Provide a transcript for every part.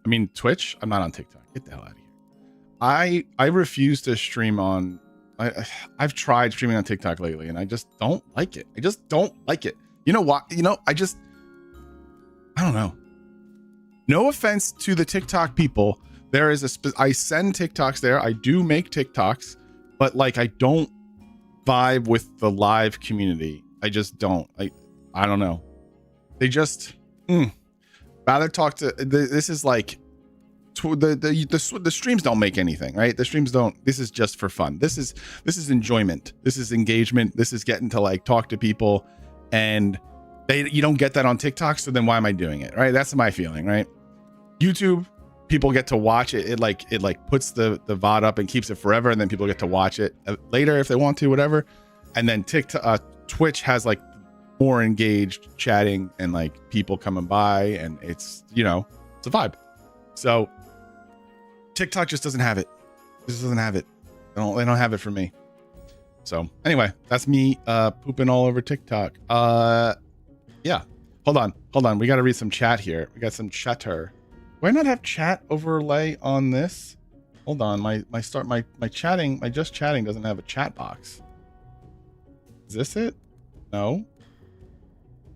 I mean, Twitch. I'm not on TikTok. Get the hell out of here. I refuse to stream on. I've tried streaming on TikTok lately, and I just don't like it. I just don't like it. You know what? You know, I don't know. No offense to the TikTok people. There is I send TikToks there. I do make TikToks, but like I don't vibe with the live community. I just don't. I don't know. They just rather talk to. This is like the streams don't make anything, right? The streams don't. This is just for fun. This is enjoyment. This is engagement. This is getting to like talk to people, and you don't get that on TikTok. So then why am I doing it, right? That's my feeling, right? YouTube, people get to watch it. It like puts the VOD up and keeps it forever, and then people get to watch it later if they want to, whatever. And then Twitch has like more engaged chatting and like people coming by, and it's, you know, it's a vibe. So TikTok just doesn't have it. Just doesn't have it. They don't have it for me. So anyway, that's me pooping all over TikTok. Yeah. Hold on. We got to read some chat here. We got some chatter. Do I not have chat overlay on this? Hold on. My chatting, my just chatting doesn't have a chat box. Is this it? No.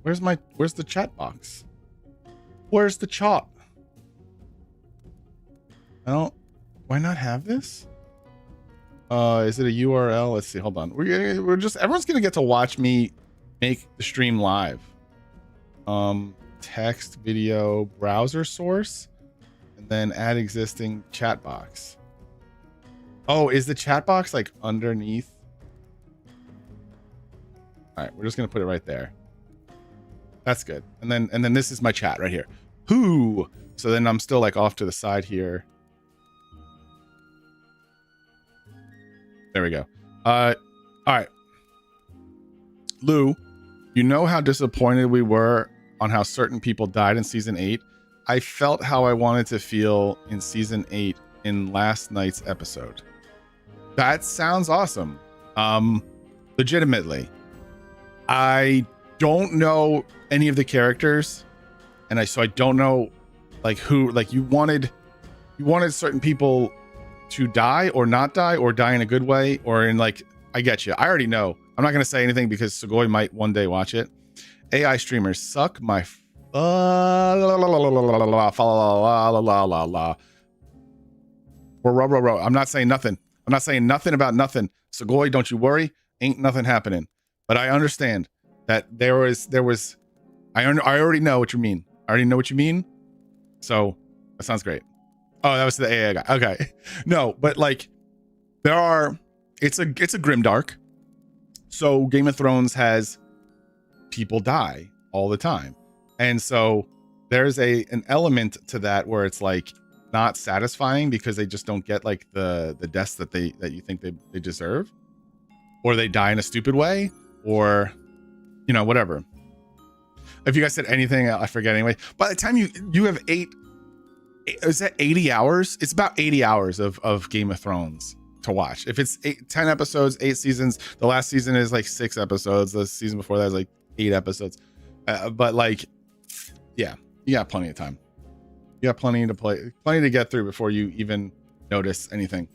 Where's the chat box? Where's the chat? Do I not have this? Is it a URL? Let's see. Hold on. Everyone's gonna get to watch me make the stream live. Text, video, browser source, and then add existing chat box. Oh, is the chat box like underneath? All right, we're just gonna put it right there. That's good. And then this is my chat right here. Who? So then I'm still like off to the side here. There we go. All right. Lou, you know how disappointed we were on how certain people died in season 8? I felt how I wanted to feel in season 8 in last night's episode. That sounds awesome. Legitimately. I don't know any of the characters, and so I don't know like who, like you wanted certain people to die or not die, or die in a good way, or in like, I get you. I already know. I'm not going to say anything because Sugoi might one day watch it. AI streamers suck my I'm not saying nothing. I'm not saying nothing about nothing. Sugoi, don't you worry. Ain't nothing happening. But I understand that there was I already know what you mean. I already know what you mean. So that sounds great. Oh, that was the AI guy. Okay. No, but like it's a grimdark. So Game of Thrones has people die all the time. And so there's an element to that where it's like not satisfying because they just don't get like the deaths that you think they deserve, or they die in a stupid way, or you know, whatever. If you guys said anything, I forget anyway. By the time you have is that 80 hours? It's about 80 hours of Game of Thrones to watch. If it's 10 episodes, 8 seasons, the last season is like 6 episodes. The season before that is like 8 episodes. But like, yeah, you got plenty of time. You got plenty to get through before you even notice anything.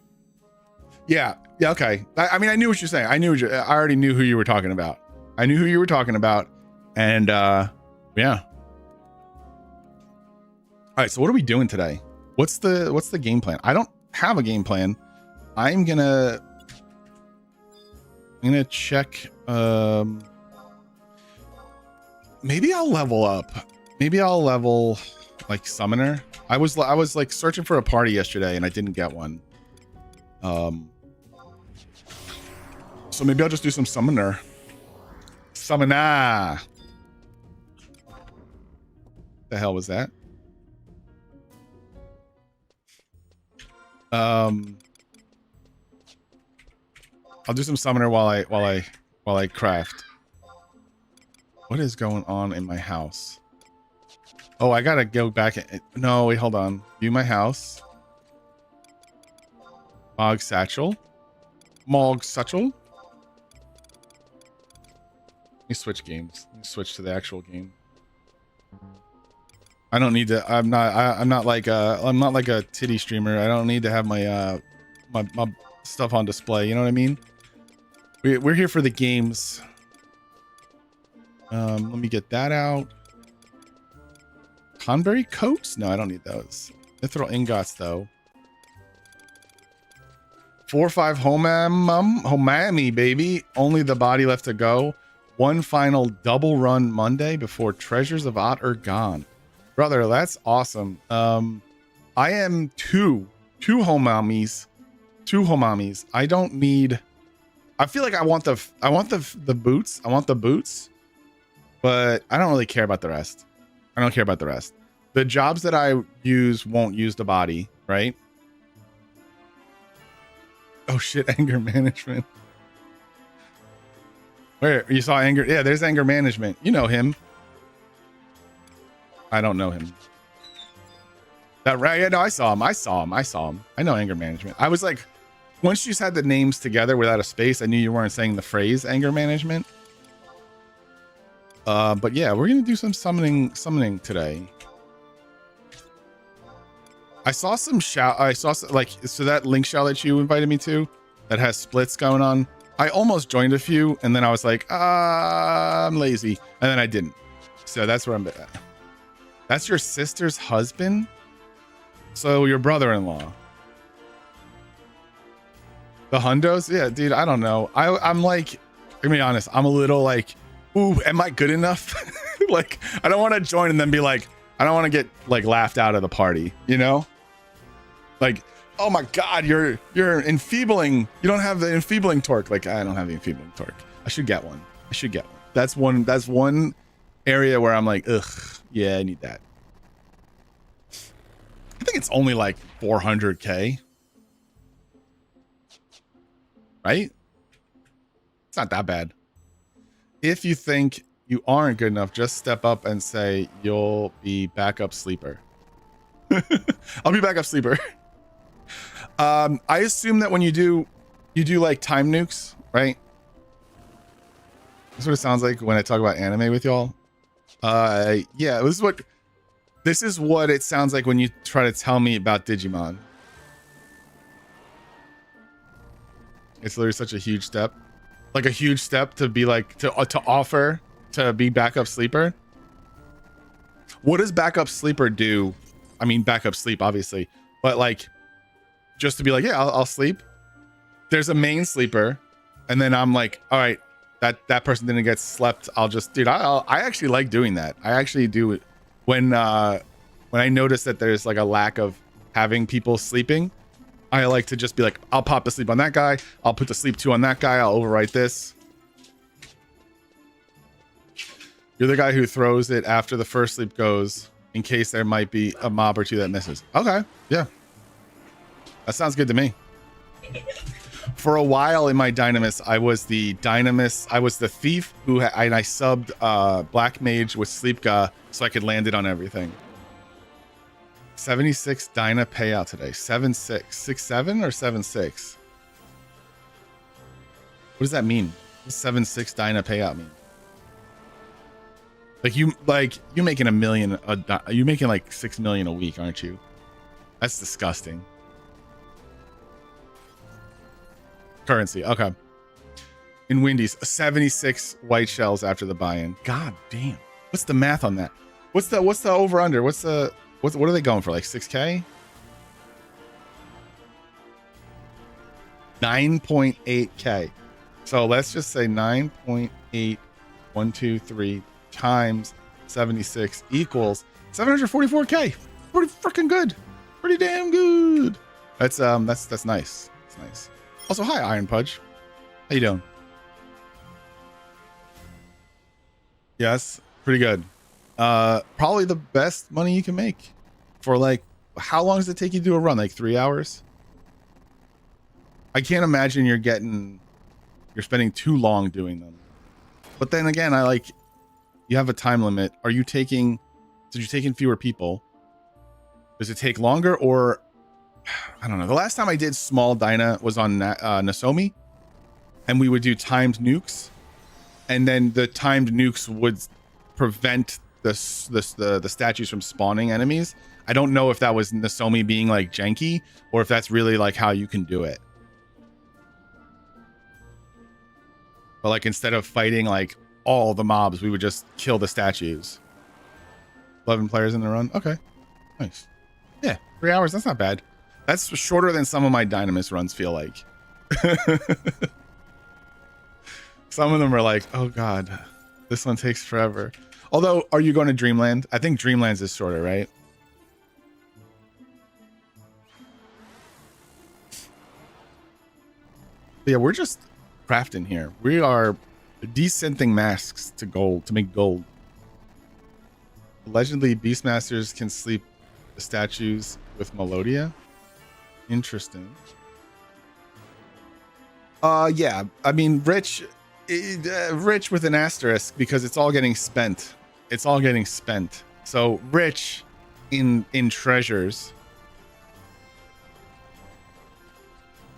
Yeah, okay. I mean, I knew what you're saying. I already knew who you were talking about. I knew who you were talking about, and yeah. All right, so what are we doing today? What's the game plan? I don't have a game plan. I'm gonna check. Maybe I'll level up. Maybe I'll level like summoner. I was like searching for a party yesterday and I didn't get one. So maybe I'll just do some summoner. Summoner. The hell was that? I'll do some summoner while I craft. What is going on in my house? Oh, I gotta go back. No, wait, hold on. View my house. Mog satchel. Let me switch games. Let me switch to the actual game. I don't need to. I'm not like a titty streamer. I don't need to have my my stuff on display. You know what I mean? We're here for the games. Let me get that out. Conberry coats? No, I don't need those. Mithril ingots though. 4-5 homami, baby. Only the body left to go. One final double run Monday before Treasures of Aht Urghan. Brother, that's awesome. I am two homamis. Two homamis. I don't need. I feel like I want the boots. I want the boots, but I don't really care about the rest. I don't care about the rest. The jobs that I use won't use the body, right? Oh shit, anger management. Where you saw anger? Yeah, there's anger management. You know him. I don't know him. That right? Yeah, no, I saw him. I know anger management. I was like, once you had the names together without a space, I knew you weren't saying the phrase anger management. But yeah, we're gonna do some summoning today. I saw some so that link shell that you invited me to that has splits going on. I almost joined a few and then I was like, I'm lazy. And then I didn't. So that's where I'm at. That's your sister's husband? So your brother-in-law. The hundos? Yeah, dude, I don't know. I'm like, let me be honest, I'm a little like, ooh, am I good enough? Like, I don't want to join and then be like, I don't want to get like laughed out of the party, you know? Like, oh my God, you're enfeebling. You don't have the enfeebling torque. Like, I don't have the enfeebling torque. I should get one. That's one area where I'm like, ugh, yeah, I need that. I think it's only like 400K. Right? It's not that bad. If you think you aren't good enough, just step up and say you'll be backup sleeper. I'll be backup sleeper. I assume that when you do like time nukes, right? That's what it sounds like when I talk about anime with y'all. Yeah, this is what it sounds like when you try to tell me about Digimon. It's literally such a huge step. Like a huge step to be like to offer to be backup sleeper. What does backup sleeper do? I mean, backup sleep obviously, but like just to be like, yeah, I'll sleep. There's a main sleeper, and then I'm like, all right, that person didn't get slept. I'll just, dude, I actually like doing that. I actually do it when I notice that there's like a lack of having people sleeping. I like to just be like, I'll pop the sleep on that guy. I'll put the sleep 2 on that guy. I'll overwrite this. You're the guy who throws it after the first sleep goes in case there might be a mob or 2 that misses. Okay, yeah. That sounds good to me. For a while in my Dynamis, I was the thief who and I subbed Black Mage with Sleepga so I could land it on everything. 76 Dyna payout today. 7-6. 6-7 or 7-6? What does that mean? What does 7-6 Dyna payout mean? Like you making $1 million, you making like 6 million a week, aren't you? That's disgusting. Currency, okay. In Windies, 76 white shells after the buy-in. God damn. What's the math on that? What's the over under? What are they going for? Like 6K? 9.8K. So let's just say 9.8123 times 76 equals 744K. Pretty freaking good. Pretty damn good. That's nice. That's nice. Also, hi Iron Pudge. How you doing? Yes, pretty good. Probably the best money you can make for like, how long does it take you to do a run? Like 3 hours? I can't imagine you're spending too long doing them. But then again, you have a time limit. Did you take in fewer people? Does it take longer, or I don't know. The last time I did small Dyna was on Nasomi, and we would do timed nukes, and then the timed nukes would prevent the statues from spawning enemies. I don't know if that was Nasomi being like janky or if that's really like how you can do it. But like instead of fighting like all the mobs, we would just kill the statues. 11 players in the run. Okay, nice. Yeah, 3 hours. That's not bad. That's shorter than some of my Dynamis runs feel like. Some of them are like, oh god, this one takes forever. Although, are you going to Dreamland? I think Dreamland's is shorter, right? But yeah, we're just crafting here. We are descenting masks to gold, to make gold. Allegedly, Beastmasters can sleep the statues with Melodia. Interesting. Yeah, I mean, rich with an asterisk because it's all getting spent. It's all getting spent. So rich in treasures.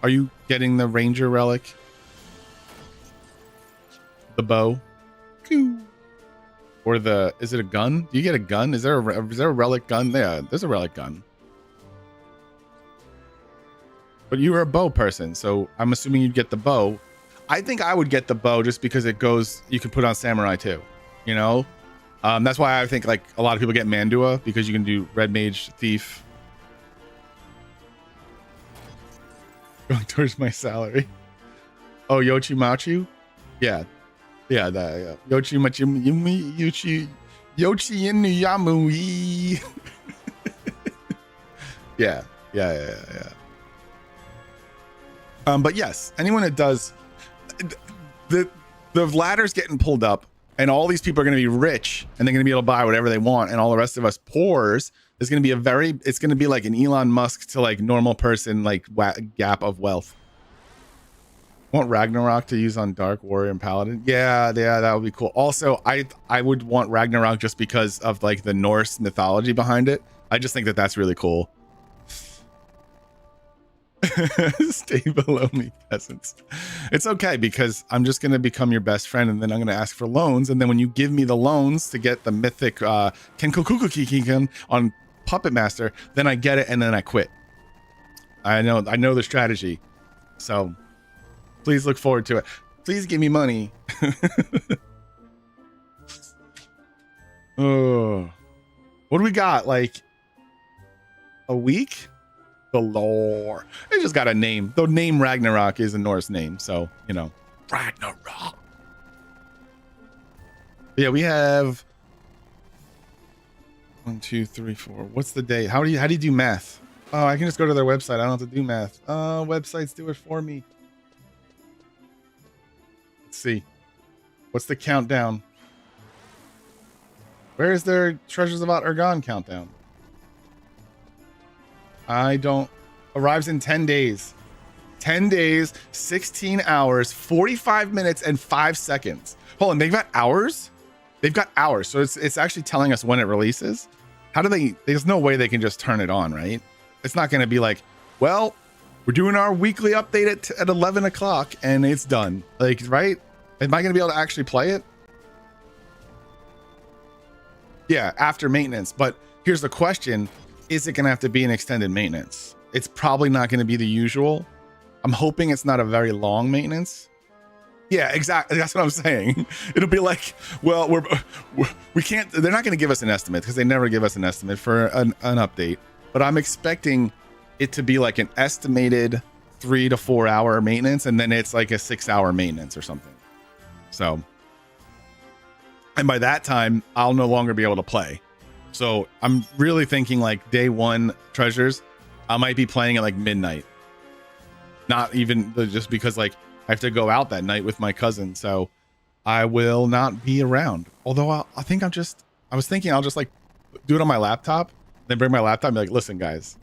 Are you getting the Ranger relic? The bow? Or the, is it a gun? Do you get a gun? Is there a relic gun? Yeah, there's a relic gun. But you were a bow person, so I'm assuming you'd get the bow. I think I would get the bow just because it goes, you can put on samurai too, you know? That's why I think like a lot of people get Mandua because you can do red mage, thief. Going towards my salary. Oh, Yochi Machu? Yeah. Yeah, that yeah. Yochi Machu Yochi Inu Yamui. Yeah. But yes, anyone that does the ladder's getting pulled up and all these people are going to be rich and they're going to be able to buy whatever they want and all the rest of us poors. There's going to be it's going to be like an Elon Musk to like normal person like gap of wealth. Want Ragnarok to use on Dark Warrior and Paladin? Yeah, that would be cool. Also, I would want Ragnarok just because of like the Norse mythology behind it. I just think that that's really cool. Stay below me, peasants. It's okay because I'm just going to become your best friend and then I'm going to ask for loans. And then when you give me the loans to get the mythic Kenkokukukikin on Puppetmaster, then I get it and then I quit. I know the strategy. So please look forward to it. Please give me money. Oh, what do we got? Like a week? The lore. They just got a name. The name Ragnarok is a Norse name, so you know. Ragnarok. Yeah, we have 1, 2, 3, 4. What's the date? How do you do math? Oh, I can just go to their website. I don't have to do math. Websites do it for me. Let's see. What's the countdown? Where is their Treasures of Aht Urghan countdown? Arrives in 10 days. 10 days, 16 hours, 45 minutes, and 5 seconds. Hold on, they've got hours? They've got hours, so it's actually telling us when it releases. How do they, there's no way they can just turn it on, right? It's not going to be like, well, we're doing our weekly update at 11 o'clock and it's done. Like, right? Am I going to be able to actually play it? Yeah, after maintenance. But here's the question. Is it going to have to be an extended maintenance? It's probably not going to be the usual. I'm hoping it's not a very long maintenance. Yeah, exactly. That's what I'm saying. It'll be like, well, we can't, they're not going to give us an estimate because they never give us an estimate for an update. But I'm expecting it to be like an estimated 3 to 4 hour maintenance. And then it's like a 6 hour maintenance or something. So, and by that time, I'll no longer be able to play. So I'm really thinking like day one treasures, I might be playing at like midnight. Not even just because like I have to go out that night with my cousin. So I will not be around. Although I think I was thinking I'll just like do it on my laptop, then bring my laptop and be like, listen guys,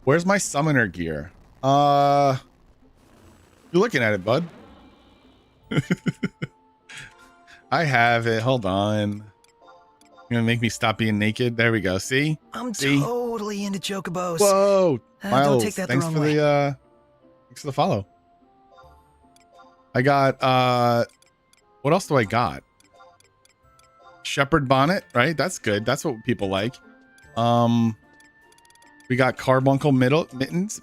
where's my summoner gear? You're looking at it, bud. I have it. Hold on. You're gonna make me stop being naked. There we go. See? See? Totally into chocobos. Whoa, Miles, don't take that the wrong way. Thanks for the follow. I got what else do I got? Shepherd bonnet, right? That's good. That's what people like. We got carbuncle mittens.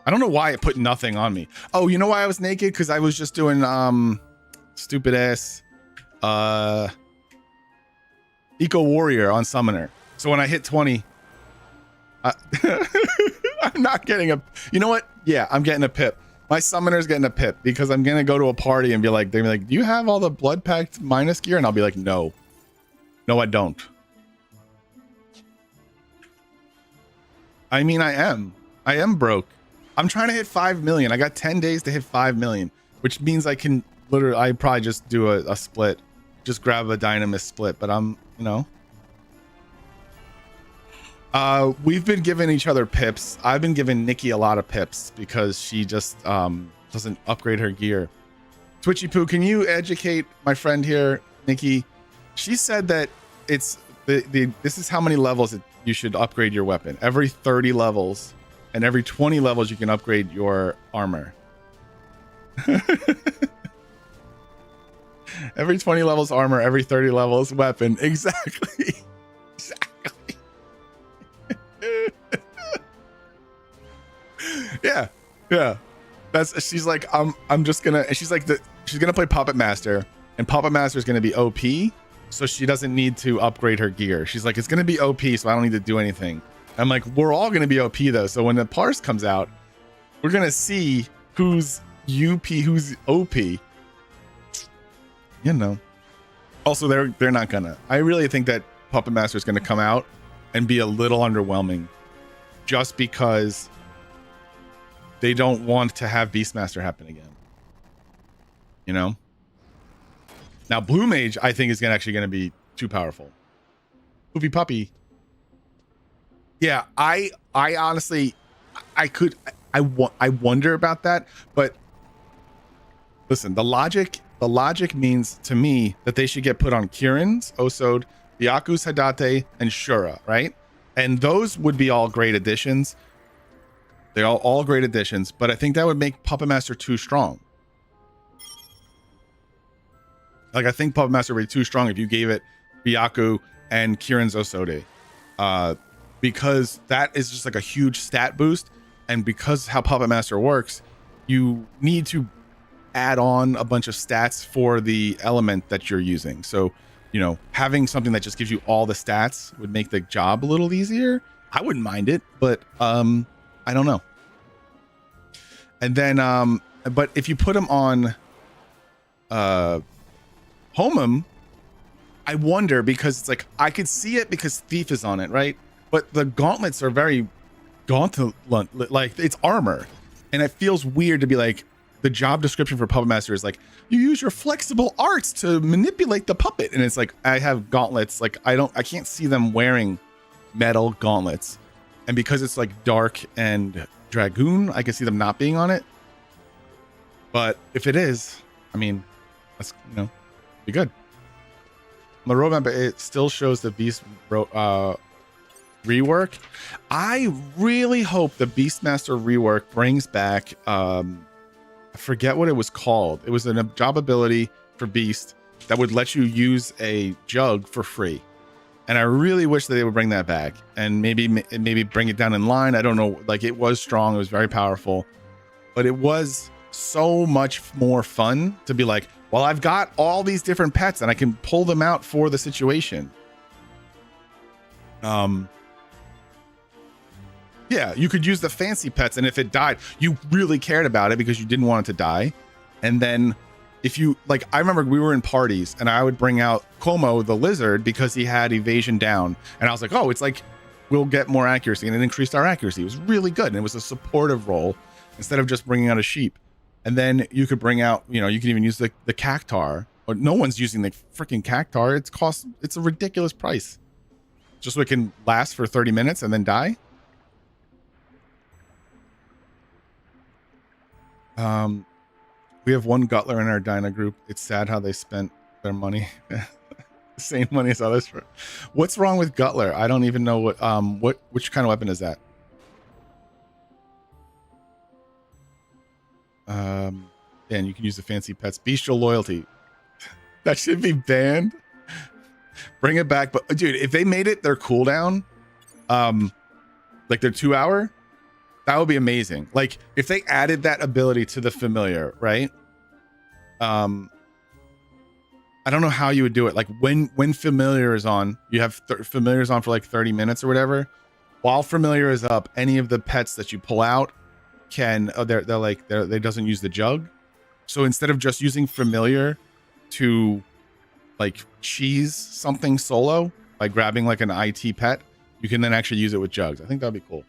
I don't know why it put nothing on me. Oh, you know why I was naked? Because I was just doing stupid ass Eco Warrior on Summoner. So when I hit 20, I'm not getting a. You know what? Yeah, I'm getting a pip. My Summoner's getting a pip because I'm gonna go to a party and be like, they're like, do you have all the blood pact minus gear? And I'll be like, no, I don't. I mean, I am broke. I'm trying to hit 5 million. I got 10 days to hit 5 million, which means I can literally, I probably just do a split, just grab a Dynamis split, but I'm, you know. We've been giving each other pips. I've been giving Nikki a lot of pips because she just doesn't upgrade her gear. Twitchy Poo, can you educate my friend here, Nikki? She said that it's this is how many levels you should upgrade your weapon. Every 30 levels, and every 20 levels you can upgrade your armor. Every 20 levels armor, every 30 levels weapon. Exactly. Exactly. Yeah. That's, she's like, I'm just gonna, and she's like, she's gonna play Puppetmaster, and Puppetmaster is gonna be OP, so she doesn't need to upgrade her gear. She's like, it's gonna be OP, so I don't need to do anything. I'm like, we're all gonna be OP though, so when the parse comes out, we're gonna see who's UP, who's OP. You know. Also, they're not gonna. I really think that Puppetmaster is gonna come out and be a little underwhelming, just because they don't want to have Beastmaster happen again. You know? Now, Blue Mage, I think, is actually going to be too powerful. Poopy Puppy. Yeah, I honestly, I wonder about that. But listen, the logic means to me that they should get put on Kirin's, Osod, Byaku's Hadate, and Shura, right? And those would be all great additions. They're all great additions, but I think that would make Puppetmaster too strong. Like, I think Puppetmaster would be too strong if you gave it Byaku and Kirin's Osode. Because that is just like a huge stat boost, and because how Puppetmaster works, you need to add on a bunch of stats for the element that you're using. So, you know, having something that just gives you all the stats would make the job a little easier. I wouldn't mind it, but I don't know. And then but if you put them on Homum, I wonder, because it's like, I could see it because Thief is on it, right? But the gauntlets are very gauntlet, like it's armor, and it feels weird to be like, the job description for Puppetmaster is like, you use your flexible arts to manipulate the puppet, and it's like, I have gauntlets, like I can't see them wearing metal gauntlets, and because it's like dark and dragoon, I can see them not being on it. But if it is, I mean, that's, you know, be good. On the roadmap, it still shows the Beast rework. I really hope the Beastmaster rework brings back I forget what it was called. It was a job ability for Beast that would let you use a jug for free. And I really wish that they would bring that back and maybe bring it down in line. I don't know. Like, it was strong. It was very powerful, but it was so much more fun to be like, well, I've got all these different pets and I can pull them out for the situation. Yeah, you could use the fancy pets, and if it died, you really cared about it because you didn't want it to die. And then if you, like, I remember we were in parties and I would bring out Como the lizard because he had evasion down, and I was like, oh, it's like, we'll get more accuracy, and it increased our accuracy. It was really good, and it was a supportive role instead of just bringing out a sheep. And then you could bring out, you know, you can even use the cactar, but no one's using the freaking cactar. It's a ridiculous price just so it can last for 30 minutes and then die. We have one Gutler in our Dyna group. It's sad how they spent their money, the same money as others. What's wrong with Gutler? I don't even know which kind of weapon is that? And you can use the fancy pets. Bestial loyalty. That should be banned. Bring it back. But dude, if they made it their cooldown, like their 2 hour, that would be amazing. Like if they added that ability to the familiar, right? I don't know how you would do it. Like when familiar is on, you have familiars on for like 30 minutes or whatever. While familiar is up, any of the pets that you pull out can they doesn't use the jug. So instead of just using familiar to like cheese something solo by grabbing like an IT pet, you can then actually use it with jugs. I think that'd be cool.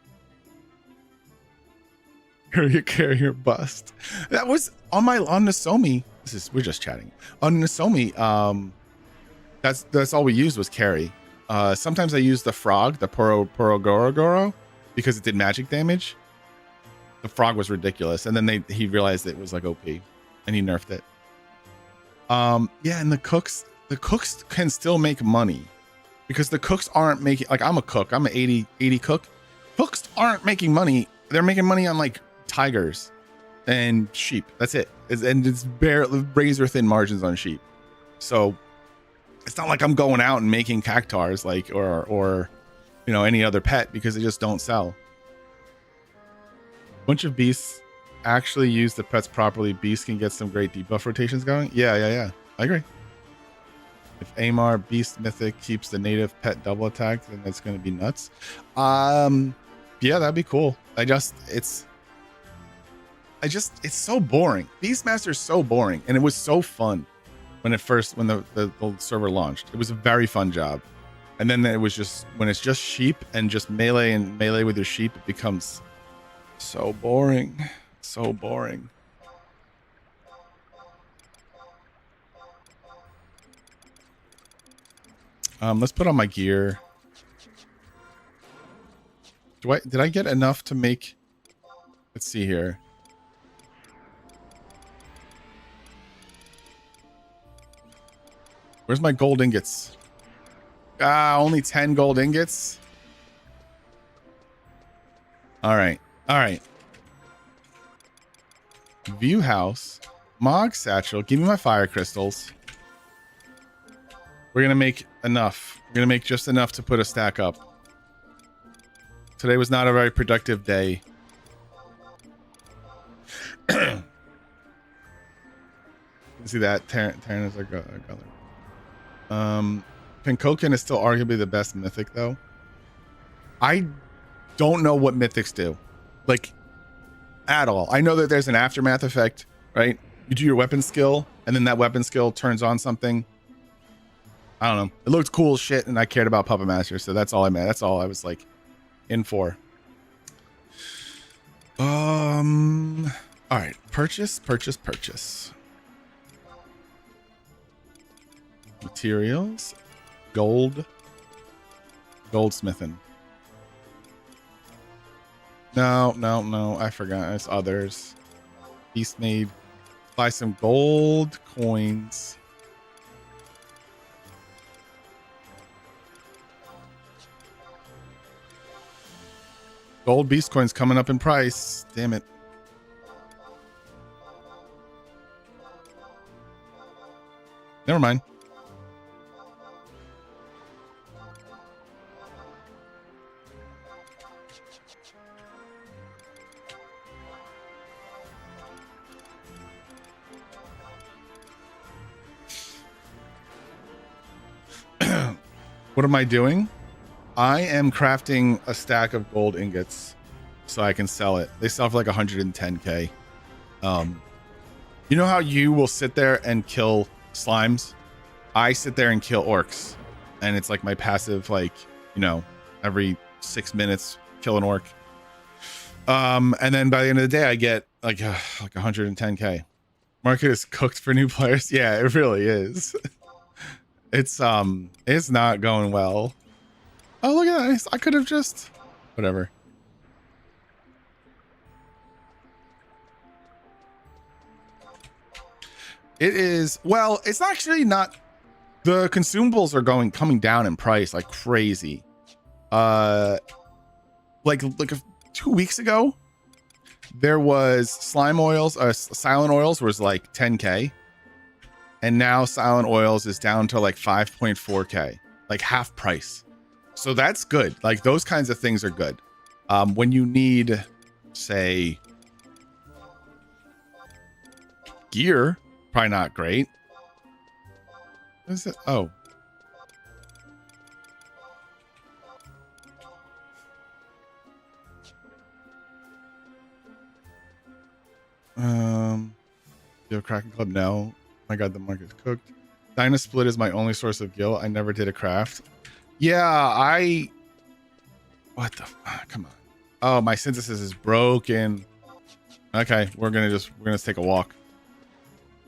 Carrier bust. That was on Nasomi. We're just chatting on Nasomi. That's all we used was carry. Sometimes I used the frog, the Porogoro, because it did magic damage. The frog was ridiculous, and then he realized it was like OP, and he nerfed it. Yeah, and the cooks can still make money because the cooks aren't making, like, I'm a cook, I'm an 80 cook. Cooks aren't making money. They're making money on like tigers and sheep. That's it. And it's barely razor thin margins on sheep. So it's not like I'm going out and making cactars like or you know, any other pet, because they just don't sell. Bunch of beasts actually use the pets properly. Beasts can get some great debuff rotations going. Yeah. I agree. If Amar Beast Mythic keeps the native pet double attack, then that's going to be nuts. Yeah, that'd be cool. It's so boring. Beastmaster is so boring, and it was so fun when the server launched. It was a very fun job, and then it was just when it's just sheep and just melee with your sheep, it becomes so boring. So boring. Let's put on my gear. Did I get enough to make? Let's see here. Where's my gold ingots? Only 10 gold ingots. All right. View house, Mog satchel. Give me my fire crystals. We're gonna make enough. We're gonna make just enough to put a stack up. Today was not a very productive day. See that? Terran is a color. Penkoken is still arguably the best mythic, though. I don't know what mythics do, like, at all. I know that there's an aftermath effect, right? You do your weapon skill, and then that weapon skill turns on something. I don't know. It looked cool as shit, and I cared about Puppetmaster, so that's all I meant. That's all I was like in for. All right. Purchase. Materials. Goldsmithing. No. I forgot. It's others. Beast made. Buy some gold coins. Gold beast coins coming up in price. Damn it. Never mind. What am I doing? I am crafting a stack of gold ingots so I can sell it. They sell for like 110k. You know how you will sit there and kill slimes? I sit there and kill orcs, and it's like my passive, like, you know, every 6 minutes kill an orc. And then by the end of the day, I get like 110k. Market is cooked for new players. Yeah, it really is. It's not going well. Oh, look at that. I could have just whatever. It is, well, it's actually not. The consumables are coming down in price like crazy. Like 2 weeks ago, there was slime oils, silent oils was like 10k. And now Silent Oils is down to like 5.4K, like half price. So that's good. Like those kinds of things are good. When you need, say, gear, probably not great. What is it? Oh. You have a Kraken Club? No. My God, the market's cooked. Dynasplit is my only source of gil. I never did a craft. Yeah, what the come on. Oh, my synthesis is broken. Okay, we're gonna take a walk.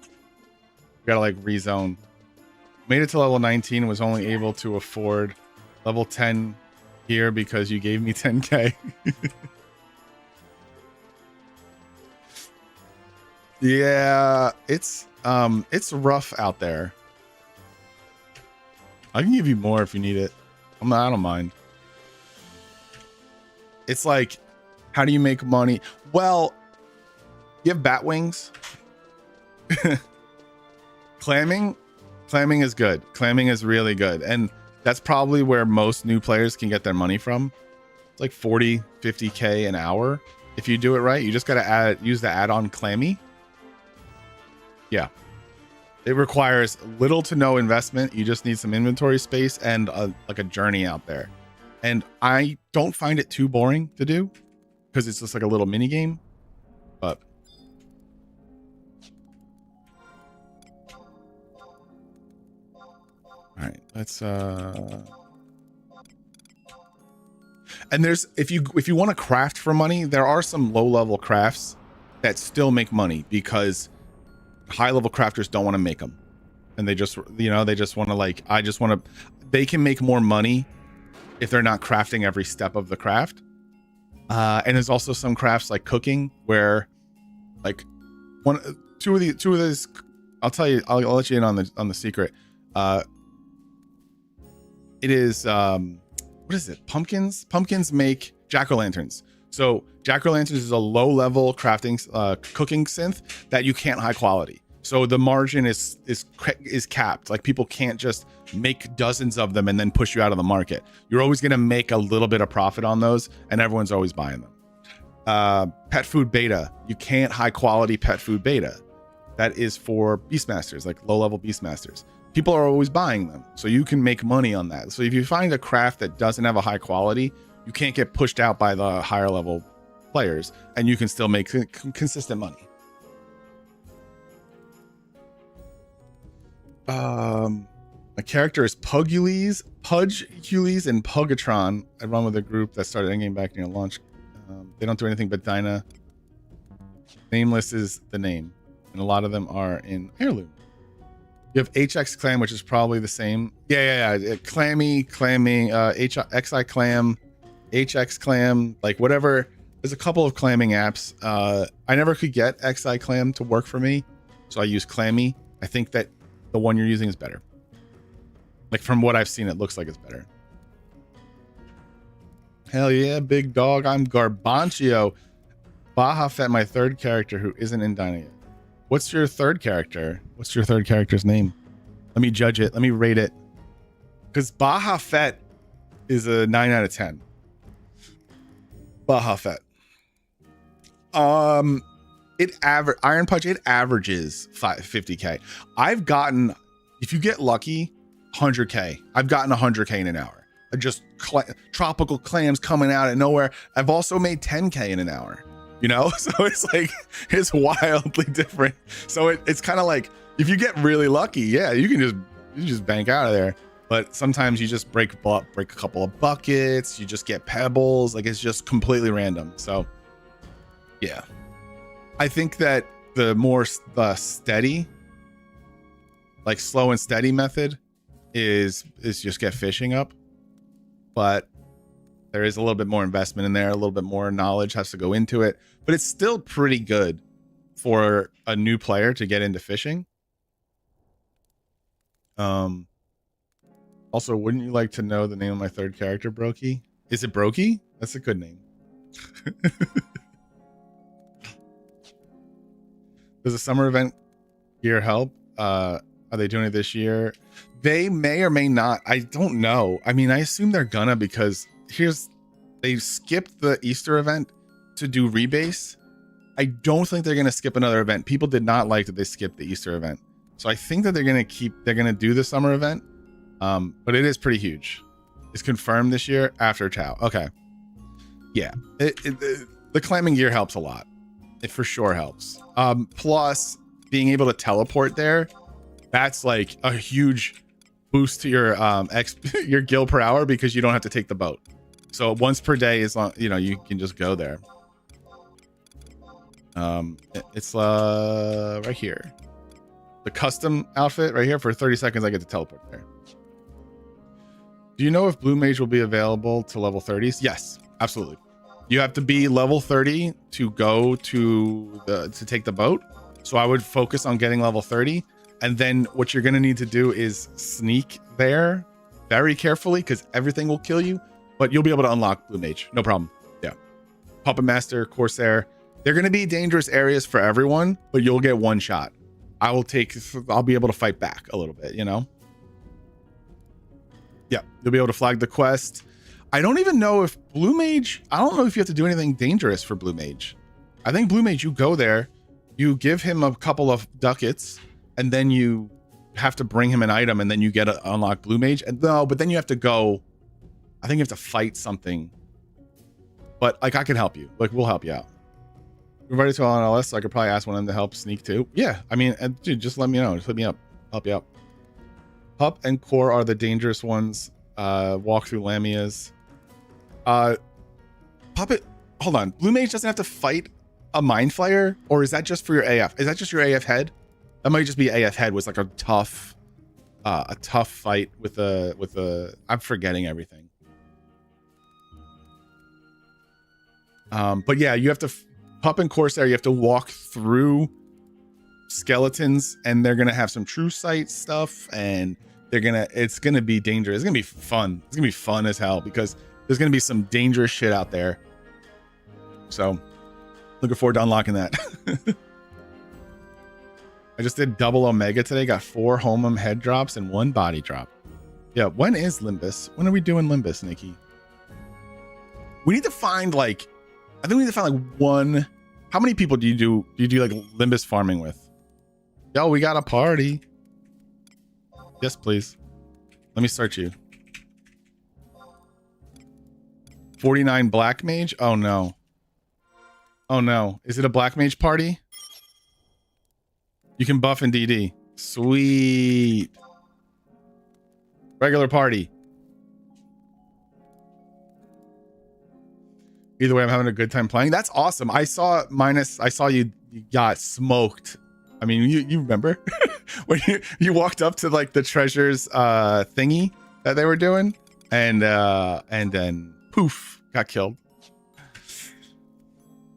We gotta like rezone. Made it to level 19, was only able to afford level 10 here because you gave me 10k. Yeah, it's rough out there. I can give you more if you need it. I don't mind. It's like, how do you make money? Well, you have bat wings. Clamming is good. Clamming is really good. And that's probably where most new players can get their money from. It's like 40, 50K an hour. If you do it right, you just got to use the add-on Clammy. Yeah. It requires little to no investment. You just need some inventory space and like a journey out there. And I don't find it too boring to do because it's just like a little mini game. But all right, let's and there's if you want to craft for money, there are some low level crafts that still make money because high level crafters don't want to make them, and they just they just want to like they can make more money if they're not crafting every step of the craft. And there's also some crafts like cooking where like two of these I'll tell you, I'll let you in on the secret. It is what is it? Pumpkins make jack-o'-lanterns. So jack-o'-lanterns is a low-level crafting cooking synth that you can't high quality. So the margin is capped. Like people can't just make dozens of them and then push you out of the market. You're always going to make a little bit of profit on those, and everyone's always buying them. Pet food beta, you can't high quality pet food beta. That is for beastmasters, like low-level beastmasters. People are always buying them, so you can make money on that. So if you find a craft that doesn't have a high quality, you can't get pushed out by the higher level players, and you can still make consistent money. My character is Pudgules, and Pugatron. I run with a group that started endgame back near launch. They don't do anything but Dyna. Nameless is the name, and a lot of them are in heirloom. You have HX Clam, which is probably the same. Yeah. Clammy, XI Clam, HX Clam, like whatever. There's a couple of clamming apps. I never could get XI Clam to work for me, so I use Clammy. I think that the one you're using is better. Like from what I've seen, it looks like it's better. Hell yeah, big dog. I'm Garbancio. Baja Fett, my third character who isn't in Dyna yet. What's your third character? What's your third character's name? Let me judge it. Let me rate it. Because Baja Fett is a 9 out of 10. Baja Fett. Iron Punch, it averages 50K. I've gotten, if you get lucky, 100K. I've gotten 100K in an hour. Just tropical clams coming out of nowhere. I've also made 10K in an hour. So it's like, it's wildly different. So it's kind of like, if you get really lucky, yeah, you can just bank out of there. But sometimes you just break a couple of buckets. You just get pebbles. Like it's just completely random. So yeah, I think that the steady, like slow and steady method is just get fishing up. But there is a little bit more investment in there. A little bit more knowledge has to go into it, but it's still pretty good for a new player to get into fishing. Also, wouldn't you like to know the name of my third character, Brokey? Is it Brokey? That's a good name. Does a summer event gear help? Are they doing it this year? They may or may not. I don't know. I mean, I assume they're gonna, because they skipped the Easter event to do rebase. I don't think they're gonna skip another event. People did not like that they skipped the Easter event. So I think that they're gonna do the summer event. But it is pretty huge. It's confirmed this year after Chow. Okay. Yeah. The clamming gear helps a lot. It for sure helps. Plus being able to teleport there, that's like a huge boost to your your gil per hour, because you don't have to take the boat. So once per day is on, you can just go there. It's right here. The custom outfit right here. For 30 seconds I get to teleport there. Do you know if Blue Mage will be available to level 30s? Yes, absolutely. You have to be level 30 to go to take the boat. So I would focus on getting level 30. And then what you're going to need to do is sneak there very carefully, because everything will kill you. But you'll be able to unlock Blue Mage. No problem. Yeah. Puppetmaster, Corsair. They're going to be dangerous areas for everyone, but you'll get one shot. I'll be able to fight back a little bit, Yeah, you'll be able to flag the quest. I don't even know if Blue Mage, I don't know if you have to do anything dangerous for Blue Mage. I think Blue Mage, you go there, you give him a couple of ducats, and then you have to bring him an item, and then you get to unlock Blue Mage. And no, but then you have to go, I think you have to fight something. But like, I can help you. Like, we'll help you out. We're ready to on LS, so I could probably ask one of them to help sneak too. Yeah, I mean, dude, just let me know. Just hit me up. Help you out. Pup and Core are the dangerous ones. Walk through Lamias. Puppet, hold on. Blue Mage doesn't have to fight a Mind Flayer, or is that just for your AF? Is that just your AF head? That might just be AF head was like a tough fight with a. I'm forgetting everything. But yeah, you have to. Pup and Corsair, you have to walk through skeletons, and they're gonna have some true sight stuff, and it's gonna be dangerous. It's gonna be fun. It's gonna be fun as hell, because there's gonna be some dangerous shit out there. So looking forward to unlocking that. I just did double Omega today, got 4 homum head drops and 1 body drop. Yeah, when is Limbus? When are we doing Limbus, Nikki? We need to find I think we need to find one. How many people do you do like Limbus farming with? Yo, we got a party. Yes, please. Let me search you. 49 Black Mage? Oh no. Oh no. Is it a Black Mage party? You can buff in DD. Sweet. Regular party. Either way, I'm having a good time playing. That's awesome. I saw you got smoked. I mean, you remember when you walked up to like the treasures thingy that they were doing, and then poof, got killed.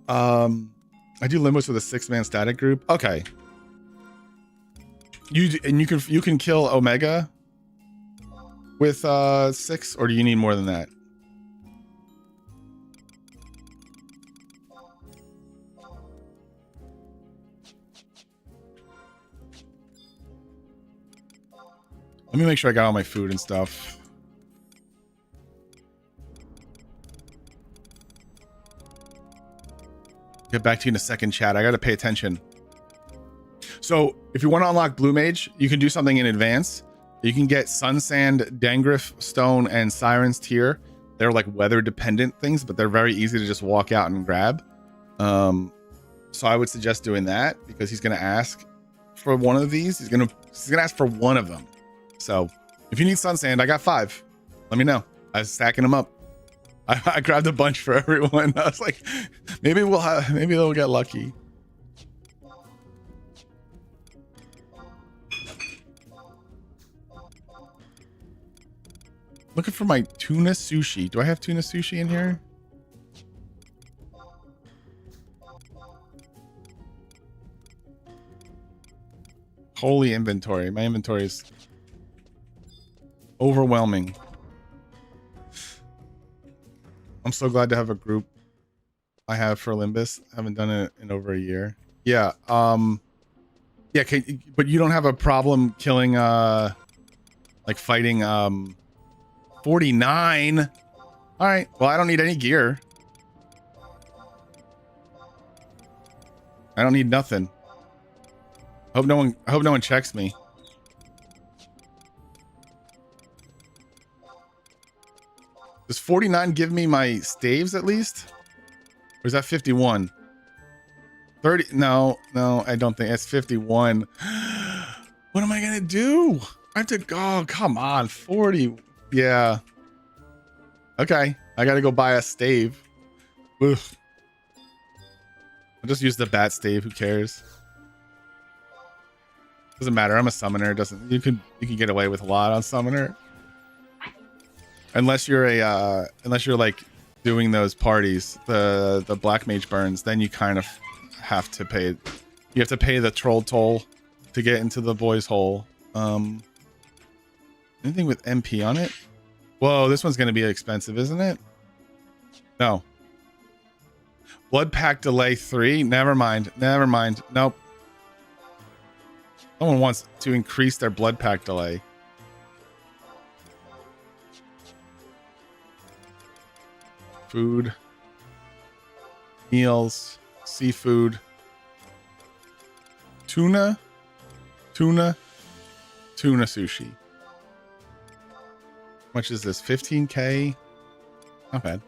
I do limos with a 6-man static group. Okay. You can kill Omega with 6, or do you need more than that? Let me make sure I got all my food and stuff. Get back to you in a second, chat. I got to pay attention. So if you want to unlock Blue Mage, you can do something in advance. You can get Sun Sand, Dangriff Stone, and Siren's Tear. They're like weather dependent things, but they're very easy to just walk out and grab. So I would suggest doing that, because he's going to ask for one of these. He's going to ask for one of them. So if you need Sun Sand, I got 5. Let me know. I was stacking them up. I grabbed a bunch for everyone. I was like, maybe they'll get lucky. Looking for my tuna sushi. Do I have tuna sushi in here? Holy inventory. My inventory is overwhelming. I'm so glad to have a group I have for Limbus. I haven't done it in over a year. Yeah. Yeah, but you don't have a problem killing, like fighting, 49. All right. Well, I don't need any gear. I don't need nothing. I hope no one checks me. Does 49 give me my staves at least? Or is that 51? 30? No, I don't think it's 51. What am I gonna do? I have to go. Oh, come on, 40. Yeah. Okay, I gotta go buy a stave. Ugh. I'll just use the bat stave. Who cares? Doesn't matter. I'm a summoner. It doesn't. You can get away with a lot on summoner. Unless you're like doing those parties, the black mage burns, then you kind of have to pay. You have to pay the troll toll to get into the boys' hole. Anything with MP on it? Whoa, this one's gonna be expensive, isn't it? No. Blood pack delay 3. Never mind. Nope. Someone wants to increase their blood pack delay. Food, meals, seafood, tuna sushi. How much is this? 15K? Not bad.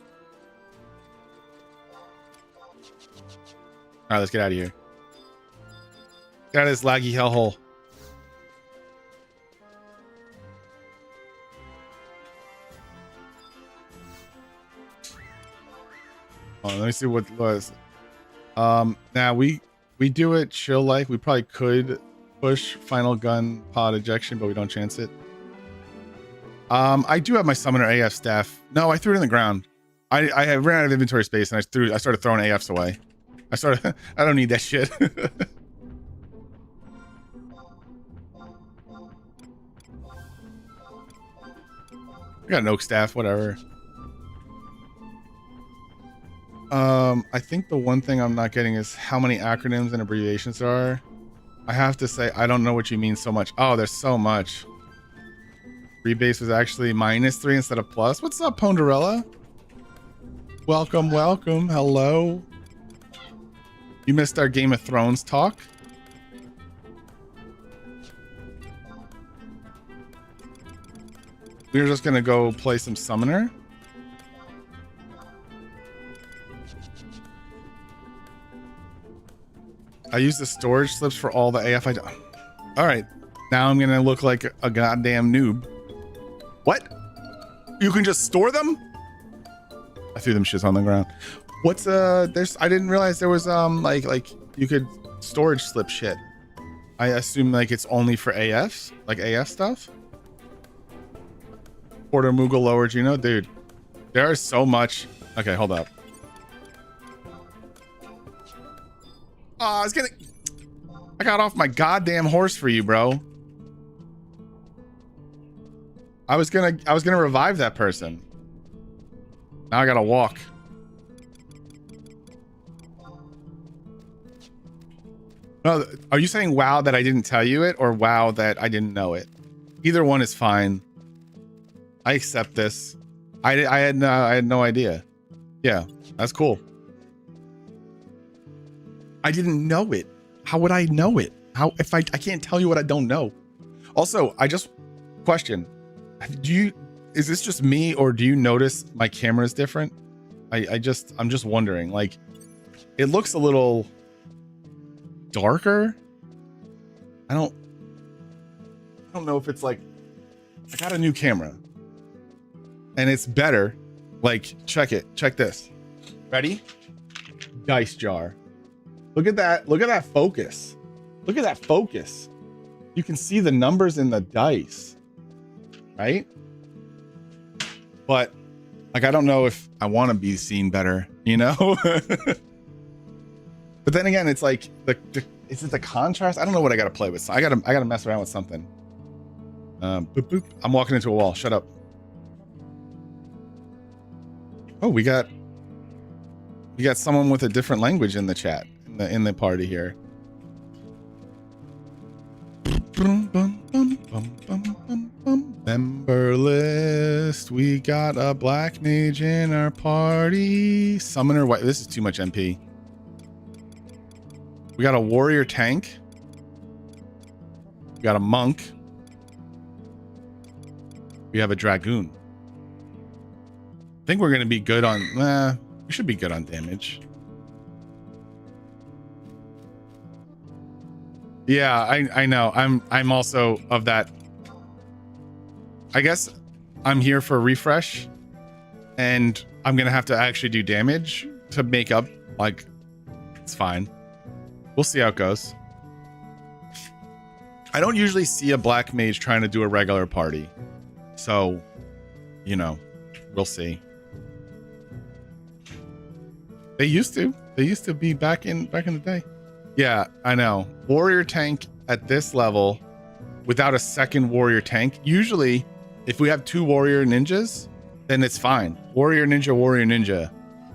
All right, let's get out of here. Get out of this laggy hellhole. Oh, let me see what was. Now we do it chill like. We probably could push final gun pod ejection, but we don't chance it. I do have my summoner AF staff. No, I threw it in the ground. I ran out of inventory space and I started throwing AFs away. I don't need that shit. I got an oak staff, whatever. I think the one thing I'm not getting is how many acronyms and abbreviations there are. I have to say, I don't know what you mean so much. Oh, there's so much. Rebase was actually -3 instead of plus. What's up, Ponderella? Welcome. Hello. You missed our Game of Thrones talk. We're just gonna go play some summoner. I use the storage slips for all the AF I do. All right, now I'm gonna look like a goddamn noob. What? You can just store them? I threw them shits on the ground. What's there's I didn't realize there was like you could storage slip shit. I assume like it's only for AFs, like AF stuff. Porter Moogle lower Gino, dude. There is so much. Okay, hold up. Oh, I got off my goddamn horse for you, bro. I was gonna revive that person. Now I gotta walk. No, are you saying wow that I didn't tell you it, or wow that I didn't know it? Either one is fine. I accept this. I had no idea. Yeah, that's cool. I didn't know it. How would I know it? How if I can't tell you what I don't know? Also, I just question. Is this just me, or do you notice my camera is different? I'm just wondering. Like, it looks a little darker. I don't know if it's like I got a new camera and it's better. Like, check this. Ready? Dice jar. Look at that. Look at that focus. Look at that focus. You can see the numbers in the dice, right? But like, I don't know if I want to be seen better, you know? But then again, it's like is it the contrast? I don't know what I got to play with. I gotta mess around with something. Boop, boop. I'm walking into a wall. Shut up. Oh, we got someone with a different language in the chat, in the party here. Member list. We got a black mage in our party. Summoner white. This is too much MP. We got a warrior tank. We got a monk. We have a dragoon. I think we're going to be good on... we should be good on damage. Yeah, I know. I'm also of that. I guess I'm here for a refresh, and I'm gonna have to actually do damage to make up. Like, it's fine. We'll see how it goes. I don't usually see a black mage trying to do a regular party, so you know, we'll see. They used to be back in the day. Yeah, I know. Warrior tank at this level without a second warrior tank. Usually, if we have 2 warrior ninjas, then it's fine. Warrior ninja.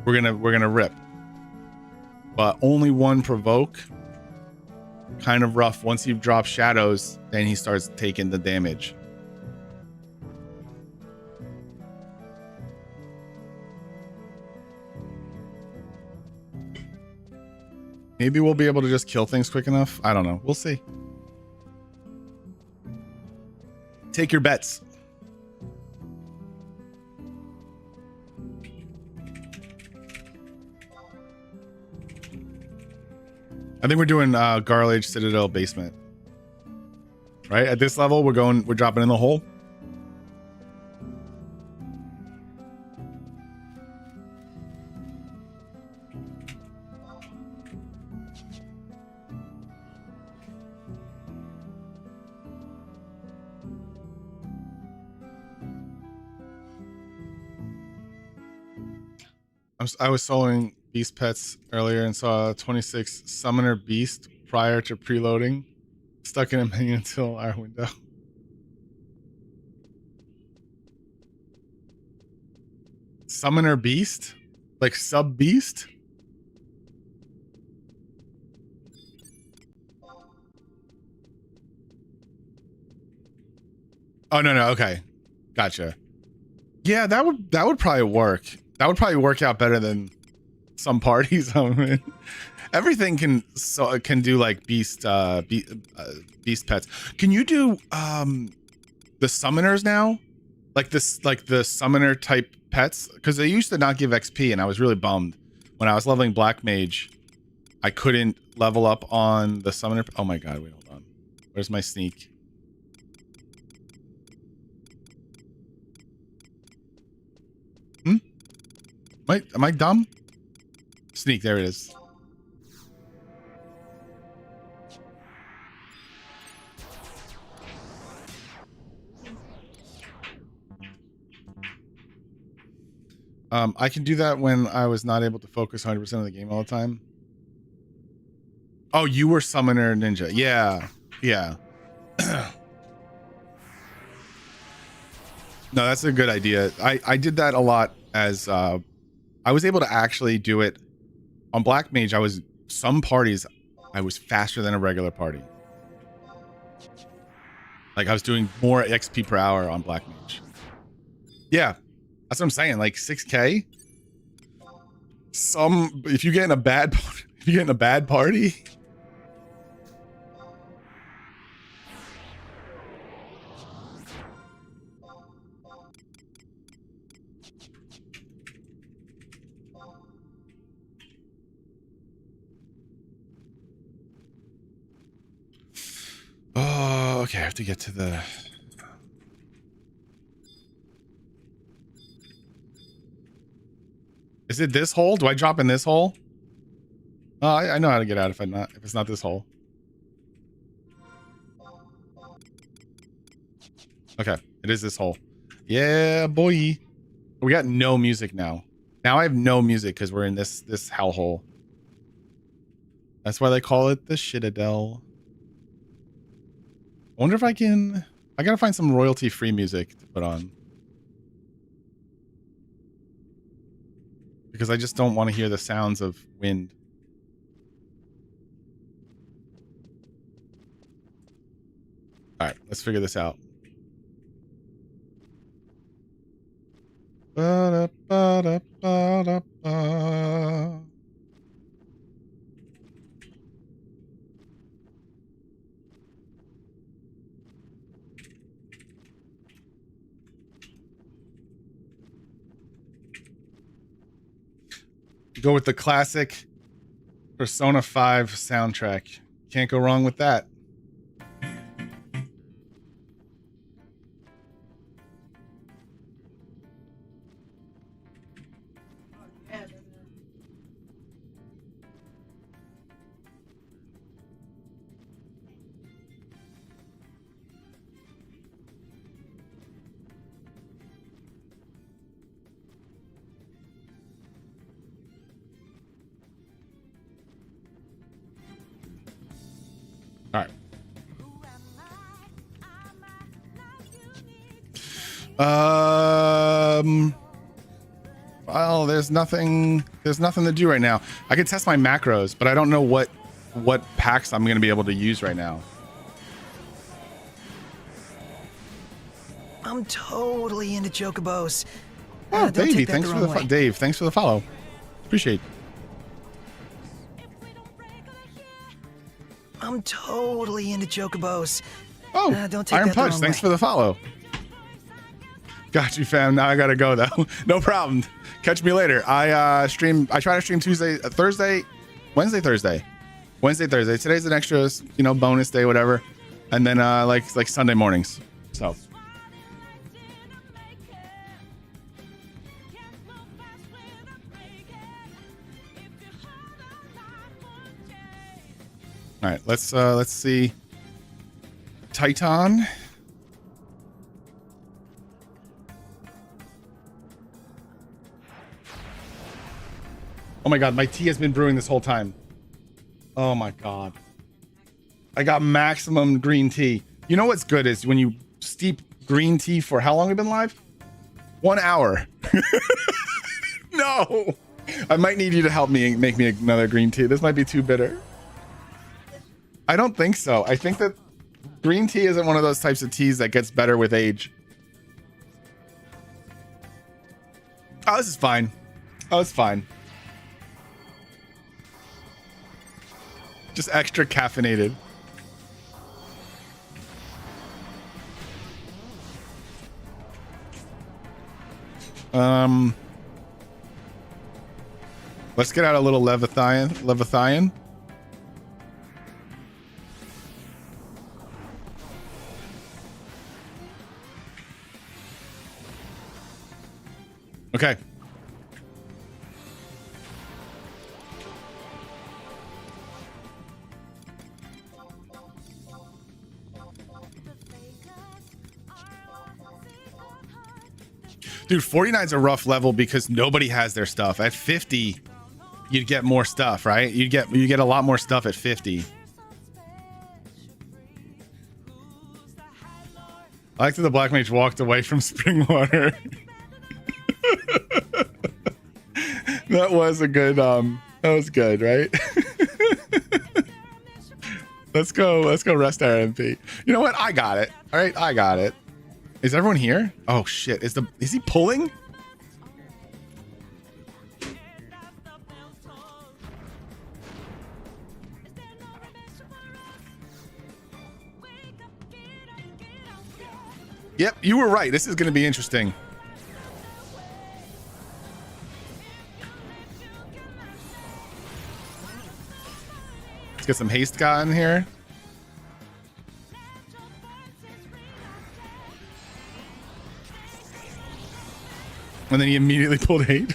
We're gonna rip. But only one provoke. Kind of rough. Once he drops shadows, then he starts taking the damage. Maybe we'll be able to just kill things quick enough. I don't know. We'll see. Take your bets. I think we're doing Garlage Citadel basement. Right? At this level, we're dropping in the hole. I was soloing beast pets earlier and saw a 26 summoner beast prior to preloading, stuck in a menu until our window. Summoner beast? Like sub beast? Oh no, okay. Gotcha. Yeah, that would probably work. That would probably work out better than some parties I'm in. Everything can do like beast pets. Can you do the summoners now? Like the summoner type pets? Because they used to not give XP, and I was really bummed. When I was leveling Black Mage, I couldn't level up on the summoner. Oh my god, wait, hold on. Where's my sneak? Am I dumb? Sneak, there it is. I can do that when I was not able to focus 100% of the game all the time. Oh, you were Summoner Ninja. Yeah. Yeah. No, that's a good idea. I did that a lot as I was able to actually do it on Black Mage. Some parties I was faster than a regular party. Like I was doing more XP per hour on Black Mage. Yeah, that's what I'm saying. Like 6K. If you get in a bad party. Oh, okay. I have to get to the. Is it this hole? Do I drop in this hole? Oh, I know how to get out if it's not this hole. Okay, it is this hole. Yeah, boy. We got no music now. Now I have no music because we're in this hellhole. That's why they call it the Shitadel. I wonder if I gotta find some royalty-free music to put on. Because I just don't want to hear the sounds of wind. All right, let's figure this out. Ba-da-ba-da-ba-da-ba. Go with the classic Persona 5 soundtrack. Can't go wrong with that. All right. Well, there's nothing to do right now. I can test my macros, but I don't know what packs I'm going to be able to use right now. I'm totally into chocobos. Oh, Don't Davey, take that thanks the for wrong the way. Dave, thanks for the follow. Appreciate it. I'm totally into chocobos. Oh, Don't take Iron that the Punch, wrong thanks way. for the follow. Got you, fam. Now I gotta go though. No problem. Catch me later. I try to stream Wednesday, Thursday. Today's an extra, bonus day, whatever. And then like Sunday mornings. So all right, let's see. Titan. Oh my god, my tea has been brewing this whole time. Oh my god. I got maximum green tea. You know what's good is when you steep green tea for how long have you been live? 1 hour. No. I might need you to help me make me another green tea. This might be too bitter. I don't think so. I think that green tea isn't one of those types of teas that gets better with age. Oh, this is fine. Oh, it's fine. Just extra caffeinated. Let's get out a little Leviathan. Okay. Dude, 49's a rough level because nobody has their stuff. At 50, you'd get more stuff, right? You get a lot more stuff at 50. I like that the Black Mage walked away from spring water. That was a good that was good, right? Let's go rest our MP. You know what? I got it. All right, I got it. Is everyone here? Oh shit. Is he pulling? Yep, you were right. This is going to be interesting. Let's get some haste guy in here. And then he immediately pulled hate.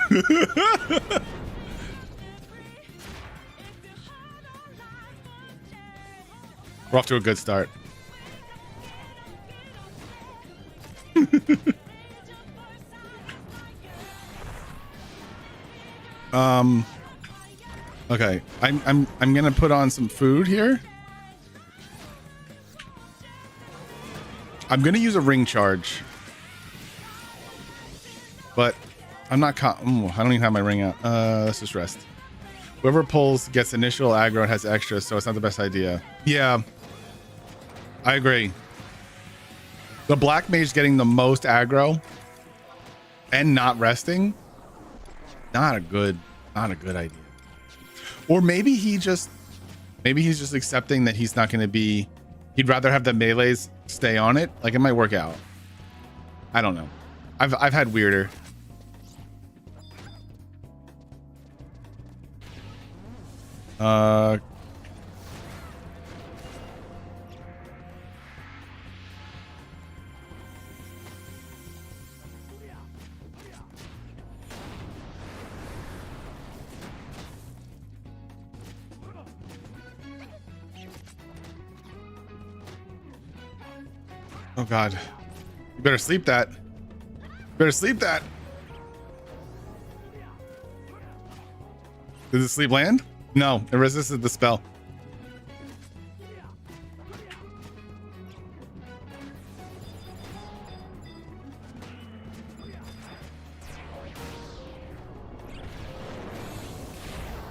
We're off to a good start. Okay, I'm gonna put on some food here. I'm gonna use a ring charge, but I'm not. I don't even have my ring out. Let's just rest. Whoever pulls gets initial aggro and has extras, so it's not the best idea. Yeah, I agree. The black mage getting the most aggro and not resting, not a good idea. Or maybe he's just accepting that he's not going to be, he'd rather have the melees stay on it. Like, it might work out. I don't know. I've had weirder. Oh God, you better sleep that. Better sleep that. Did the sleep land? No, it resisted the spell.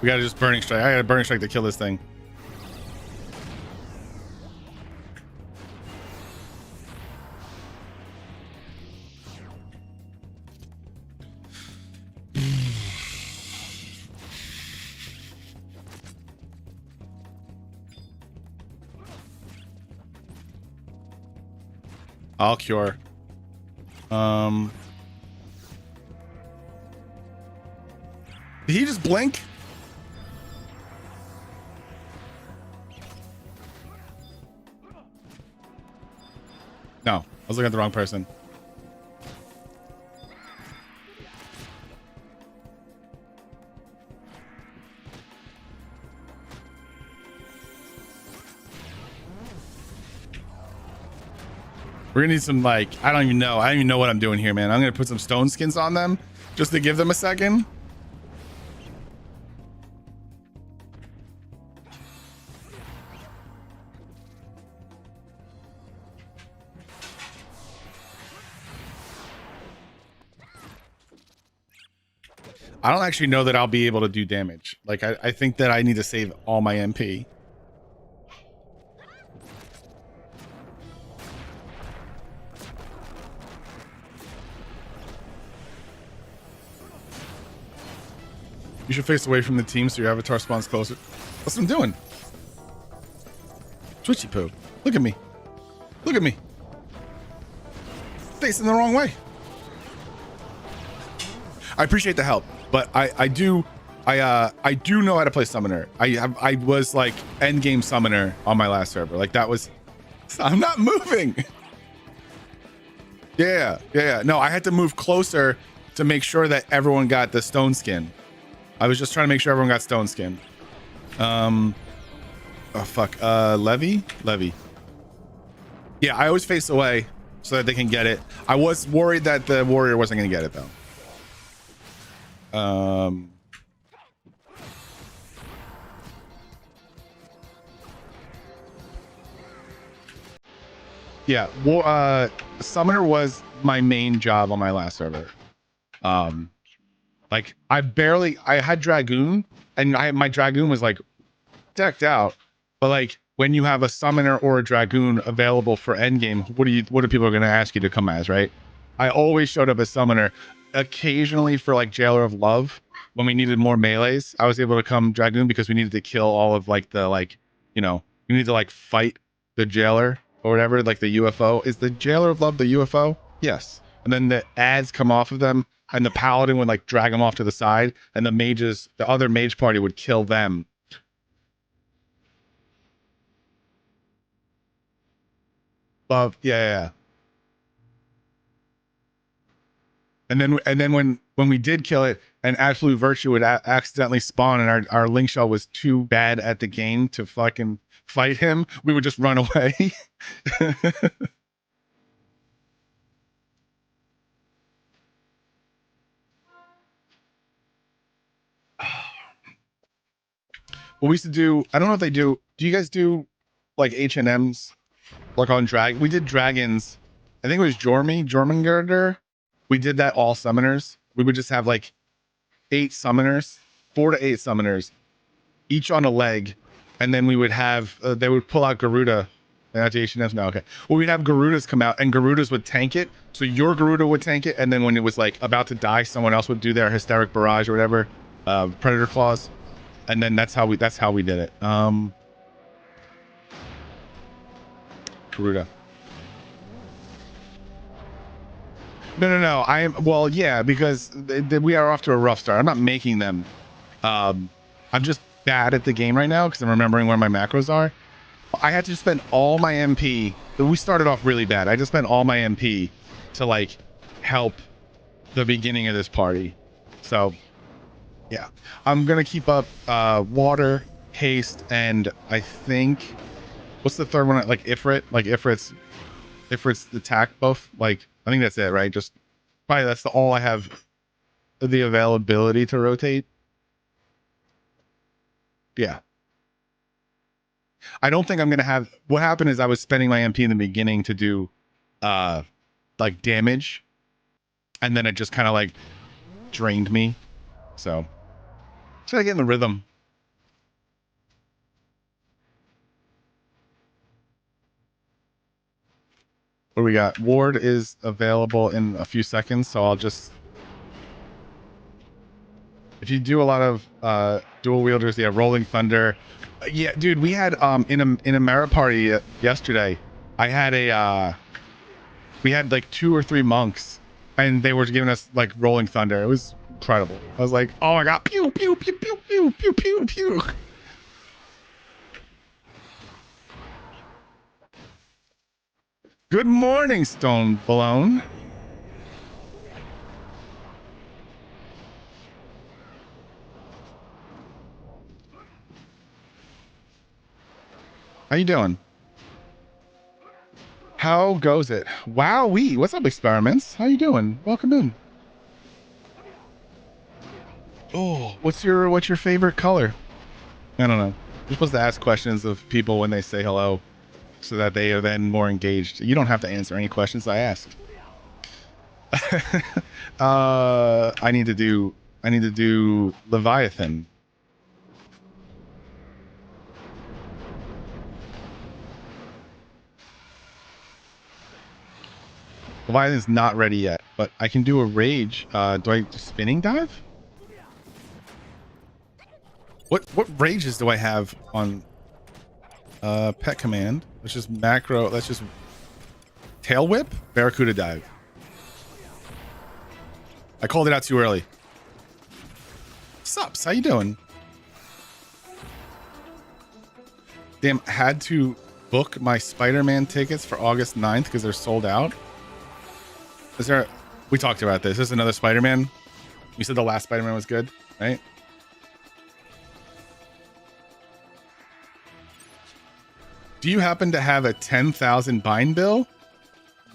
We gotta just burning strike. I got a burning strike to kill this thing. I'll cure. Did he just blink? No, I was looking at the wrong person. We're gonna need some, like, I don't even know what I'm doing here, man. I'm gonna put some stone skins on them just to give them a second. I don't actually know that I'll be able to do damage. Like, I think that I need to save all my MP. You should face away from the team so your avatar spawns closer. That's what I'm doing. Twitchy poo. Look at me. Look at me. Facing the wrong way. I appreciate the help, but I do know how to play summoner. I was like end game summoner on my last server. Like, that was, I'm not moving. Yeah. No, I had to move closer to make sure that everyone got the stone skin. I was just trying to make sure everyone got stone skin. Oh fuck. Levy. Yeah, I always face away so that they can get it. I was worried that the warrior wasn't gonna get it though. Yeah, well, summoner was my main job on my last server. Like, I had Dragoon, and my Dragoon was like decked out, but like, when you have a summoner or a Dragoon available for endgame, what are people going to ask you to come as, right? I always showed up as summoner. Occasionally for like Jailer of Love, when we needed more melees, I was able to come Dragoon because we needed to kill all of like the, like, you know, you need to like fight the jailer or whatever, like the UFO. Is the Jailer of Love the UFO? Yes. And then the ads come off of them, and the paladin would like drag them off to the side, and the other mage party would kill them. Love, yeah. And then when we did kill it, and Absolute Virtue would accidentally spawn, and our Link Shell was too bad at the game to fucking fight him, we would just run away. What we used to do, I don't know if they do you guys do like H&Ms like on we did dragons. I think it was Jormungandr. We did that all summoners. We would just have like 8 summoners, 4 to 8 summoners, each on a leg, and then we would have they would pull out Garuda Anti-HNS? No, okay. Well, we'd have Garudas come out, and Garudas would tank it. So your Garuda would tank it, and then when it was like about to die, someone else would do their hysteric barrage or whatever, predator claws, and then that's how we did it. Garuda. No. I am well, yeah, because we are off to a rough start. I'm not making them. I'm just bad at the game right now because I'm remembering where my macros are. I had to spend all my MP. We started off really bad. I just spent all my MP to like help the beginning of this party. So yeah, I'm gonna keep up water, haste, and I think what's the third one? Like Ifrit, Ifrit's attack buff. Like I think that's it, right? Just probably that's all I have the availability to rotate. Yeah. I don't think I'm gonna have. What happened is I was spending my MP in the beginning to do, like damage, and then it just kind of like drained me. So, try to get in the rhythm. What do we got? Ward is available in a few seconds, so I'll just. If you do a lot of dual wielders, yeah, Rolling Thunder. Yeah, dude, we had in a merit party yesterday. I had we had like 2 or 3 monks, and they were giving us like Rolling Thunder. It was incredible. I was like, oh my god, pew pew pew pew pew pew pew pew. Good morning, Stone Balone. How you doing? How goes it? Wowee! What's up, experiments? How you doing? Welcome in. Oh, what's your favorite color? I don't know. You're supposed to ask questions of people when they say hello, so that they are then more engaged. You don't have to answer any questions I ask. I need to do Leviathan. Leviathan's not ready yet, but I can do a rage. Do I do spinning dive? What rages do I have on pet command? Let's just macro. Let's just tail whip, barracuda dive. I called it out too early. Sups, how you doing? Damn, had to book my Spider-Man tickets for August 9th because they're sold out. Is there? We talked about this. Is another Spider-Man? You said the last Spider-Man was good, right? Do you happen to have a 10,000 bind bill?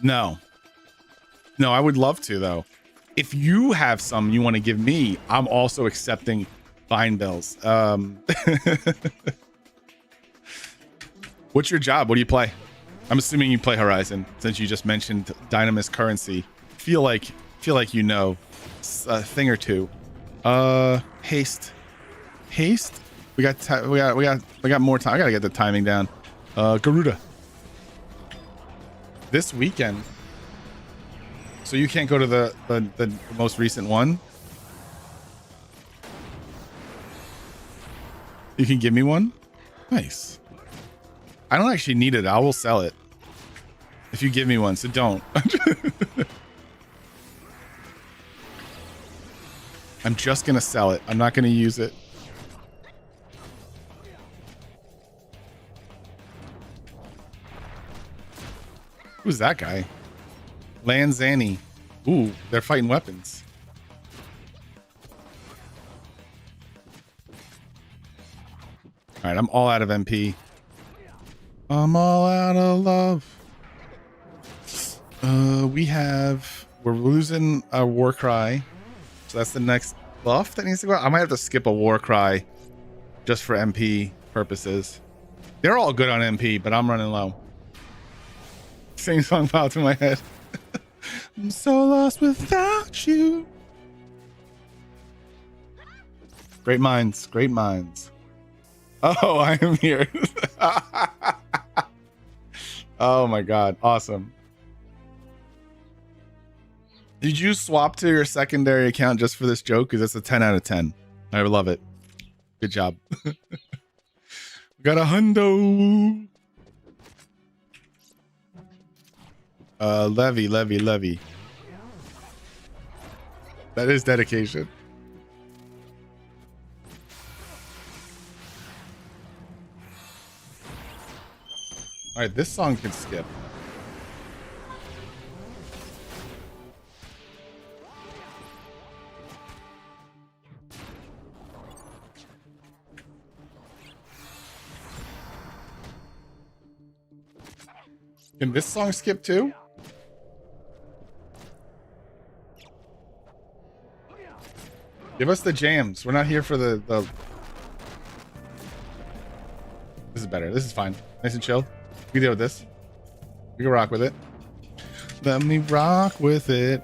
No. No, I would love to though. If you have some you want to give me, I'm also accepting bind bills. What's your job? What do you play? I'm assuming you play Horizon since you just mentioned Dynamis currency. Feel like you know a thing or two. Haste. We got more time. I gotta get the timing down. Garuda. This weekend. So you can't go to the most recent one? You can give me one? Nice. I don't actually need it. I will sell it. If you give me one, so don't. I'm just gonna sell it. I'm not gonna use it. Who's that guy? Lanzani. Ooh, they're fighting weapons. All right, I'm all out of MP. I'm all out of love. We're losing a war cry. So that's the next buff that needs to go out. I might have to skip a war cry just for MP purposes. They're all good on MP, but I'm running low. Same song popped in my head. I'm so lost without you. Great minds, great minds. Oh, I am here. Oh my god, awesome. Did you swap to your secondary account just for this joke? Because that's a 10 out of 10. I love it. Good job. We got a hundo. Levy. That is dedication. All right, this song can skip. Can this song skip too? Give us the jams. We're not here for the... This is better. This is fine. Nice and chill. We can deal with this. We can rock with it. Let me rock with it.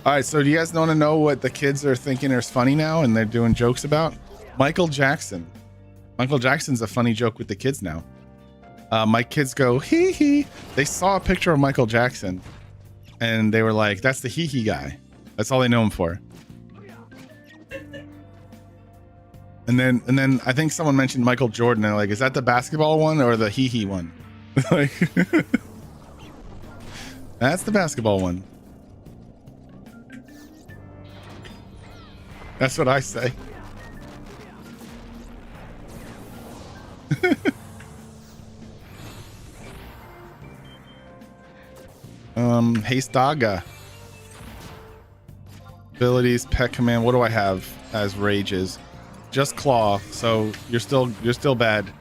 All right, so do you guys want to know what the kids are thinking is funny now and they're doing jokes about? Michael Jackson. Michael Jackson's a funny joke with the kids now. My kids go, hee hee. They saw a picture of Michael Jackson and they were like, that's the hee hee guy. That's all they know him for. And then I think someone mentioned Michael Jordan and they're like, is that the basketball one or the hee hee one? Like, that's the basketball one. That's what I say. Haste Daga. Abilities, pet command. What do I have as rages? Just claw. So you're still bad.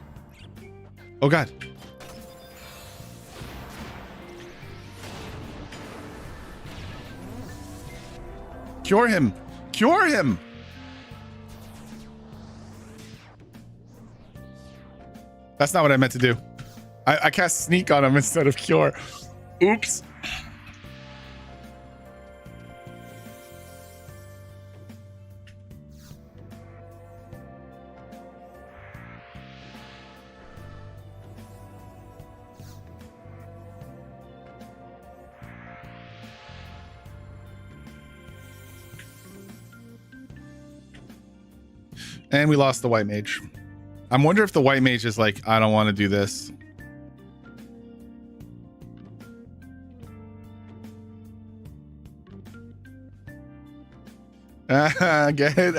Oh god. Cure him. Cure him. That's not what I meant to do. I cast sneak on him instead of cure. Oops. And we lost the white mage. I wonder if the white mage is like, I don't want to do this. Get it?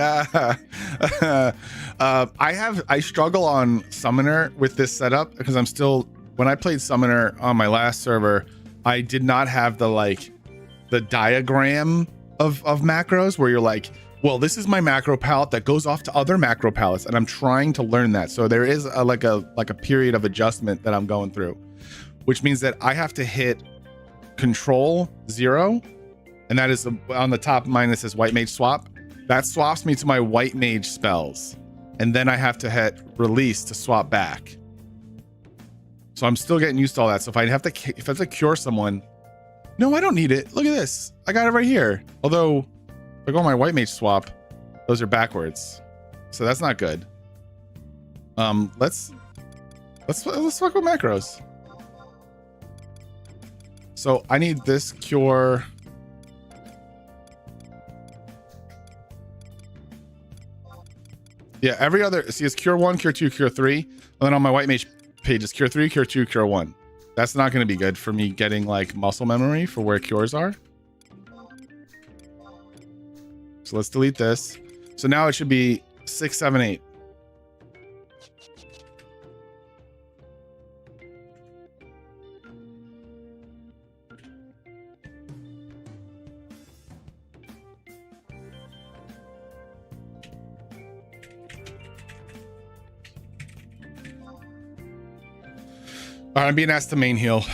I struggle on summoner with this setup because I'm still, when I played summoner on my last server, I did not have the diagram of macros where you're like, well, this is my macro palette that goes off to other macro palettes, and I'm trying to learn that. So there is like a period of adjustment that I'm going through, which means that I have to hit Control 0, and that is on the top of mine that says White Mage Swap. That swaps me to my White Mage spells, and then I have to hit Release to swap back. So I'm still getting used to all that. So if I have to cure someone, no, I don't need it. Look at this. I got it right here. Although, if I go on my White Mage swap, those are backwards, so that's not good. Let's fuck with macros. So I need this cure. Yeah, every other, see, it's cure 1, cure 2, cure 3, and then on my White Mage page it's cure 3, cure 2, cure 1. That's not going to be good for me getting like muscle memory for where cures are. So let's delete this. So now it should be 6, 7, 8. All right, I'm being asked to main heal.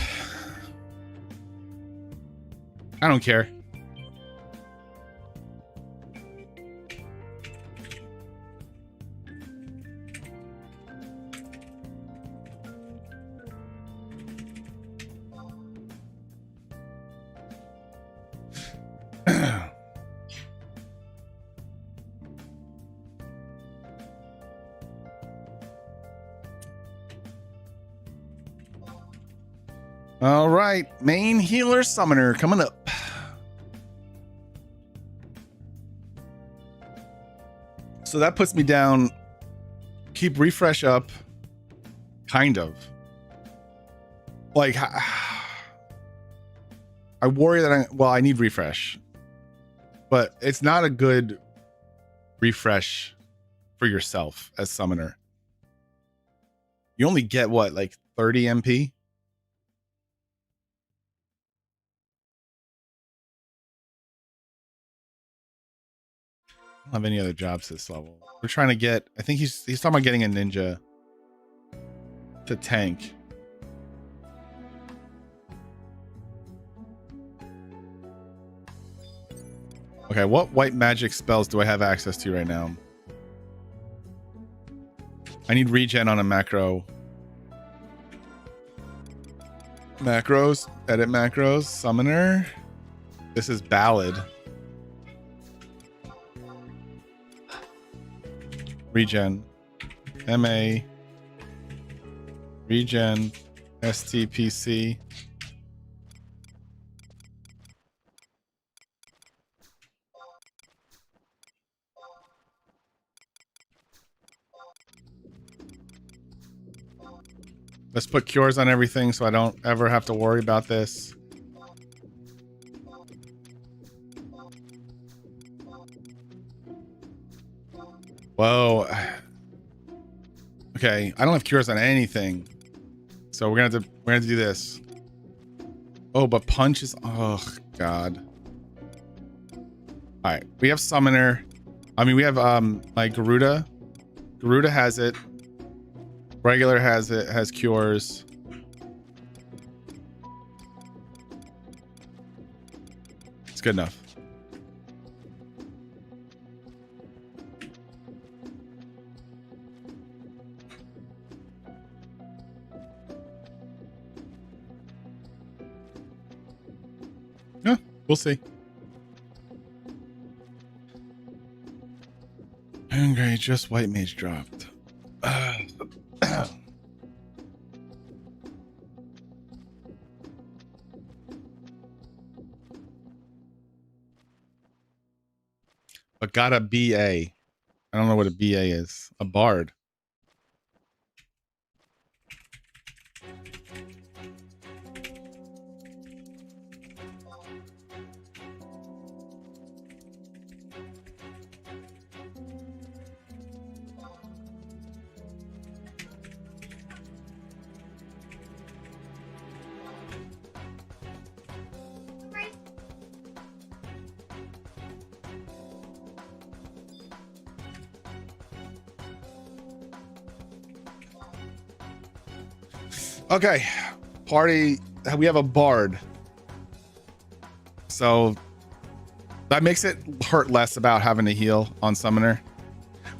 I don't care. All right, main healer summoner coming up. So that puts me down. Keep refresh up. Kind of. Like, I worry that I need refresh. But it's not a good refresh for yourself as summoner. You only get what, like 30 MP? I don't have any other jobs this level. We're trying to get, I think he's talking about getting a ninja to tank. Okay, what white magic spells do I have access to right now? I need regen on a macro. Macros, edit macros, summoner. This is ballad. Regen, MA, regen, STPC. Let's put cures on everything so I don't ever have to worry about this. Whoa. Okay, I don't have cures on anything. So we're gonna have to do this. Oh, but punch is, oh god. Alright, we have summoner. I mean, we have like Garuda. Garuda has it. Regular has it, has cures. It's good enough. Yeah, we'll see. Okay, just white mage dropped. But got a BA. I don't know what a BA is. A bard. Okay, party. We have a bard, so that makes it hurt less about having to heal on summoner.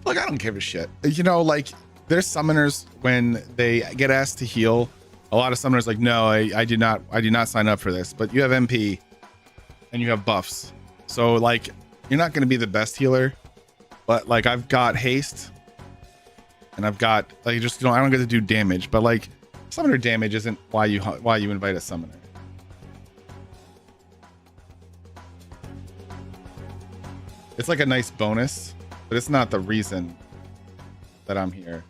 Look, I don't give a shit. You know, like there's summoners when they get asked to heal. A lot of summoners like, no, I do not sign up for this. But you have MP and you have buffs, so like you're not going to be the best healer. But like I've got haste, and I've got like just I don't get to do damage, but like. Summoner damage isn't why you invite a summoner. It's like a nice bonus, but it's not the reason that I'm here.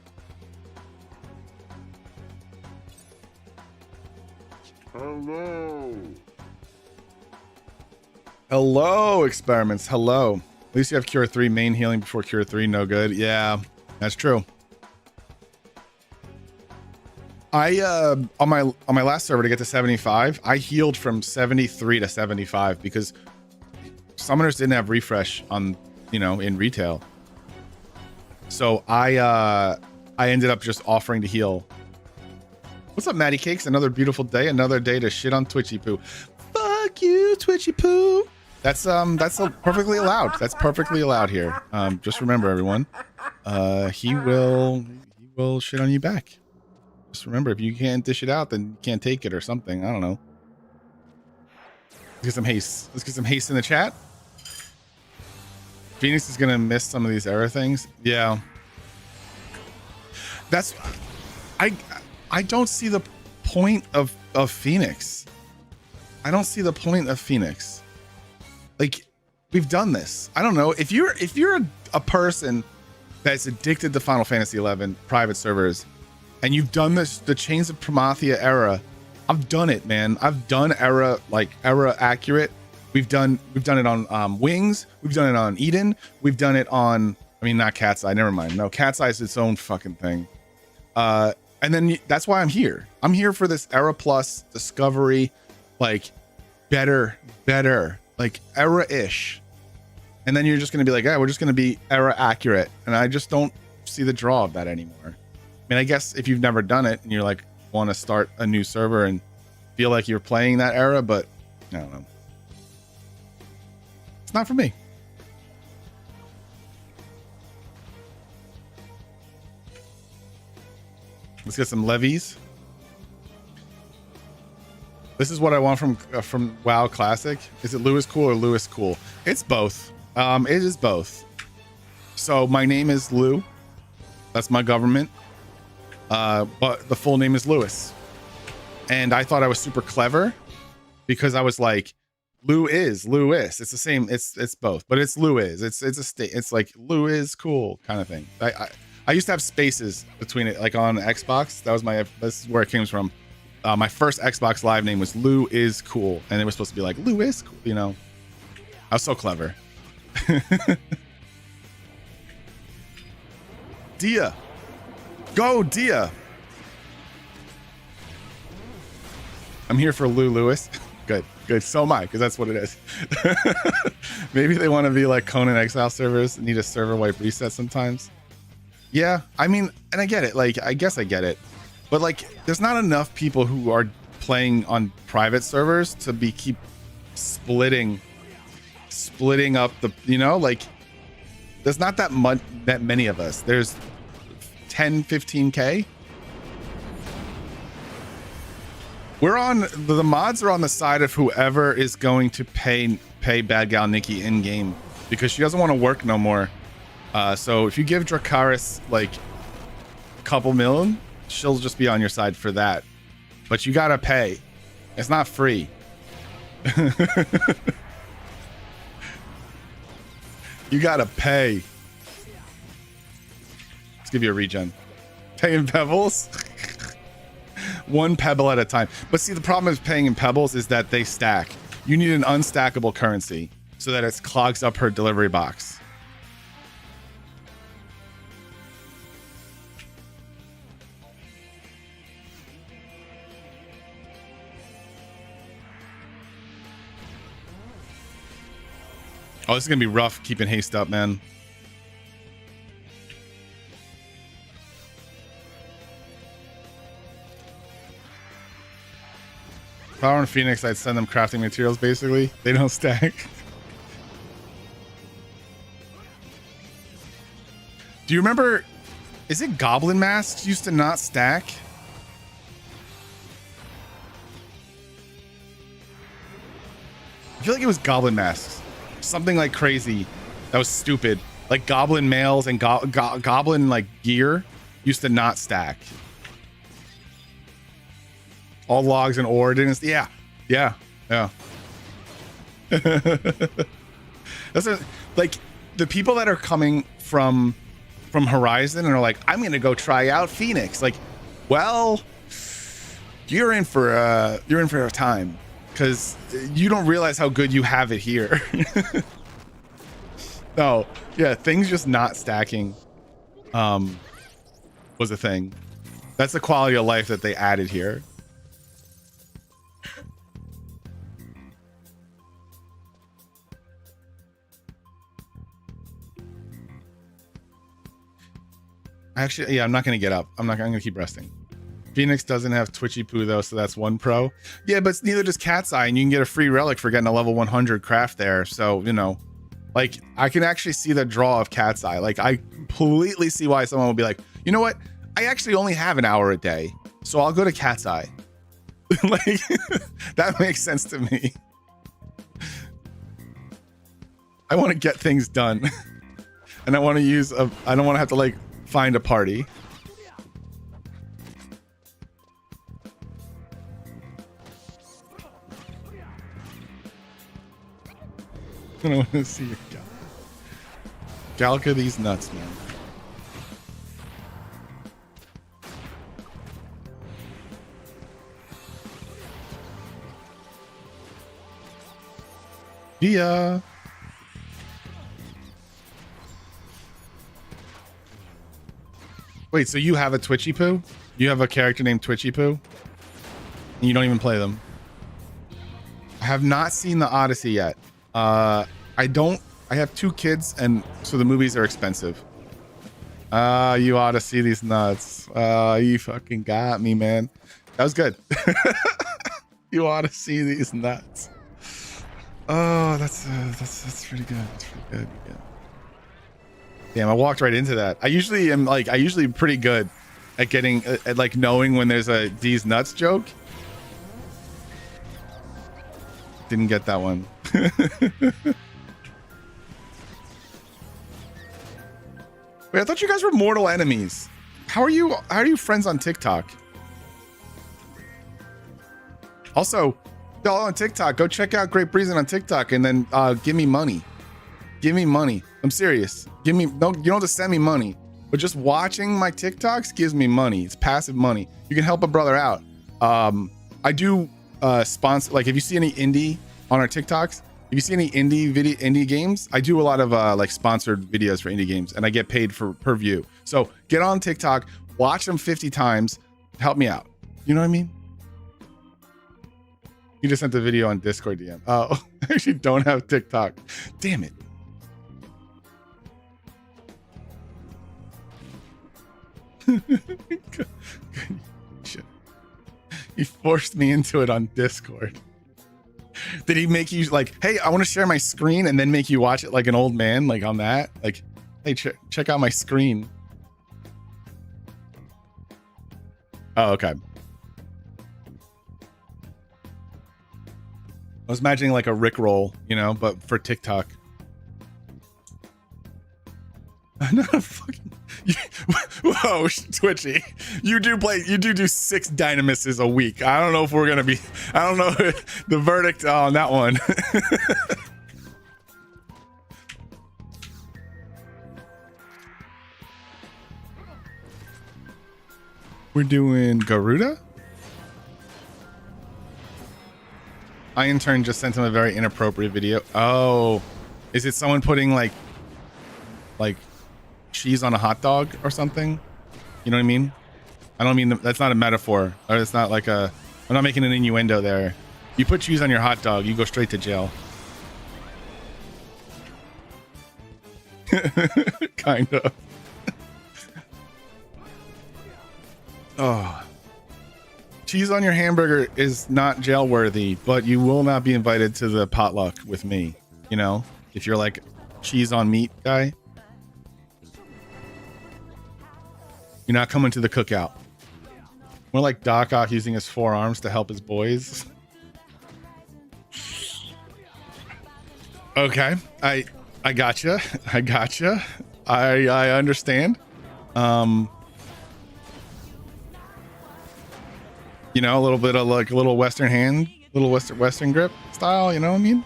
Hello, experiments. Hello. At least you have cure 3, main healing before cure 3. No good. Yeah, that's true. I on my last server to get to 75, I healed from 73 to 75 because summoners didn't have refresh on, you know, in retail. So I ended up just offering to heal. What's up, Matty Cakes? Another beautiful day, another day to shit on Twitchy Poo. Fuck you, Twitchy Poo. That's perfectly allowed. That's perfectly allowed here. Just remember, everyone, he will shit on you back. Just remember, if you can't dish it out, then you can't take it or something. I don't know. Let's get some haste. Let's get some haste in the chat. Phoenix is gonna miss some of these error things. Yeah. That's I don't see the point of of Phoenix. I don't see the point of Phoenix. Like, we've done this. I don't know if you're a person that's addicted to Final Fantasy 11 private servers, and you've done this, the Chains of Promathia era. I've done it, man. I've done era accurate. We've done it on Wings. We've done it on Eden. We've done it on, I mean, not Cat's Eye. Never mind. No, Cat's Eye is its own fucking thing. And then that's why I'm here. I'm here for this era plus discovery, like better, like era-ish. And then you're just going to be like, yeah, we're just going to be era accurate. And I just don't see the draw of that anymore. I mean, I guess if you've never done it and you're like, want to start a new server and feel like you're playing that era, but I don't know. It's not for me. Let's get some levies. This is what I want from WoW Classic. Is it Lewis cool or Lewis cool? It's both. It is both. So my name is Lou. That's my government. But the full name is Lewis. And I thought I was super clever because I was like, Lewis. It's the same. It's both, but it's Lewis. It's a state. It's like Lewis cool kind of thing. I used to have spaces between it, like on Xbox. This is where it came from. My first Xbox Live name was Lou is cool, and it was supposed to be like Lou is cool. You know, I was so clever. Dia, go Dia. I'm here for Lou Lewis. Good. So am I, because that's what it is. Maybe they want to be like Conan Exile servers, need a server wipe reset sometimes. Yeah, I mean, and I get it. Like, I guess I get it. But like, there's not enough people who are playing on private servers to keep splitting up the, you know, like, there's not that many of us. There's 10, 15K. We're on, the mods are on the side of whoever is going to pay Bad Gal Nikki in game, because she doesn't want to work no more. So if you give Dracarys like a couple million, she'll just be on your side for that. But you gotta pay. It's not free. You gotta pay. Let's give you a regen. Pay in pebbles. One pebble at a time. But see, the problem with paying in pebbles is that they stack. You need an unstackable currency so that it clogs up her delivery box. Oh, this is gonna be rough keeping haste up, man. Power and Phoenix, I'd send them crafting materials, basically. They don't stack. Do you remember, is it Goblin Masks used to not stack? I feel like it was Goblin Masks. Something like crazy. That was stupid. Like Goblin mails and Goblin like gear used to not stack. All logs and ore didn't. Yeah. That's like the people that are coming from Horizon and are like, I'm gonna go try out Phoenix. Like, well, you're in for a time, because you don't realize how good you have it here. No, yeah, things just not stacking was a thing. That's the quality of life that they added here. Actually, yeah, I'm not gonna get up. I'm gonna keep resting. Phoenix doesn't have Twitchy Poo though, so that's one pro. Yeah, but neither does Cat's Eye, and you can get a free relic for getting a level 100 craft there. So, you know, like, I can actually see the draw of Cat's Eye. Like, I completely see why someone would be like, you know what? I actually only have an hour a day, so I'll go to Cat's Eye. Like, that makes sense to me. I want to get things done. And I want to use I don't want to have to like find a party. I want to see your Galka these nuts, man. Yeah. Wait, so you have a Twitchy Poo? You have a character named Twitchy Poo? And you don't even play them? I have not seen the Odyssey yet. I have 2 kids, and so the movies are expensive. You ought to see these nuts. You fucking got me, man. That was good. You ought to see these nuts. Oh, that's pretty good. That's pretty good. Yeah. Damn, I walked right into that. I usually pretty good at getting at like knowing when there's a these nuts joke. Didn't get that one. Wait, I thought you guys were mortal enemies. How are you friends on TikTok? Also, y'all on TikTok, go check out Great Breezing on TikTok and then give me money. Give me money. I'm serious. You don't have to send me money, but just watching my TikToks gives me money. It's passive money. You can help a brother out. I do sponsor, like if you see any indie on our TikToks, if you see any indie games, I do a lot of like sponsored videos for indie games, and I get paid per view. So get on TikTok, watch them 50 times, help me out. You know what I mean? You just sent the video on Discord DM. Oh, I actually don't have TikTok. Damn it. He forced me into it on Discord. Did he make you like, hey, I want to share my screen and then make you watch it like an old man, like on that? Like, hey, check out my screen. Oh, okay. I was imagining like a Rickroll, you know, but for TikTok. I'm not a fucking. Whoa, Twitchy. You do 6 Dynamists a week. I don't know if we're gonna be. I don't know the verdict on that one. We're doing Garuda. I in turn just sent him a very inappropriate video. Oh, is it someone putting like cheese on a hot dog or something? You know what I mean? I don't mean that's not a metaphor, or it's not like a. I'm not making an innuendo there. You put cheese on your hot dog, you go straight to jail. Kind of. Oh. Cheese on your hamburger is not jail worthy, but you will not be invited to the potluck with me. You know, if you're like cheese on meat guy, you're not coming to the cookout. More like Doc Ock using his forearms to help his boys. Okay, I gotcha. I gotcha. I understand. You know, a little bit of like a little Western hand, little Western grip style. You know what I mean?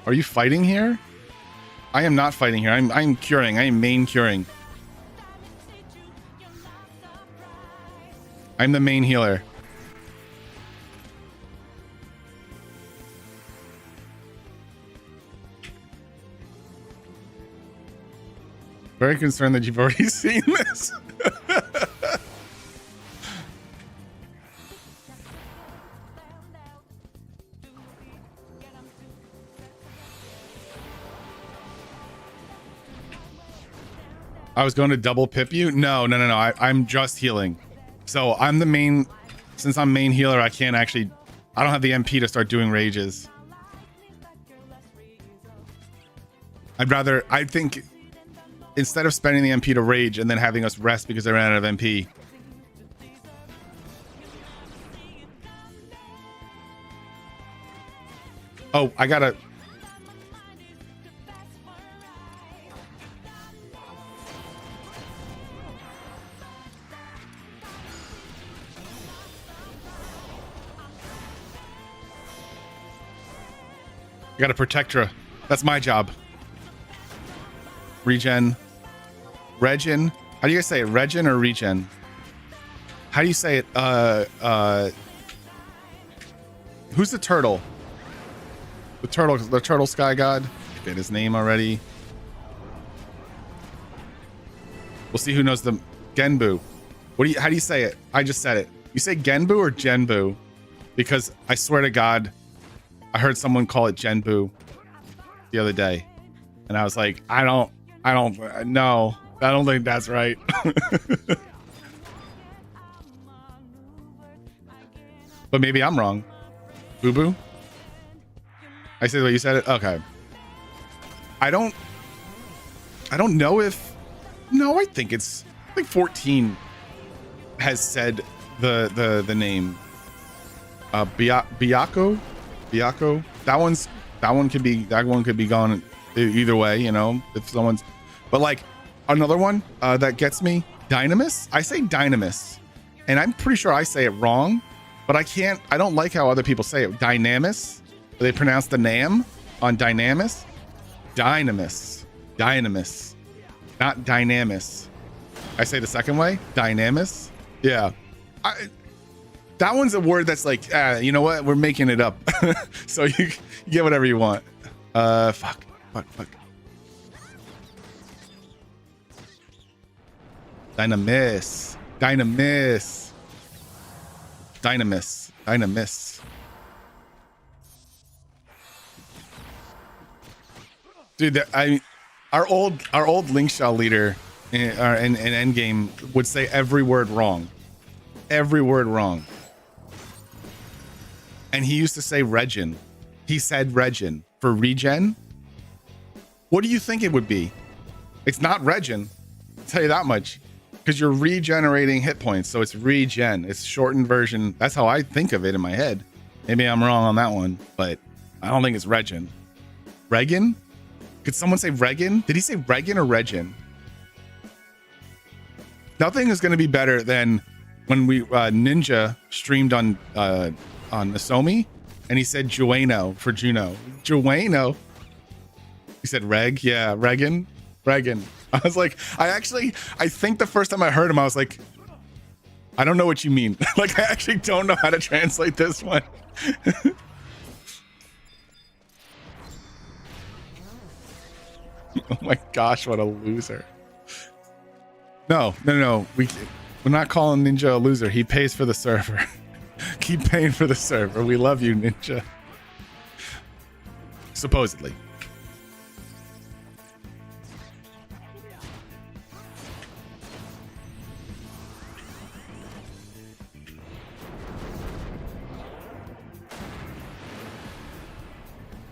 Are you fighting here? I am not fighting here. I'm curing. I am main curing. I'm the main healer. Very concerned that you've already seen this. I was going to double pip you. No. I'm just healing. So I'm the main. Since I'm main healer, I can't actually. I don't have the MP to start doing rages. I think instead of spending the MP to rage and then having us rest because I ran out of MP. Oh, I gotta. got a Protectra. That's my job. Regen. Regen. How do you guys say it? Regen or regen? How do you say it? Who's the turtle? The turtle sky god. Get his name already. We'll see who knows the Genbu. How do you say it? I just said it. You say Genbu or Genbu? Because I swear to God, I heard someone call it Genbu the other day. And I was like, no, I don't think that's right. But maybe I'm wrong. Boo boo? I said what you said it? Okay. I don't know if, no, I think 14 has said the name. Byaku. That one could be gone either way, you know, if someone's, but like another one that gets me, Dynamis. I say Dynamis, and I'm pretty sure I say it wrong, but I don't like how other people say it. Dynamis. They pronounce the nam on Dynamis. Dynamis, not Dynamis. I say the second way, Dynamis. Yeah, that one's a word that's like, you know what? We're making it up. So you get whatever you want. Fuck. Dynamis. Dude, our old Link Shell leader in Endgame would say every word wrong. And he used to say regen. He said regen for regen. What do you think it would be? It's not regen. I'll tell you that much. Because you're regenerating hit points. So it's regen. It's shortened version. That's how I think of it in my head. Maybe I'm wrong on that one, but I don't think it's regen. Regan? Could someone say Regan? Did he say Regan or regen? Nothing is going to be better than when we Ninja streamed on Nasomi, and he said Jueno for Juno. Jueno. He said Reg. Yeah, Regan. I was like, I think the first time I heard him, I was like, I don't know what you mean. Like, I actually don't know how to translate this one. Oh my gosh, what a loser. No. We're not calling Ninja a loser. He pays for the server. Keep paying for the server. We love you, Ninja. Supposedly.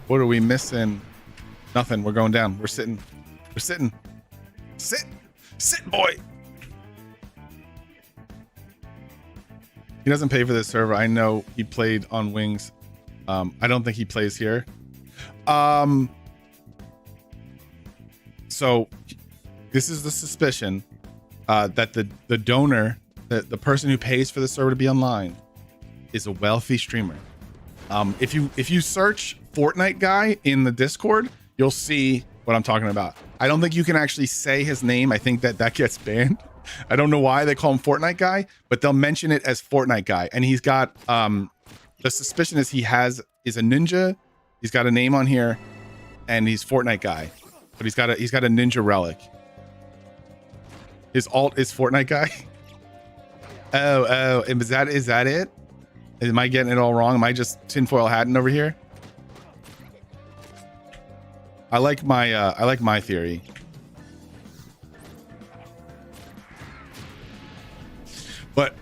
What are we missing? Nothing. We're going down. We're sitting. Sit, boy. He doesn't pay for this server. I know he played on Wings. I don't think he plays here. So this is the suspicion that the donor, the person who pays for the server to be online, is a wealthy streamer. If you search Fortnite guy in the Discord, you'll see what I'm talking about. I don't think you can actually say his name. I think that gets banned. I don't know why they call him Fortnite guy, but they'll mention it as Fortnite guy. And he's got the suspicion is is a ninja. He's got a name on here, and he's Fortnite guy, but he's got a ninja relic. His alt is Fortnite guy. Oh, is that it? Am I getting it all wrong? Am I just tinfoil hatting over here? I like my theory. But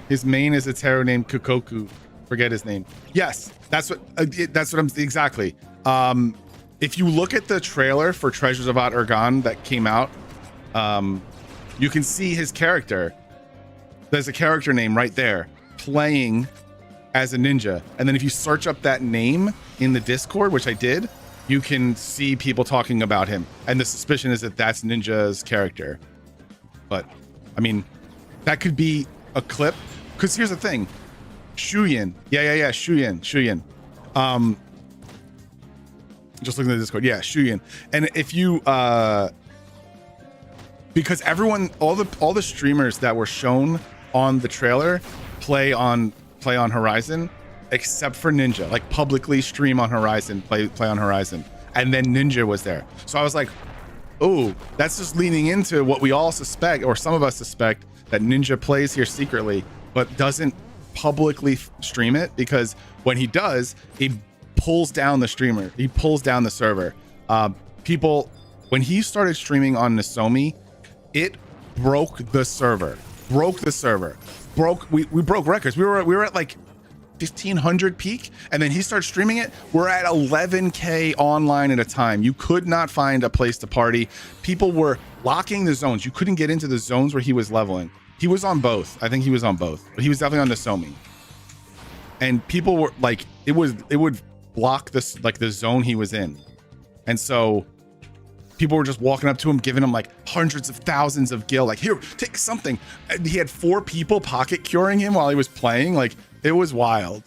his main is a tarot named Kukoku. Forget his name. Yes, that's what I'm exactly. If you look at the trailer for Treasures of Aht Urghan that came out, you can see his character. There's a character name right there playing as a ninja. And then if you search up that name in the Discord, which I did, you can see people talking about him. And the suspicion is that that's Ninja's character. But I mean, that could be a clip. Because here's the thing. Shuyin. Yeah. Shuyin. Just looking at the Discord. Yeah, Shuyin. And if you because everyone, all the streamers that were shown on the trailer play on Horizon, except for Ninja. Like publicly stream on Horizon, play on Horizon. And then Ninja was there. So I was like, oh, that's just leaning into what we all suspect, or some of us suspect, that Ninja plays here secretly, but doesn't publicly stream it, because when he does, he pulls down the streamer. He pulls down the server. People, when he started streaming on Nozomi, it broke the server. We broke records. We were at like 1,500 peak, and then he started streaming it. We're at 11K online at a time. You could not find a place to party. People were locking the zones. You couldn't get into the zones where he was leveling. He was on both. I think he was on both, but he was definitely on Nozomi. And people were like, it would block this, like the zone he was in. And so people were just walking up to him, giving him like hundreds of thousands of gil, like, here, take something. And he had 4 people pocket curing him while he was playing. Like, it was wild.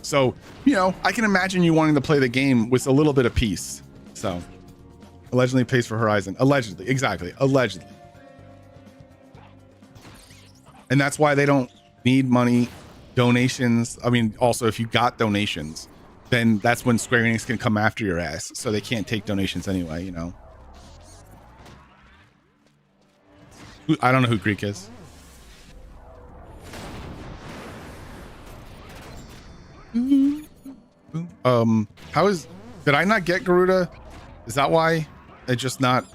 So, you know, I can imagine you wanting to play the game with a little bit of peace. So, allegedly pays for Horizon. Allegedly, exactly, allegedly. And that's why they don't need money, donations. I mean, also, if you got donations, then that's when Square Enix can come after your ass. So they can't take donations anyway, you know. I don't know who Greek is. Did I not get Garuda? Is that why it's just not,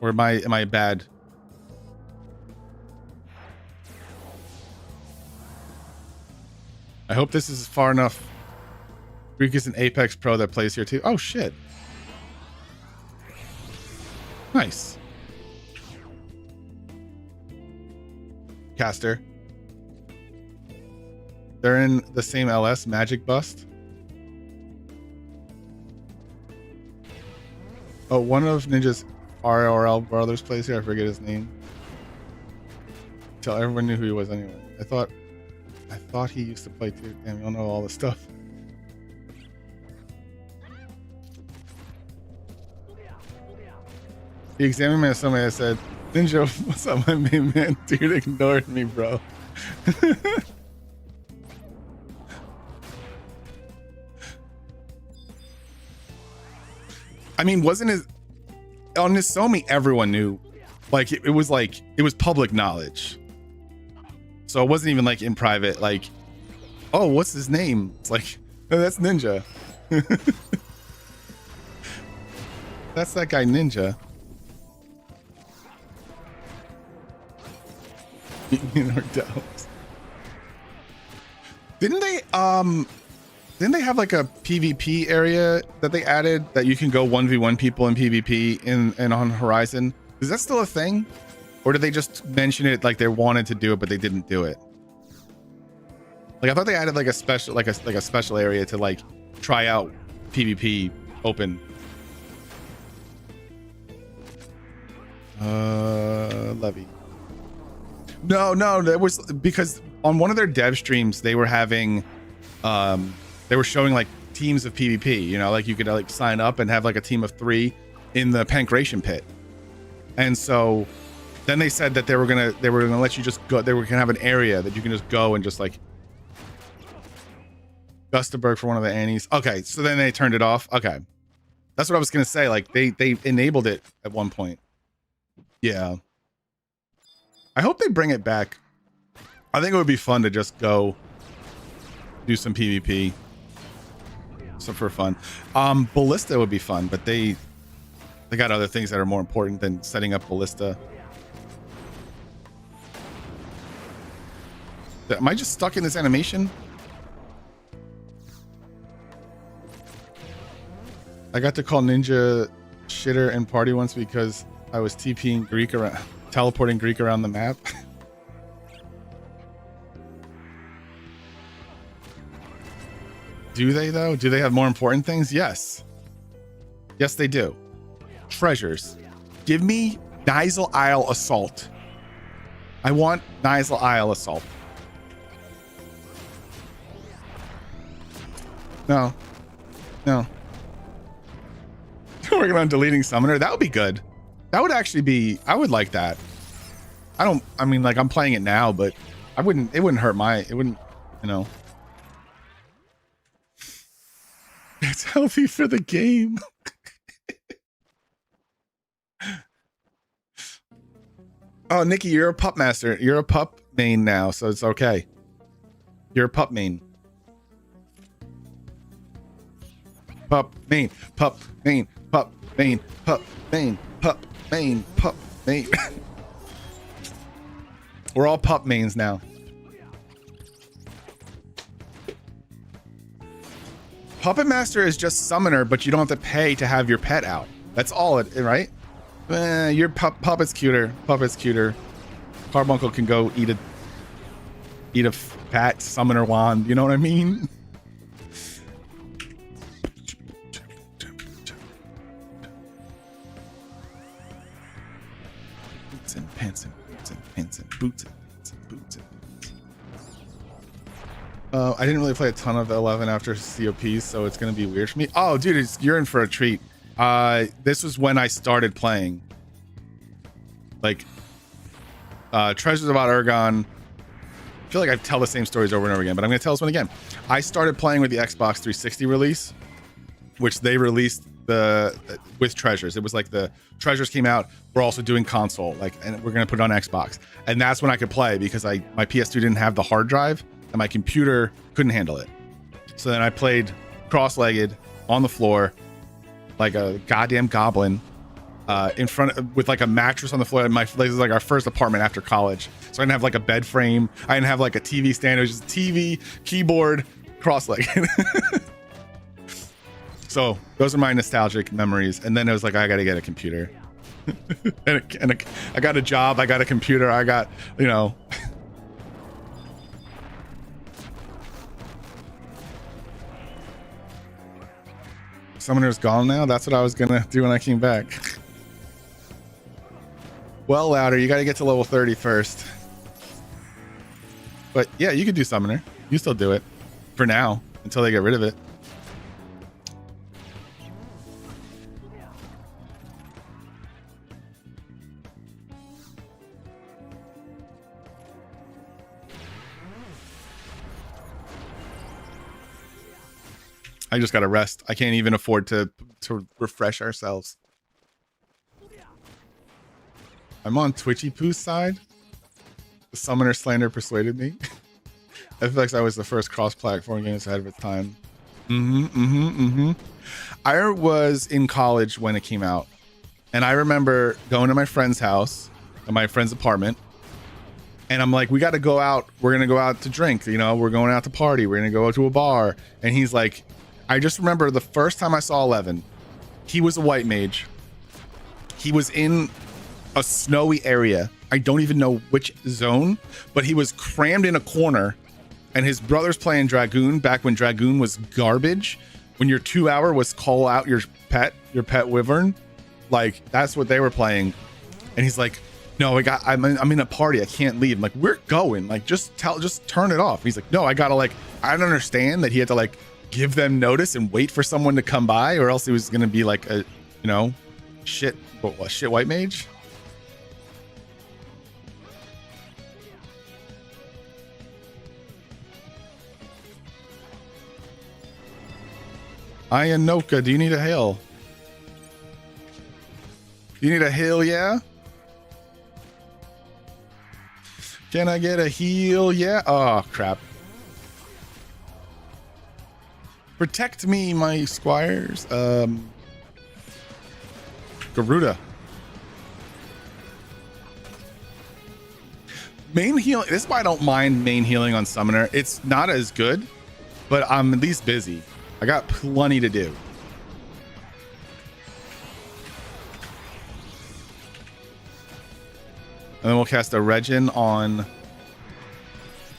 or am I bad? I hope this is far enough. Greek is an Apex pro that plays here too. Oh shit. Nice. Caster. They're in the same LS, Magic Bust. Oh, one of Ninja's RLL brothers plays here. I forget his name. Till everyone knew who he was anyway. I thought he used to play too. Damn, you don't know all the stuff. He examined me as somebody that said, Ninja, what's up, my main man? Dude ignored me, bro. I mean, wasn't it on Nozomi? Everyone knew, like it was public knowledge. So it wasn't even like in private, like, oh, what's his name? It's like, oh, that's Ninja. That's that guy Ninja. Didn't they have like a PvP area that they added that you can go 1v1 people in PvP in on Horizon? Is that still a thing? Or did they just mention it like they wanted to do it but they didn't do it? Like I thought they added like a special like a special area to like try out PvP open. Levy. No, that was because on one of their dev streams they were having they were showing like teams of PvP, you know, like you could like sign up and have like a team of 3 in the Pancration pit. And so then they said that they were gonna let you just go, they were gonna have an area that you can just go and just like Gustaberg for one of the Annies. Okay, so then they turned it off. Okay. That's what I was gonna say. Like they enabled it at one point. Yeah. I hope they bring it back. I think it would be fun to just go do some PvP. So for fun. Ballista would be fun, but they got other things that are more important than setting up Ballista. Am I just stuck in this animation? I got to call Ninja shitter and party once because I was TPing Greek around, teleporting Greek around the map. Do they though? Do they have more important things? Yes. Yes, they do. Treasures. Give me Nisal Isle Assault. I want Nisal Isle Assault. No. Working on deleting Summoner. That would be good. That would actually be, I would like that. I mean, like, I'm playing it now, but it wouldn't hurt it wouldn't, you know. It's healthy for the game. Oh, Nikki, you're a Puppetmaster. You're a pup main now, so it's okay. You're a pup main. Pup main, pup main, pup main, pup main, pup main, pup main. We're all pup mains now. Puppetmaster is just summoner, but you don't have to pay to have your pet out. That's all it, right? Your puppet's cuter. Puppet's cuter. Carbuncle can go eat a fat summoner wand. You know what I mean? Boots and pants and boots and pants and boots and pants and boots and boots. I didn't really play a ton of 11 after COP, so it's gonna be weird for me. Oh, dude, you're in for a treat. This was when I started playing. Like, Treasures of Aht Urghan. I feel like I tell the same stories over and over again, but I'm gonna tell this one again. I started playing with the Xbox 360 release, which they released with Treasures. It was like the Treasures came out. We're also doing console, like, and we're gonna put it on Xbox. And that's when I could play because my PS2 didn't have the hard drive and my computer couldn't handle it. So then I played cross-legged on the floor like a goddamn goblin in front with like a mattress on the floor. This is like our first apartment after college. So I didn't have like a bed frame. I didn't have like a TV stand. It was just TV, keyboard, cross-legged. So those are my nostalgic memories. And then it was like, I got to get a computer. and I got a job. I got a computer. I got, you know. Summoner's gone now? That's what I was going to do when I came back. Well, Louder, you got to get to level 30 first. But yeah, you could do Summoner. You still do it. For now, until they get rid of it. I just gotta rest. I can't even afford to refresh ourselves. I'm on Twitchy Poo's side. The Summoner slander persuaded me. FFXI was the first cross-platform game ahead of its time. I was in college when it came out, and I remember going to my friend's house, at my friend's apartment, and I'm like, we got to go out. We're gonna go out to drink. You know, we're going out to party. We're gonna go to a bar. And he's like, I just remember the first time I saw 11, he was a white mage. He was in a snowy area. I don't even know which zone, but he was crammed in a corner, and his brother's playing Dragoon back when Dragoon was garbage. When your 2 hour was call out your pet wyvern, like that's what they were playing. And he's like, no, I'm in a party. I can't leave. I'm like, we're going. Like, just turn it off. He's like, no, I gotta like, I don't understand that he had to like give them notice and wait for someone to come by, or else he was gonna be like a, you know, shit white mage. Ayanoka, do you need a hail? You need a hail, yeah? Can I get a heal? Yeah. Oh, crap. Protect me, my squires. Garuda. Main healing. This is why I don't mind main healing on Summoner. It's not as good, but I'm at least busy. I got plenty to do. And then we'll cast a Regin on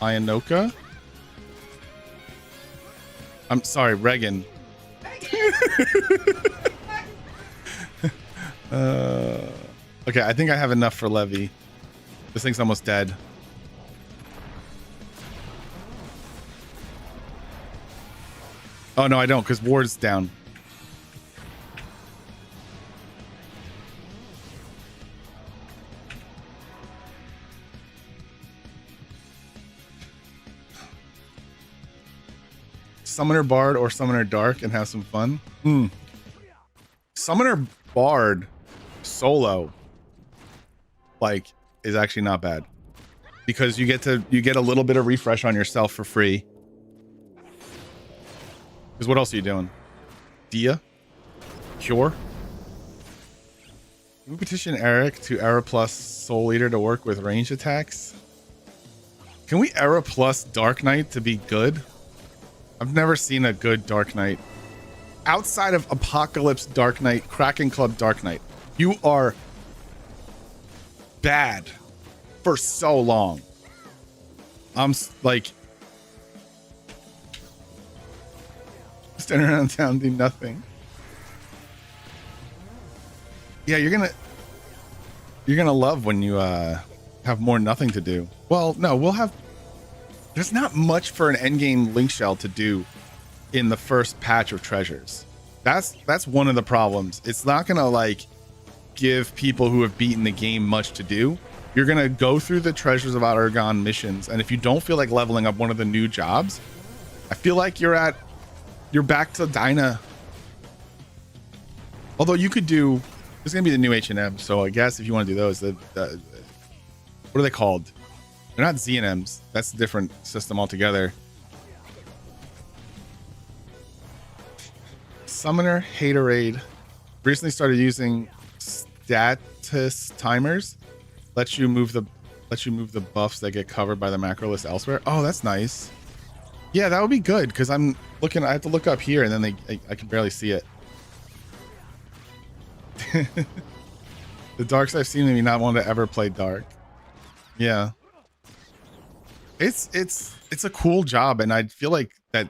Ayanoka. I'm sorry, Regan. Okay, I think I have enough for Levy. This thing's almost dead. Oh no, I don't, because Ward's down. Summoner Bard or Summoner Dark and have some fun. Summoner Bard solo like is actually not bad because you get a little bit of refresh on yourself for free. Because what else are you doing? Dia? Cure? Can we petition Eric to Era Plus Soul Eater to work with range attacks? Can we Era Plus Dark Knight to be good? I've never seen a good Dark Knight. Outside of Apocalypse Dark Knight, Kraken Club Dark Knight, you are bad for so long. I'm like standing around town doing nothing. Yeah, you're gonna love when you have more nothing to do. Well, no, there's not much for an endgame link shell to do in the first patch of Treasures. That's one of the problems. It's not gonna like give people who have beaten the game much to do. You're gonna go through the Treasures of Aht Urghan missions, and if you don't feel like leveling up one of the new jobs, I feel like you're back to Dyna. Although you could do, there's gonna be the new H&M, so I guess if you want to do those, what are they called? They're not Z&Ms. That's a different system altogether. Summoner Haterade recently started using status timers. Let you move the buffs that get covered by the macro list elsewhere. Oh, that's nice. Yeah, that would be good because I have to look up here and then I can barely see it. The darks I've seen me not want to ever play dark. Yeah. It's a cool job, and I feel like that,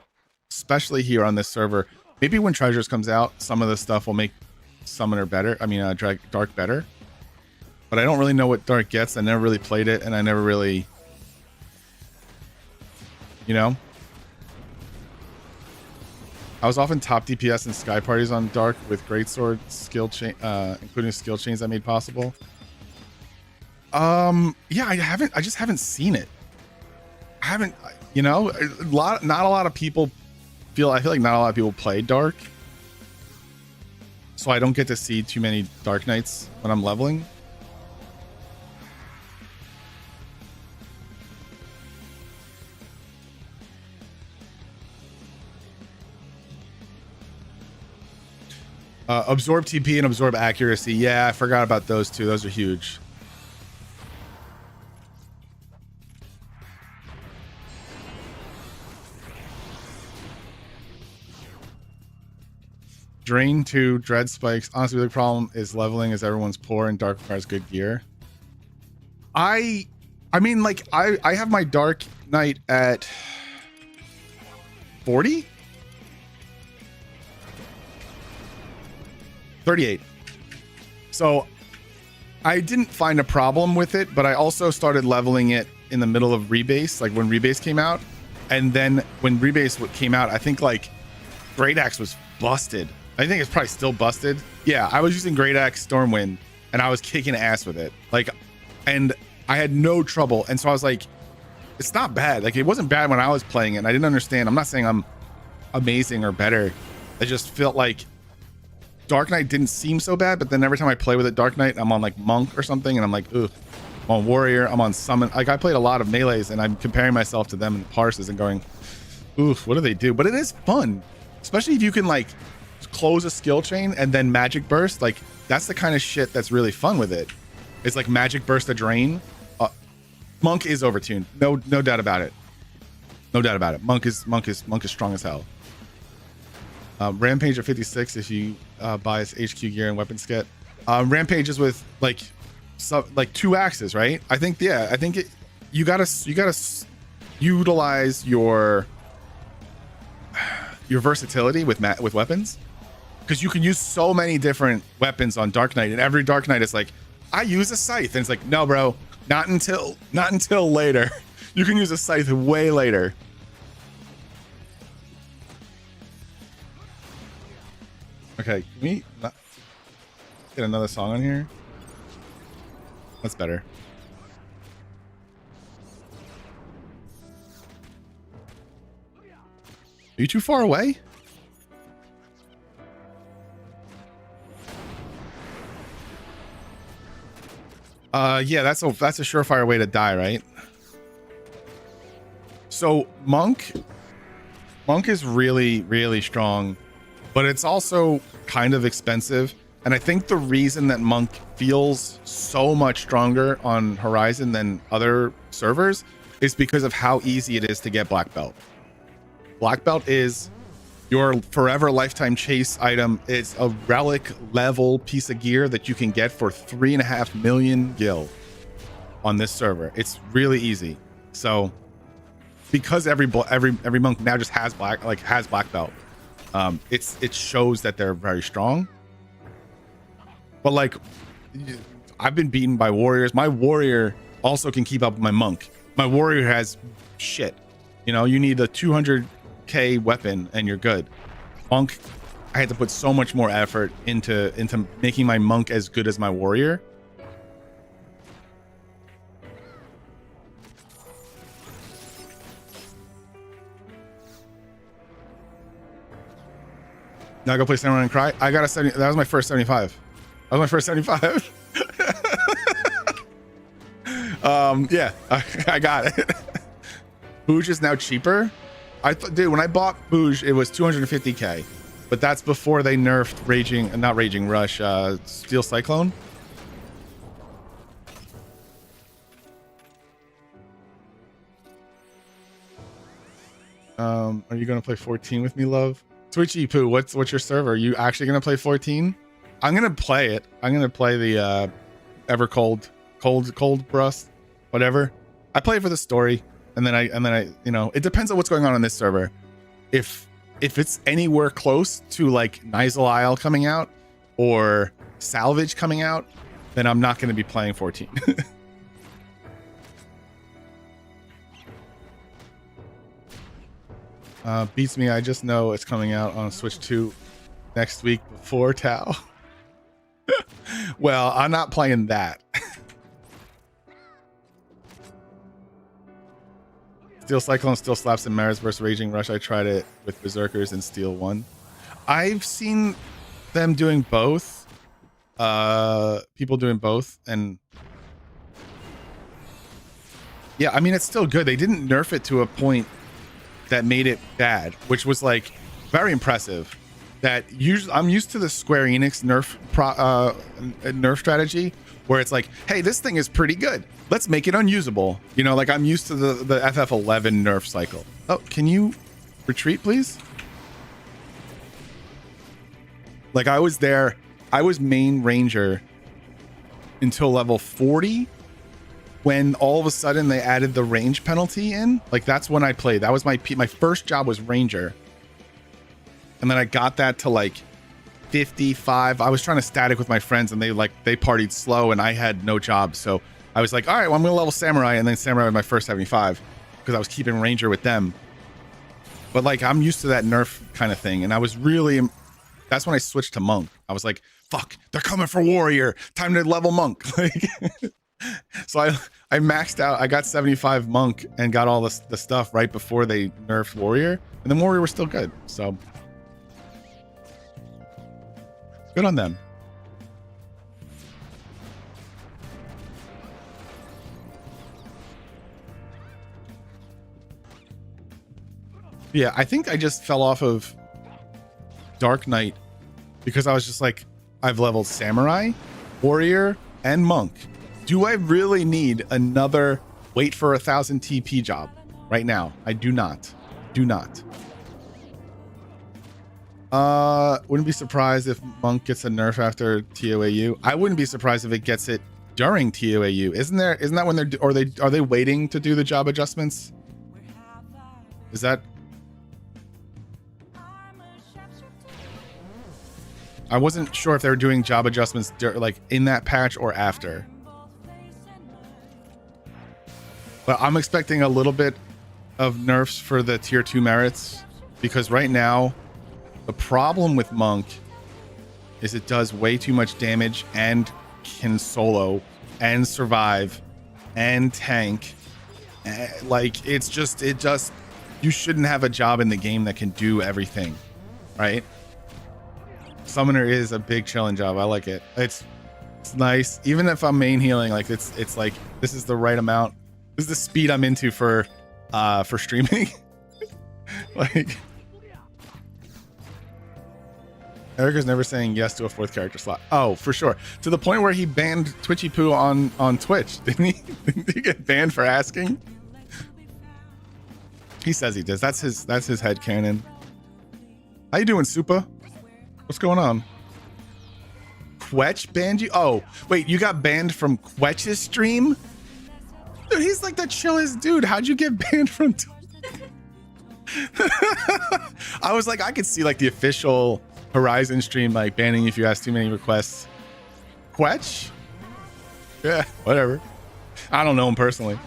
especially here on this server, maybe when Treasures comes out, some of the stuff will make Summoner better. I mean, Dark better. But I don't really know what Dark gets. I never really played it, and I never really, you know. I was often top DPS in Sky parties on Dark with Greatsword skill chain, including skill chains I made possible. Yeah, I just haven't seen it. I haven't, you know, not a lot of people I feel like not a lot of people play Dark. So I don't get to see too many Dark Knights when I'm leveling. Absorb TP and absorb accuracy. Yeah, I forgot about those two. Those are huge. Drain 2, Dread Spikes. Honestly, the problem is leveling as everyone's poor and Dark requires good gear. I mean, like, I have my Dark Knight at 40? 38. So I didn't find a problem with it, but I also started leveling it in the middle of Rebase, like when Rebase came out. And then when Rebase came out, I think like Great Axe was busted. I think it's probably still busted. Yeah, I was using Great Axe Stormwind and I was kicking ass with it. Like, and I had no trouble. And so I was like, it's not bad. Like, it wasn't bad when I was playing it. And I didn't understand. I'm not saying I'm amazing or better. I just felt like Dark Knight didn't seem so bad, but then every time I play with it, Dark Knight, I'm on like Monk or something, and I'm like, ugh. I'm on Warrior, I'm on Summon. Like, I played a lot of melees, and I'm comparing myself to them in parses and going, oof, what do they do? But it is fun, especially if you can like close a skill chain and then Magic Burst. Like, that's the kind of shit that's really fun with it. It's like Magic Burst a drain. Monk is overtuned, no doubt about it. No doubt about it. Monk is strong as hell. Rampage at 56 if you buy his HQ gear and weapons kit. Rampage is with like two axes, right? I think you gotta utilize your versatility with lappens, because you can use so many different weapons on Dark Knight, and every Dark Knight is like, I use a scythe, and it's like, no, bro, not until later. You can use a scythe way later. Okay, can we get another song on here? That's better. Are you too far away? Yeah, that's a surefire way to die, right? So Monk is really, really strong, but it's also kind of expensive. And I think the reason that Monk feels so much stronger on Horizon than other servers is because of how easy it is to get Black Belt. Black Belt is your forever lifetime chase item. It's a relic level piece of gear that you can get for 3.5 million gil on this server. It's really easy. So because every monk now just has black belt, it shows that they're very strong. But like, I've been beaten by warriors. My warrior also can keep up with my monk. My warrior has shit. You know, you need a 200k weapon and you're good. Monk, I had to put so much more effort into making my monk as good as my warrior. Now I go play Samurai and Cry. I got a 70. That was my first 75. That was my first 75. Yeah, I got it. Bouge is now cheaper. Dude, when I bought Bouge, it was 250k, but that's before they nerfed not Raging Rush, Steel Cyclone. Are you gonna play 14 with me, love? Twitchy Poo, what's your server? Are you actually gonna play 14? I'm gonna play it. I'm gonna play the Evercold, cold Brust, whatever. I play it for the story, and then I, you know, it depends on what's going on this server. If it's anywhere close to like Nizal Isle coming out or Salvage coming out, then I'm not gonna be playing 14. Beats me. I just know it's coming out on Switch 2 next week before Tau. Well, I'm not playing that. Steel Cyclone still slaps in Maris vs Raging Rush. I tried it with Berserkers and Steel 1. I've seen them doing both. People doing both, and yeah, I mean, it's still good. They didn't nerf it to a point that made it bad, which was like very impressive. That usually I'm used to the Square Enix nerf strategy where it's like, hey, this thing is pretty good, let's make it unusable. You know, like I'm used to the FF11 nerf cycle. Oh, can you retreat, please? Like I was main ranger until level 40 when all of a sudden they added the range penalty in. Like that's when I played. That was my first job was ranger. And then I got that to like 55. I was trying to static with my friends and they partied slow and I had no job. So I was like, all right, well, I'm going to level samurai, and then samurai was my first 75 because I was keeping ranger with them. But like, I'm used to that nerf kind of thing. And I was really, that's when I switched to monk. I was like, fuck, they're coming for warrior. Time to level monk. Like, so I maxed out. I got 75 monk and got all the stuff right before they nerfed warrior, and then warrior was still good. So good on them. Yeah, I think I just fell off of Dark Knight because I was just like, I've leveled samurai, warrior, and monk. Do I really need another wait for 1,000 TP job right now? I do not. Wouldn't be surprised if monk gets a nerf after TOAU. I wouldn't be surprised if it gets it during TOAU. Isn't that when are they waiting to do the job adjustments? Is that? I wasn't sure if they were doing job adjustments like in that patch or after. But I'm expecting a little bit of nerfs for the tier 2 merits, because right now the problem with monk is it does way too much damage and can solo and survive and tank. Like it just you shouldn't have a job in the game that can do everything, right? Summoner is a big chilling job. I like it. It's nice. Even if I'm main healing, like it's like this is the right amount. This is the speed I'm into for streaming. Like Eric is never saying yes to a 4th character slot. Oh, for sure. To the point where he banned Twitchy Poo on Twitch. Didn't he? Didn't he get banned for asking? He says he does. That's his headcanon. How you doing, Supa? What's going on? Quetch banned you? Oh, wait, you got banned from Quetch's stream? Dude, he's like the chillest dude. How'd you get banned from I was like, I could see like the official Horizon stream like banning you if you ask too many requests. Quetch? Yeah, whatever. I don't know him personally.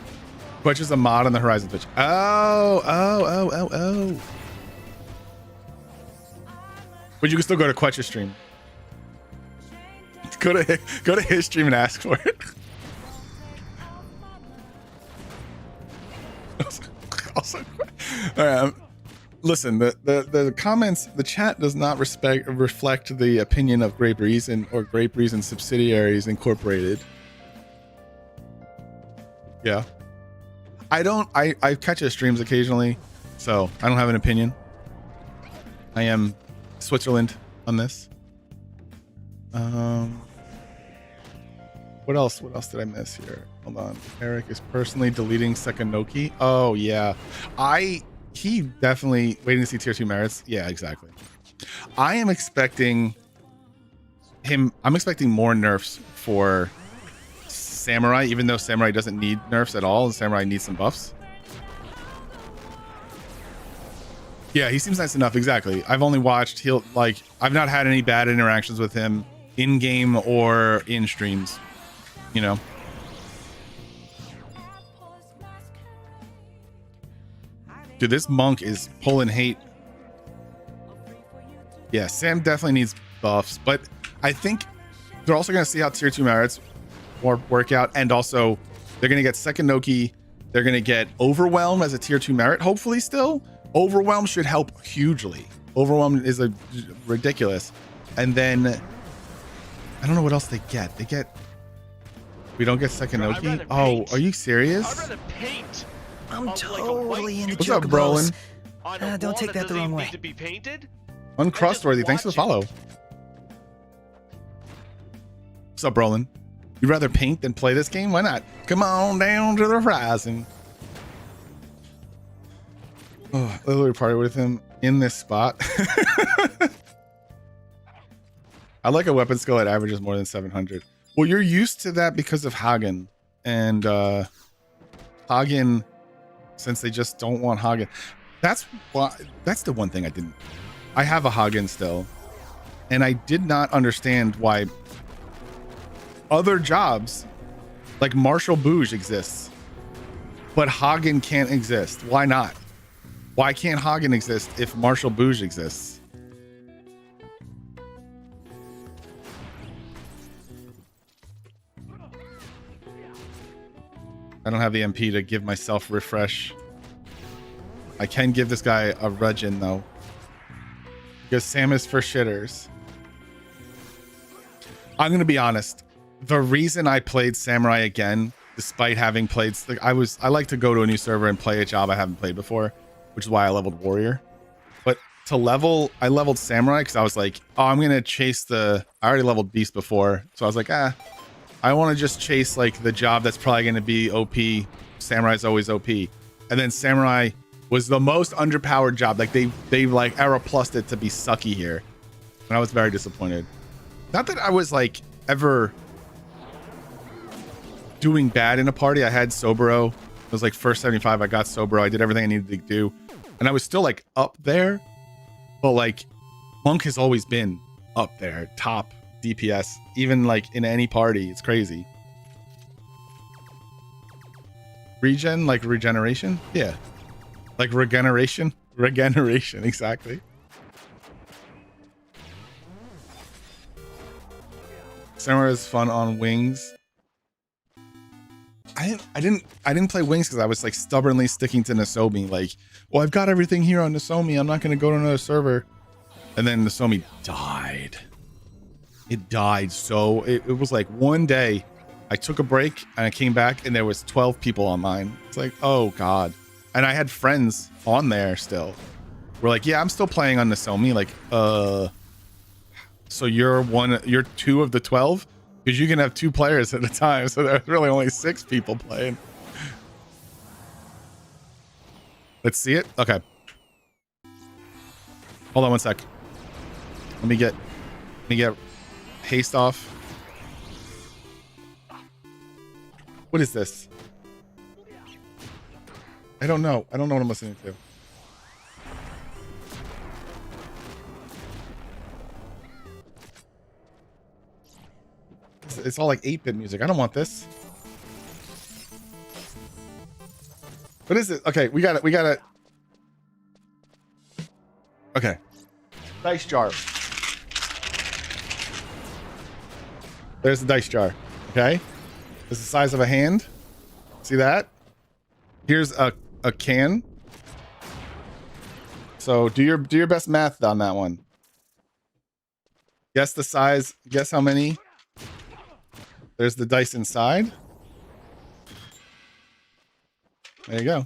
Quetch is a mod on the Horizon Twitch. Oh. But you can still go to Quetch's stream. Go to his stream and ask for it. Also, all right, listen, the comments, the chat does not reflect the opinion of Grape Reason or Grape Reason subsidiaries incorporated. Yeah, I catch his streams occasionally, so I don't have an opinion. I am Switzerland on this. What else did I miss here? Hold on. Eric is personally deleting Sekinoki. Oh yeah, he definitely waiting to see tier 2 merits. Yeah, exactly. I am expecting him. I'm expecting more nerfs for Samurai, even though Samurai doesn't need nerfs at all. And Samurai needs some buffs. Yeah, he seems nice enough. Exactly. I've only watched. I've not had any bad interactions with him in game or in streams. You know. Dude, this monk is pulling hate. Yeah, Sam definitely needs buffs, but I think they're also going to see how tier 2 merits work out, and also they're going to get Sekinoki. They're going to get Overwhelm as a tier 2 merit, hopefully still. Overwhelm should help hugely. Overwhelm is a ridiculous. And then I don't know what else they get. We don't get Sekinoki? Oh, are you serious? I'd rather paint. I'm totally into What's up, Brolin? Don't take that the wrong way. Uncrustworthy, thanks for the follow. What's up, Brolin? You'd rather paint than play this game? Why not? Come on down to the horizon. Oh, I literally party with him in this spot. I like a weapon skill that averages more than 700. Well, you're used to that because of Hagen. And Hagen, since they just don't want Hagen. That's the one thing I have a Hagen still. And I did not understand why other jobs like Marshall Bouge exists, but Hagen can't exist. Why not? Why can't Hagen exist if Marshall Bouge exists? I don't have the MP to give myself refresh. I can give this guy a Regen though, because Sam is for shitters. I'm gonna be honest. The reason I played Samurai again, despite having played, I like to go to a new server and play a job I haven't played before, which is why I leveled Warrior. But I leveled Samurai because I was like, oh, I'm gonna chase I already leveled Beast before, so I was like, I want to just chase like the job that's probably going to be OP. Samurai's always OP. And then Samurai was the most underpowered job. Like they like era plussed it to be sucky here. And I was very disappointed. Not that I was like ever doing bad in a party. I had Sobro. It was like first 75. I got Sobro. I did everything I needed to do. And I was still like up there. But like Monk has always been up there, top DPS, even like in any party. It's crazy. Regen, like regeneration? Yeah. Like regeneration? Regeneration, exactly. Samurai is fun on wings. I didn't play Wings because I was like stubbornly sticking to Nozomi. Like, well, I've got everything here on Nozomi. I'm not going to go to another server. And then Nozomi died. It died. So it was like one day I took a break and I came back and there was 12 people online. It's like, oh God. And I had friends on there still. We're like, yeah, I'm still playing on Nozomi. Like, so you're 2 of the 12? Because you can have 2 players at a time. So there's really only 6 people playing. Let's see it. Okay. Hold on one sec. Let me get haste off. What is this? I don't know. I don't know what I'm listening to. It's all like 8-bit music. I don't want this. What is it? Okay, we got it. We got it. Okay. Dice jar. There's the dice jar. Okay. It's the size of a hand. See that? Here's a can. So do your best math on that one. Guess the size. Guess how many. There's the dice inside. There you go.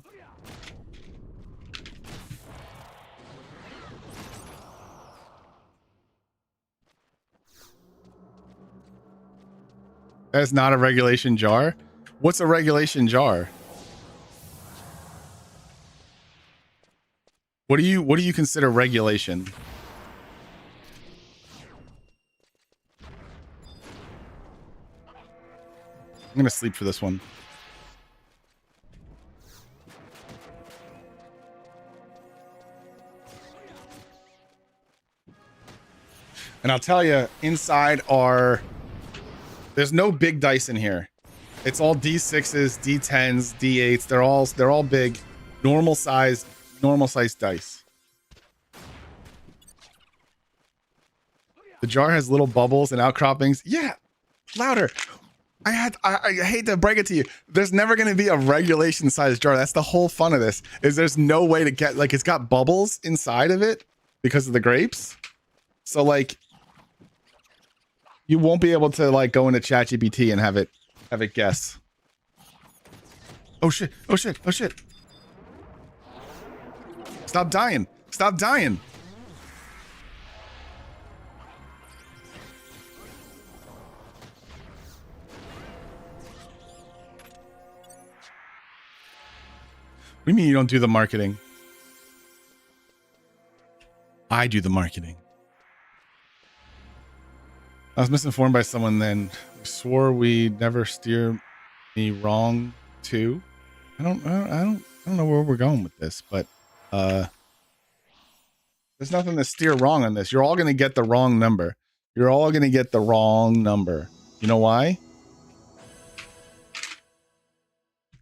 That's not a regulation jar. What's a regulation jar? What do you consider regulation? I'm gonna sleep for this one. And I'll tell you, inside are, there's no big dice in here. It's all D6s, D10s, D8s. They're all big, normal size dice. The jar has little bubbles and outcroppings. Yeah, louder. I hate to break it to you. There's never going to be a regulation size jar. That's the whole fun of this. Is there's no way to get, like, it's got bubbles inside of it because of the grapes. So like, you won't be able to like go into ChatGPT and have it guess. Oh shit! Oh shit! Oh shit! Stop dying! Stop dying! What do you mean you don't do the marketing? I do the marketing. I was misinformed by someone then. We swore we'd never steer me wrong too. I don't know where we're going with this, but there's nothing to steer wrong on this. You're all gonna get the wrong number. You're all gonna get the wrong number. You know why?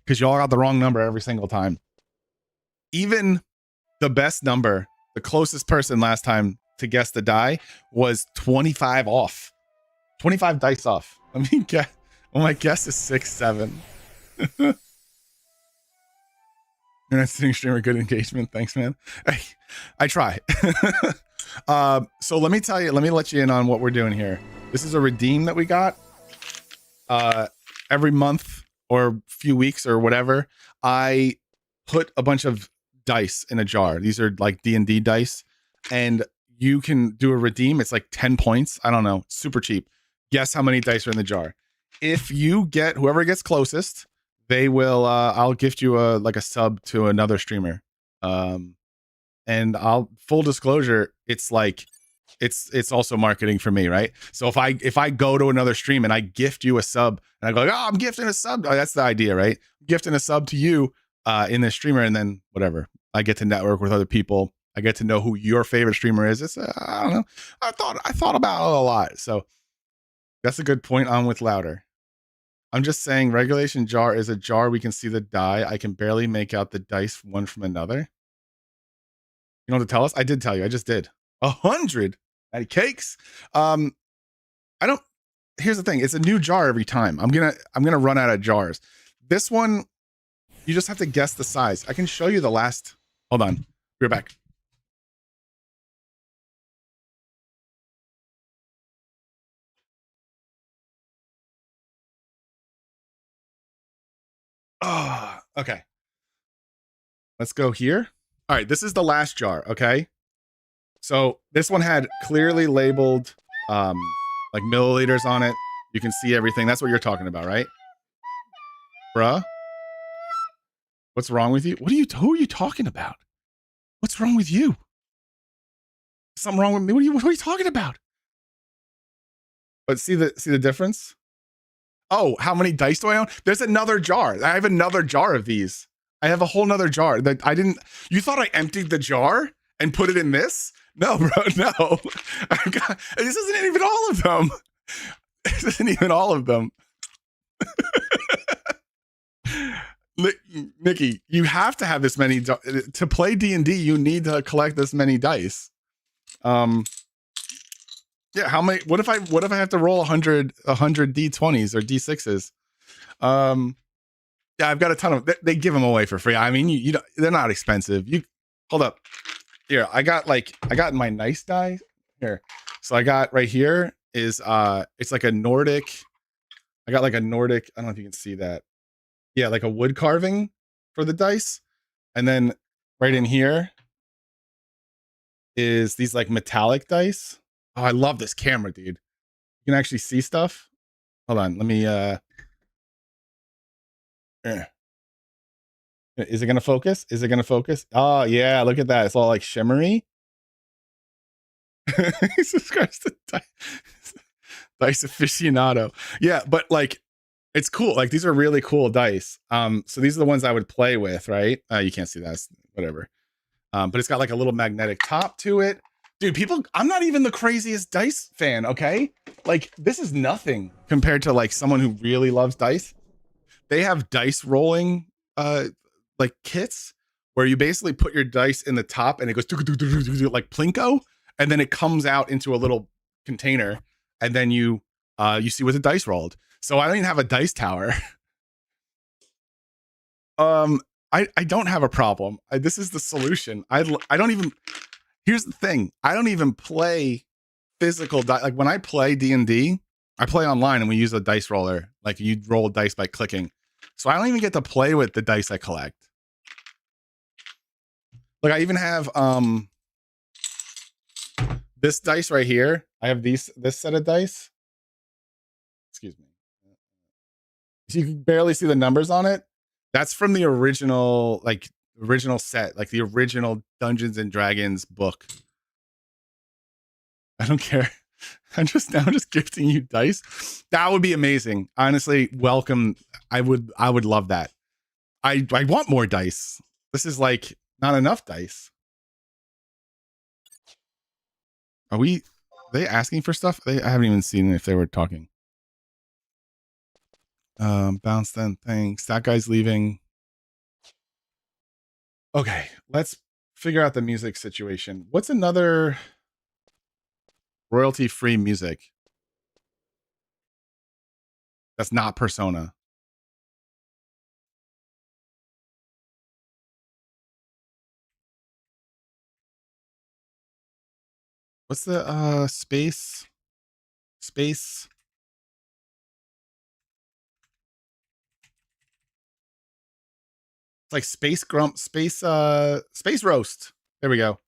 Because you all got the wrong number every single time. Even the best number, the closest person last time to guess the die was 25 off. 25 dice off. I mean, well, my guess is 6, 7. You're not sitting streamer, good engagement. Thanks, man. I try. So let me tell you, let me let you in on what we're doing here. This is a redeem that we got. Every month or few weeks or whatever, I put a bunch of dice in a jar. These are like D&D dice, and you can do a redeem. It's like 10 points. I don't know. Super cheap. Guess how many dice are in the jar. If you get, whoever gets closest, they will, I'll gift you like a sub to another streamer. And I'll, full disclosure, it's like, it's also marketing for me, right? So if I go to another stream and I gift you a sub and I go, oh, I'm gifting a sub. Oh, that's the idea, right? Gifting a sub to you in the streamer, and then whatever. I get to network with other people. I get to know who your favorite streamer is. It's, I don't know. I thought about it a lot. So that's a good point on with louder. I'm just saying regulation jar is a jar we can see the die. I can barely make out the dice one from another. You know what to tell us? I did tell you. I just did. 100 Natty cakes. Here's the thing. It's a new jar every time. I'm gonna run out of jars. This one, you just have to guess the size. I can show you the last. Hold on. We're back. Oh, okay. Let's go here. All right, this is the last jar, okay? So this one had clearly labeled like milliliters on it. You can see everything. That's what you're talking about, right? Bruh? What's wrong with you? Who are you talking about? What's wrong with you? Something wrong with me? What are you talking about? But see the difference? Oh, how many dice do I own? There's another jar. I have another jar of these. I have a whole nother jar that I didn't. You thought I emptied the jar and put it in this? No, bro, no. This isn't even all of them. This isn't even all of them. Nikki, you have to have this many to play D&D. You need to collect this many dice. Yeah, how many? What if I have to roll 100 D20s or D6s? Yeah, I've got a ton of. They give them away for free. I mean, you don't, they're not expensive. You hold up. Here, I got my nice die here. So I got right here is it's like a Nordic. I got like a Nordic. I don't know if you can see that. Yeah, like a wood carving for the dice, and then right in here is these like metallic dice. Oh, I love this camera, dude. You can actually see stuff. Hold on, let me Is it gonna focus? Is it gonna focus? Oh yeah, look at that. It's all like shimmery. Jesus Christ, dice aficionado. Yeah, but like it's cool. Like these are really cool dice. So these are the ones I would play with, right? You can't see that, whatever. But it's got like a little magnetic top to it. Dude, I'm not even the craziest dice fan, okay? Like, this is nothing compared to like someone who really loves dice. They have dice rolling like kits where you basically put your dice in the top and it goes like Plinko, and then it comes out into a little container, and then you see what the dice rolled. So I don't even have a dice tower. I don't have a problem. This is the solution. I don't even. Here's the thing. I don't even play physical dice. Like when I play D&D, I play online and we use a dice roller. Like you roll dice by clicking. So I don't even get to play with the dice I collect. Like I even have this dice right here. I have this set of dice. Excuse me. So you can barely see the numbers on it. That's from the original set, like the original Dungeons and Dragons book. I don't care. I'm just gifting you dice. That would be amazing. Honestly, welcome. I would love that. I want more dice. This is like not enough dice. Are they asking for stuff? I haven't even seen if they were talking. Bounce then, thanks. That guy's leaving. Okay, let's figure out the music situation. What's another royalty-free music that's not Persona? What's the space? It's like space roast. There we go.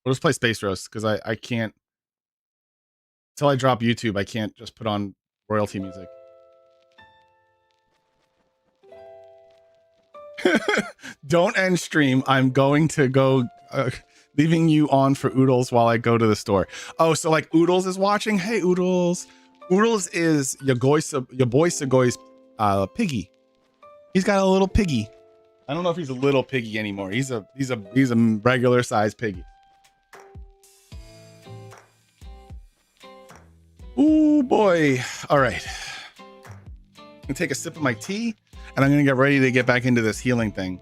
We'll just play space roast because I can't until I drop YouTube. I can't just put on royalty music. Don't end stream. I'm going to go leaving you on for Oodles while I go to the store. Oh, so like Oodles is watching. Hey Oodles. Oodles is your boy Segoy's piggy. He's got a little piggy. I don't know if he's a little piggy anymore. He's a regular sized piggy. Ooh boy. All right. I'm gonna take a sip of my tea and I'm gonna get ready to get back into this healing thing.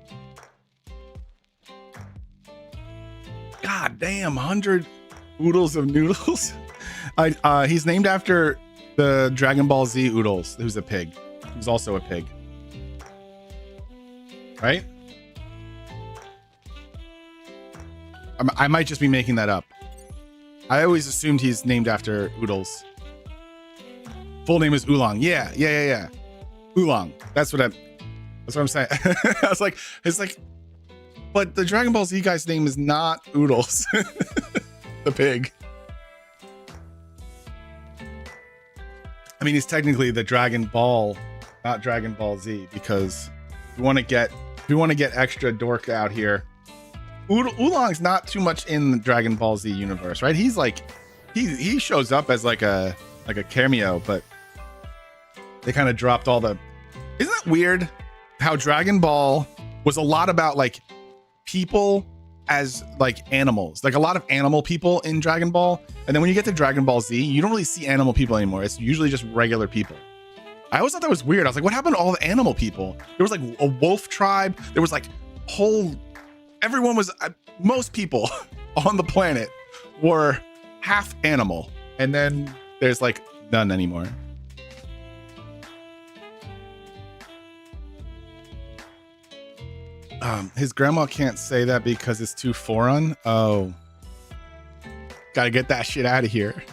God damn, 100 oodles of noodles. He's named after The Dragon Ball Z Oodles, who's a pig. Who's also a pig. Right? I might just be making that up. I always assumed he's named after Oodles. Full name is Oolong. Yeah. Oolong. That's what I'm saying. I was like, it's like, but the Dragon Ball Z guy's name is not Oodles. The pig. I mean, he's technically the Dragon Ball, not Dragon Ball Z, because if we want to get extra dork out here, Oolong's not too much in the Dragon Ball Z universe, right? He's like, he shows up as like a cameo, but they kind of dropped all the. Isn't that weird? How Dragon Ball was a lot about like people as like animals, like a lot of animal people in Dragon Ball, and then when you get to Dragon Ball Z, you don't really see animal people anymore. It's usually just regular people. I always thought that was weird. I was like, what happened to all the animal people? There was like a wolf tribe. There was like everyone was, most people on the planet were half animal, and then there's like none anymore. His grandma can't say that because it's too foreign. Oh, gotta get that shit out of here.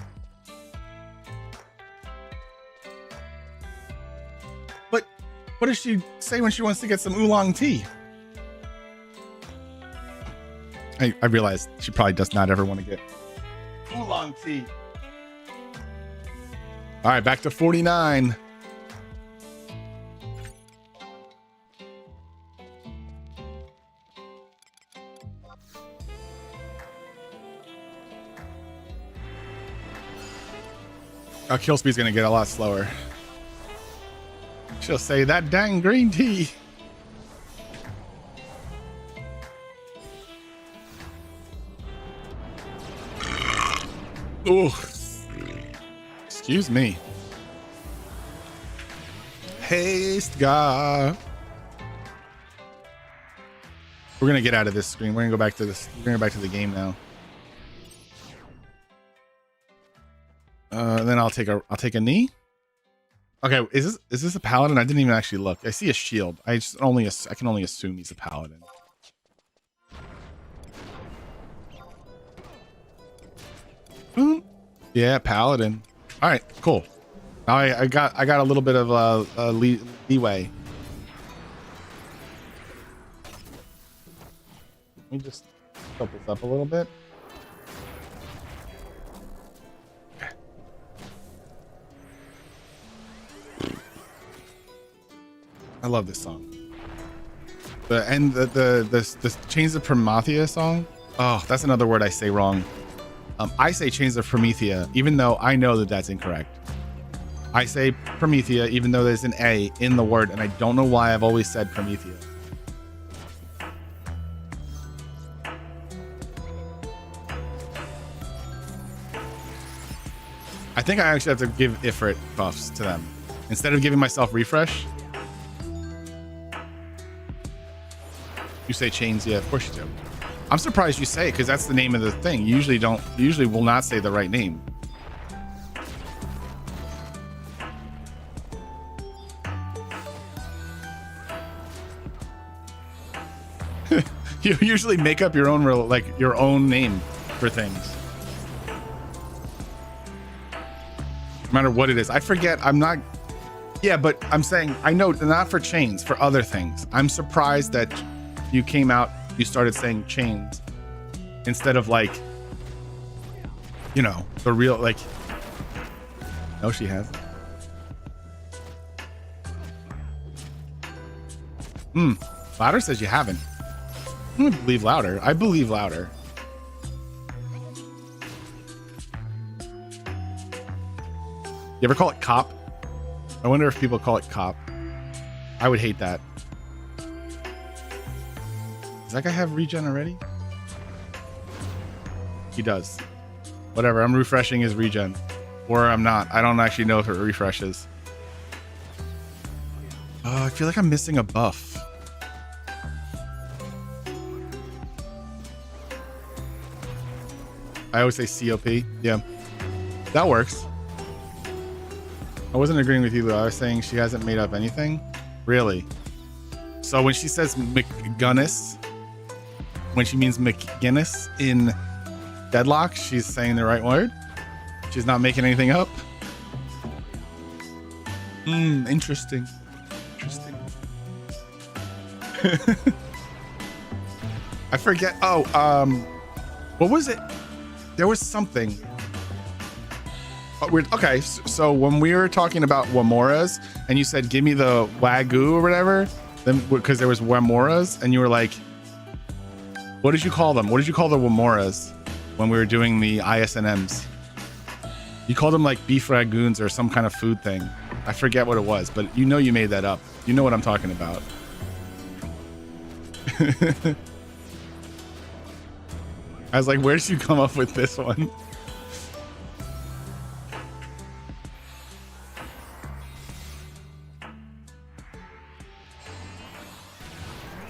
But what does she say when she wants to get some oolong tea? I realize she probably does not ever want to get oolong tea. All right, back to 49. Our kill speed's gonna get a lot slower. She'll say that dang green tea. Ooh. Excuse me. Haste God. We're gonna get out of this screen. We're gonna go back to this. We're gonna go back to the game now. Then I'll take a knee. Okay, is this a paladin? I didn't even actually look. I see a shield. I can only assume he's a paladin. Yeah, paladin. All right, cool. I got a little bit of leeway. Let me just tilt this up a little bit. I love this song. The Chains of Promethea song. Oh, that's another word I say wrong. I say Chains of Promethea, even though I know that that's incorrect. I say Promethea, even though there's an A in the word, and I don't know why I've always said Promethea. I think I actually have to give Ifrit buffs to them. Instead of giving myself refresh. You say chains, yeah, of course you do. I'm surprised you say it because that's the name of the thing. You usually will not say the right name. You usually make up your own your own name for things. No matter what it is. I forget. I'm not. Yeah, but I'm saying I know not for chains, for other things. I'm surprised that you came out, you started saying chains instead of like, you know, the real like. No, she has. Louder says you haven't. I'm gonna believe Louder. I believe Louder. You ever call it cop? I wonder if people call it cop. I would hate that. Does that guy have regen already? He does. Whatever, I'm refreshing his regen. Or I'm not. I don't actually know if it refreshes. Oh, I feel like I'm missing a buff. I always say COP. Yeah. That works. I wasn't agreeing with you, though. I was saying she hasn't made up anything. Really? So when she says McGuinness, when she means McGinnis in Deadlock, she's saying the right word? She's not making anything up? Interesting. Interesting. I forget. Oh, what was it? There was something. Okay, so when we were talking about Wamoras and you said, give me the Wagyu or whatever, then because there was Wamoras and you were like, what did you call them? What did you call the Wamoras when we were doing the ISNMs? You called them like beef ragoons or some kind of food thing. I forget what it was, but you know you made that up. You know what I'm talking about. I was like, where did you come up with this one?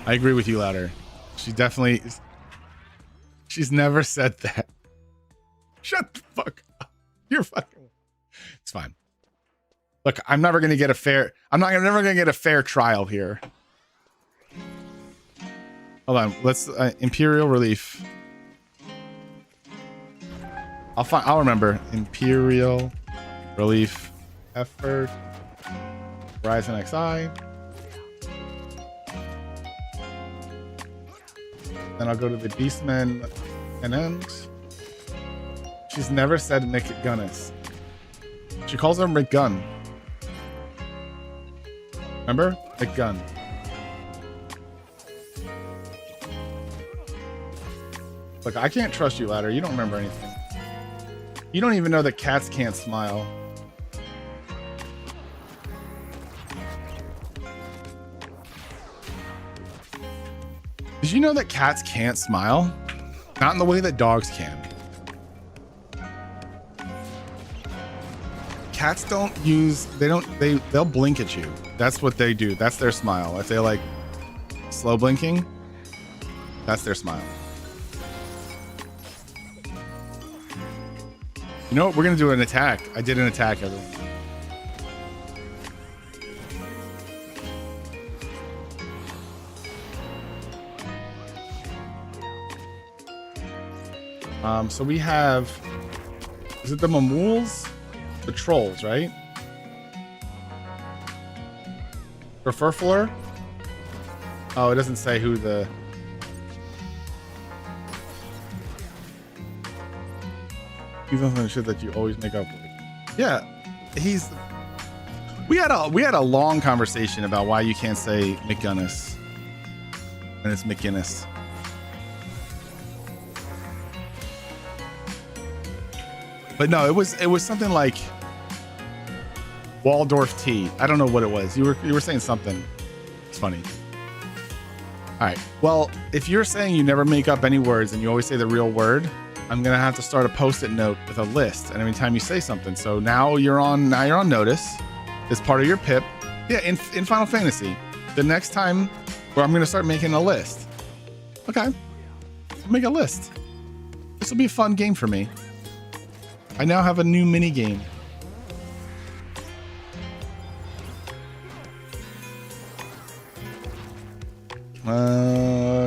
I agree with you, Louder. She definitely... She's never said that. Shut the fuck up. You're fucking... It's fine. Look, I'm never going to get a fair... I'm never going to get a fair trial here. Hold on. Let's... Imperial Relief. I'll remember. Imperial Relief Effort. HorizonXI. Then I'll go to the Beastmen NMs. She's never said McGuinness. She calls her McGun. Remember? McGun. Look, I can't trust you, Ladder. You don't remember anything. You don't even know that cats can't smile. Did you know that cats can't smile? Not in the way that dogs can. Cats don't use, they'll blink at you. That's what they do. That's their smile. If they like slow blinking, that's their smile. You know what? We're going to do an attack. I did an attack, everyone. So we have, is it the Mamools? The trolls, right? For Furfleur? Oh, it doesn't say who the... He's not the shit that you always make up with. Yeah, he's... We had a long conversation about why you can't say McGuinness. And it's McGinnis. But no, it was something like Waldorf tea. I don't know what it was. You were saying something. It's funny. All right. Well, if you're saying you never make up any words and you always say the real word, I'm gonna have to start a post-it note with a list. And every time you say something, so now you're on notice. It's part of your pip. Yeah, in Final Fantasy, the next time where I'm gonna start making a list. Okay, I'll make a list. This will be a fun game for me. I now have a new mini game.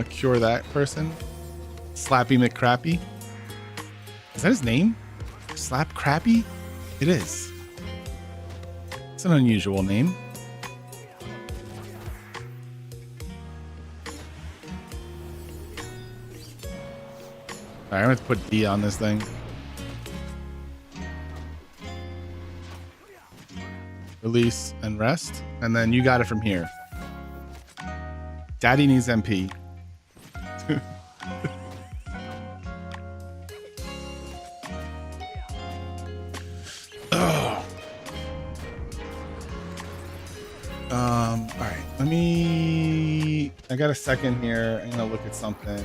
Cure that person. Slappy McCrappy. Is that his name? Slap Crappy? It is. It's an unusual name. Alright, I'm going to put D on this thing. Release and rest. And then you got it from here. Daddy needs MP. All right, I got a second here. I'm gonna look at something.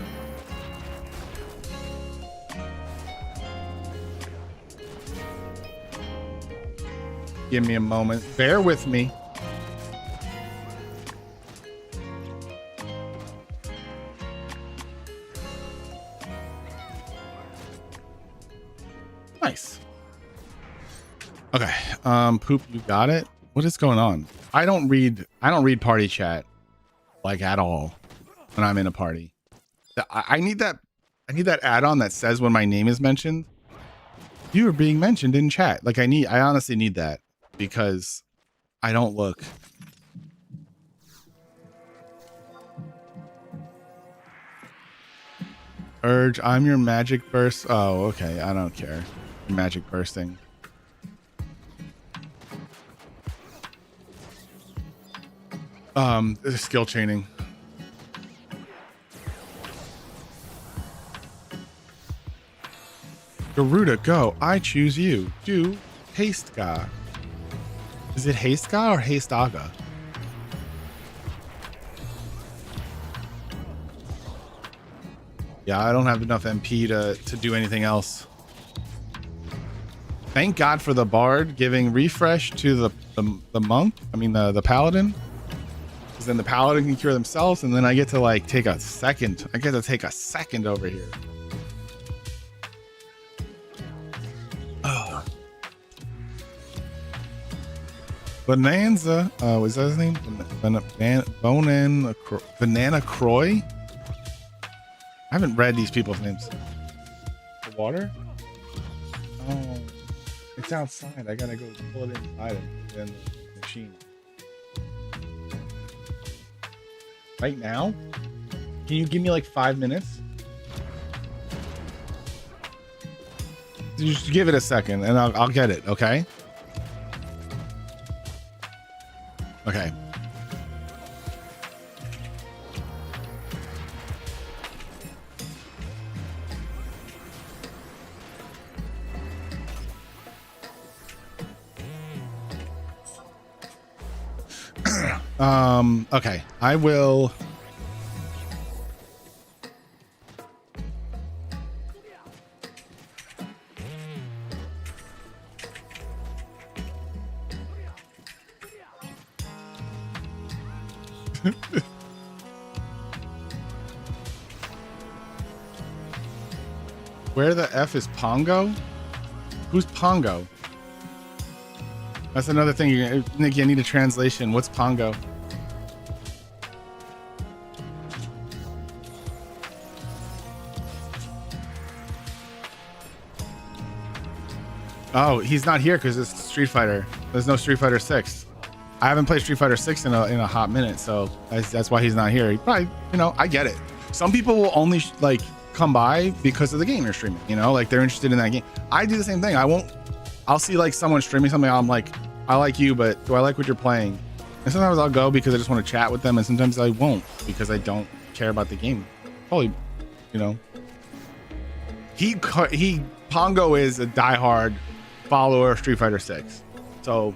Give me a moment. Bear with me. Nice. Okay. Poop, you got it? What is going on? I don't read party chat like at all when I'm in a party. I need that add-on that says when my name is mentioned, you are being mentioned in chat. Like I honestly need that because I don't look. Urge, I'm your magic burst. Oh, okay. I don't care. Magic bursting. Skill chaining. Garuda, go. I choose you. Do haste ga. Is it haste ga or haste aga? Yeah, I don't have enough MP to do anything else. Thank God for the bard giving refresh to the monk. I mean the paladin. Because then the paladin can cure themselves, and then I get to like take a second. I get to take a second over here. Oh. Bonanza. Was that his name? Banana Croy. I haven't read these people's names. The water? Oh, it's outside. I gotta go pull it inside and then the machine. Right now? Can you give me like 5 minutes? Just give it a second and I'll get it, okay? Okay. Okay, I will. Where the F is Pongo? Who's Pongo? That's another thing. Nikki, I need a translation. What's Pongo? Oh, he's not here because it's Street Fighter. There's no Street Fighter 6. I haven't played Street Fighter 6 in a hot minute, so that's why he's not here. He probably, I get it. Some people will only like come by because of the game you're streaming, like they're interested in that game. I do the same thing. I'll see like someone streaming something. I'm like, I like you, but do I like what you're playing? And sometimes I'll go because I just want to chat with them, and sometimes I won't because I don't care about the game. Probably, he Pongo is a diehard follower of Street Fighter 6. So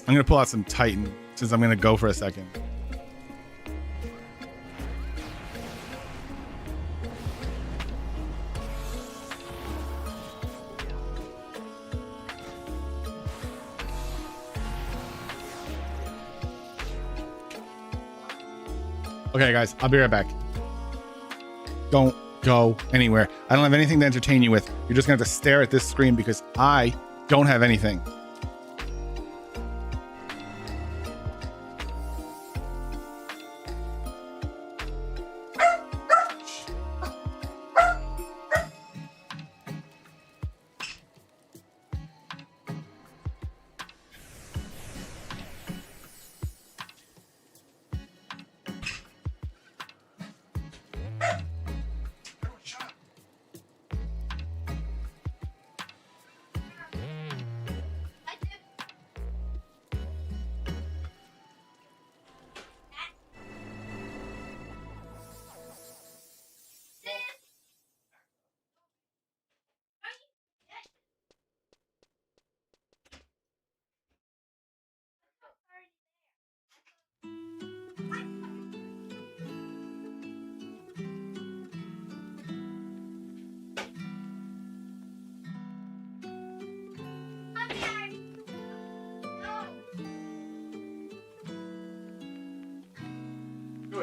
I'm gonna pull out some Titan since I'm gonna go for a second. Okay, guys, I'll be right back. Don't go anywhere. I don't have anything to entertain you with. You're just gonna have to stare at this screen because I don't have anything.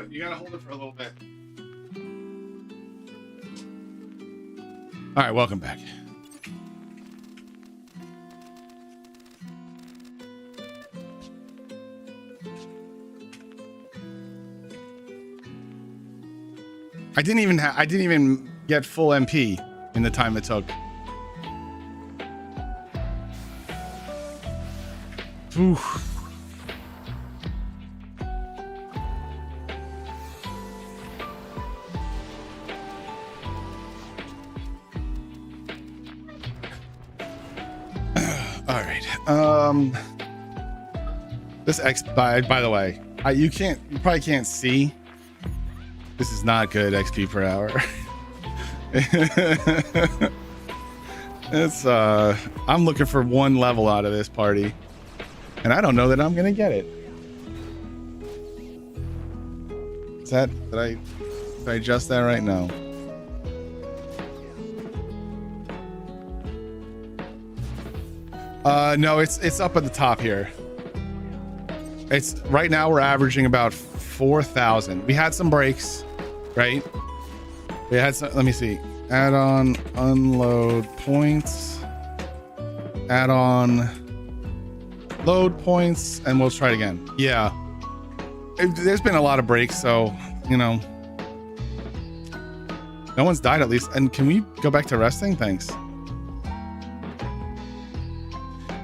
You gotta hold it for a little bit. All right, welcome back. I didn't even get full MP in the time it took. Oof. All right. This X by the way, you probably can't see. This is not good XP per hour. It's I'm looking for one level out of this party, and I don't know that I'm gonna get it. Is that did I adjust that right now? No, it's up at the top here. It's right now we're averaging about 4,000. We had some breaks, right? We had some, let me see. Add on unload points. Add on load points, and we'll try it again. Yeah. There's been a lot of breaks, so, you know. No one's died at least. And can we go back to resting? Thanks.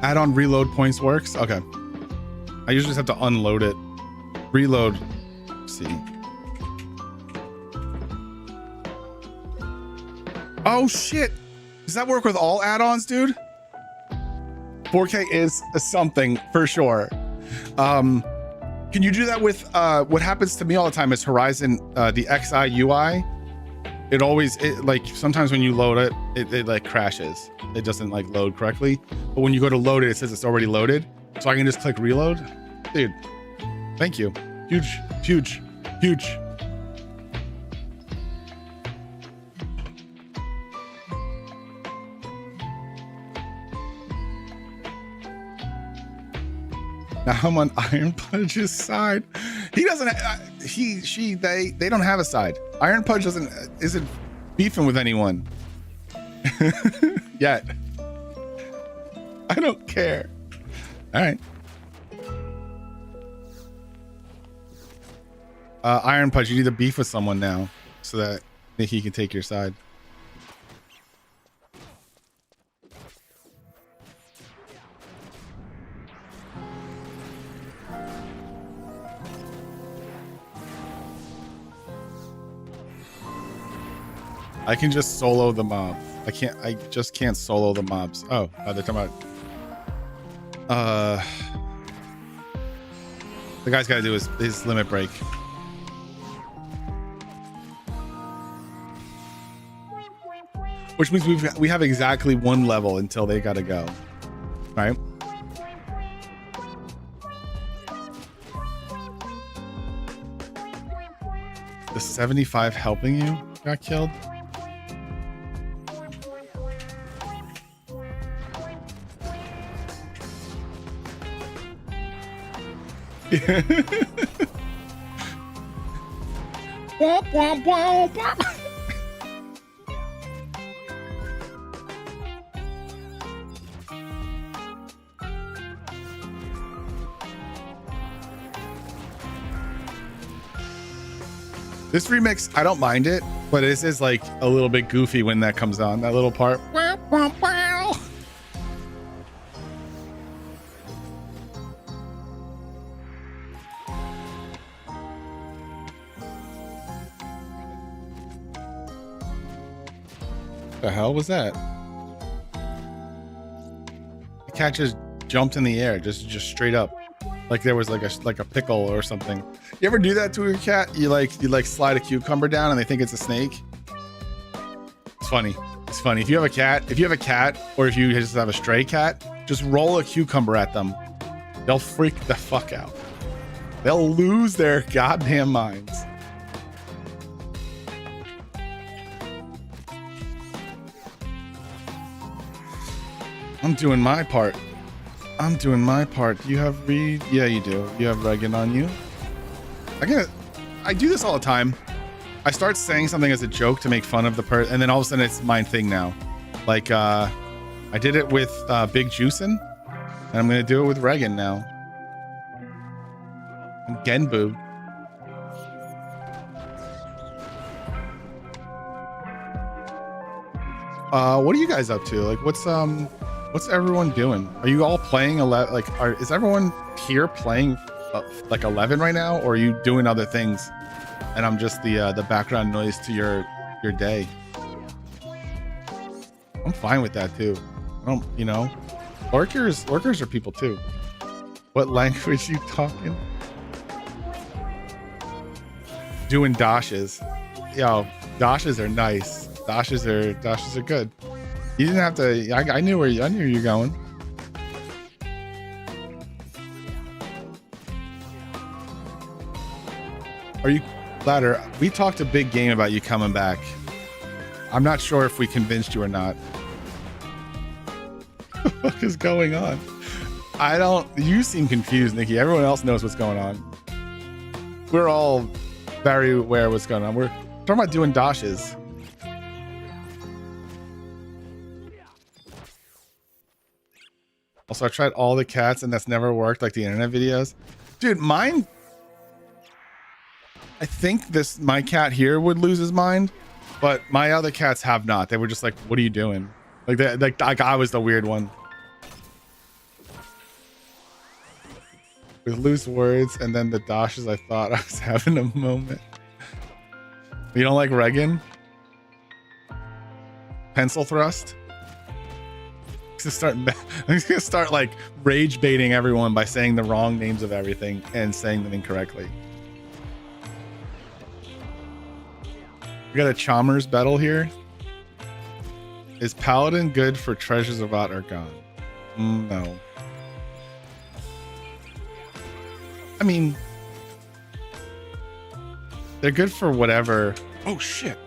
Add on reload points works. Okay. I usually just have to unload it. Reload. Let's see. Oh shit. Does that work with all add-ons, dude? 4K is something for sure. Can you do that with what happens to me all the time is Horizon the XI UI? It always like sometimes when you load it, it like crashes. It doesn't like load correctly. But when you go to load it, it says it's already loaded. So I can just click reload. Dude, thank you. Huge, huge, huge. Now I'm on Iron Pudge's side. He doesn't. They don't have a side. Iron Pudge isn't beefing with anyone yet. I don't care. All right. Iron Pudge, you need to beef with someone now so that he can take your side. I can just solo the mob. I just can't solo the mobs. Oh, they're talking about the guy's gotta do his limit break. Which means we have exactly one level until they gotta go. Right? The 75 helping you got killed? Womp, womp, womp, womp. This remix, I don't mind it, but this is like a little bit goofy when that comes on, that little part. Womp, womp, womp. The hell was that? The cat just jumped in the air, just straight up, like there was like a pickle or something. You ever do that to your cat? You like slide a cucumber down and they think it's a snake. It's funny. It's funny. If you have a cat, or if you just have a stray cat, just roll a cucumber at them. They'll freak the fuck out. They'll lose their goddamn minds. I'm doing my part. Do you have read? Yeah, you do. You have Regan on you. I do this all the time. I start saying something as a joke to make fun of the person, and then all of a sudden it's my thing now. Like I did it with Big Juicin', and I'm gonna do it with Regan now. And Genbu. What are you guys up to? Like, what's everyone doing? Are you all playing 11? Like, is everyone here playing like 11 right now, or are you doing other things? And I'm just the background noise to your day. I'm fine with that too. I don't, you know, lurkers are people too. What language you talking? Doing dashes. Yo, dashes are nice. Dashes are good. You didn't have to. I knew where you're going. Are you, Ladder? We talked a big game about you coming back. I'm not sure if we convinced you or not. What is going on? I don't. You seem confused, Nikki. Everyone else knows what's going on. We're all very aware of what's going on. We're talking about doing dashes. Also, I've tried all the cats and that's never worked, like the internet videos. Dude, mine, I think my cat here would lose his mind, but my other cats have not. They were just like, what are you doing? Like I was the weird one. With loose words and then the dashes, I thought I was having a moment. You don't like Regan? Pencil thrust? I'm just gonna start like rage baiting everyone by saying the wrong names of everything and saying them incorrectly. We got a Chalmers battle here. Is Paladin good for Treasures of Aht Urghan? No. I mean, they're good for whatever. Oh shit!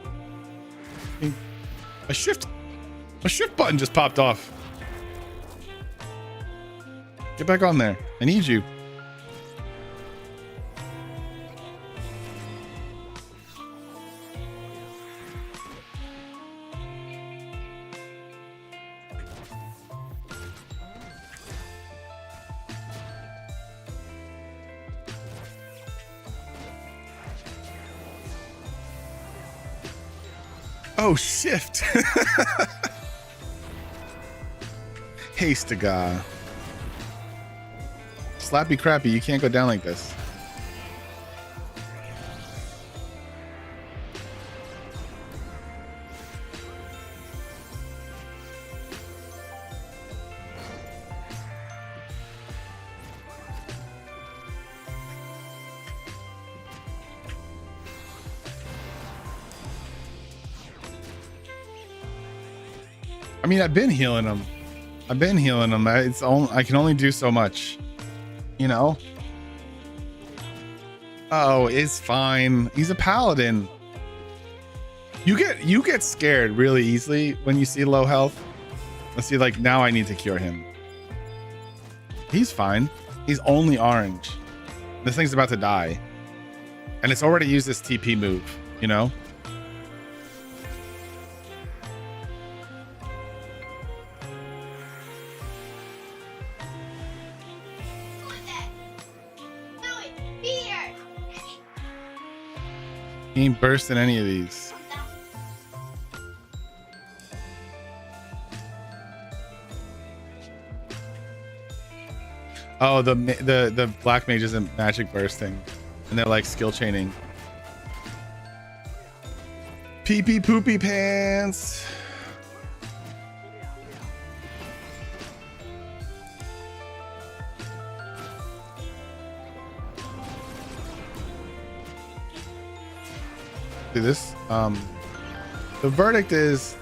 I mean, a shift button just popped off. Get back on there. I need you. Oh, shift. Haste to God. Slappy crappy, you can't go down like this. I mean, I've been healing him. I can only do so much. You know? Oh, it's fine. He's a paladin. You get scared really easily when you see low health. Let's see, like now I need to cure him. He's fine. He's only orange. This thing's about to die. And it's already used this TP move, you know? He ain't bursting any of these. Oh, the black mage isn't magic bursting, and they're like skill chaining. Pee pee poopy pants. Do this. The verdict is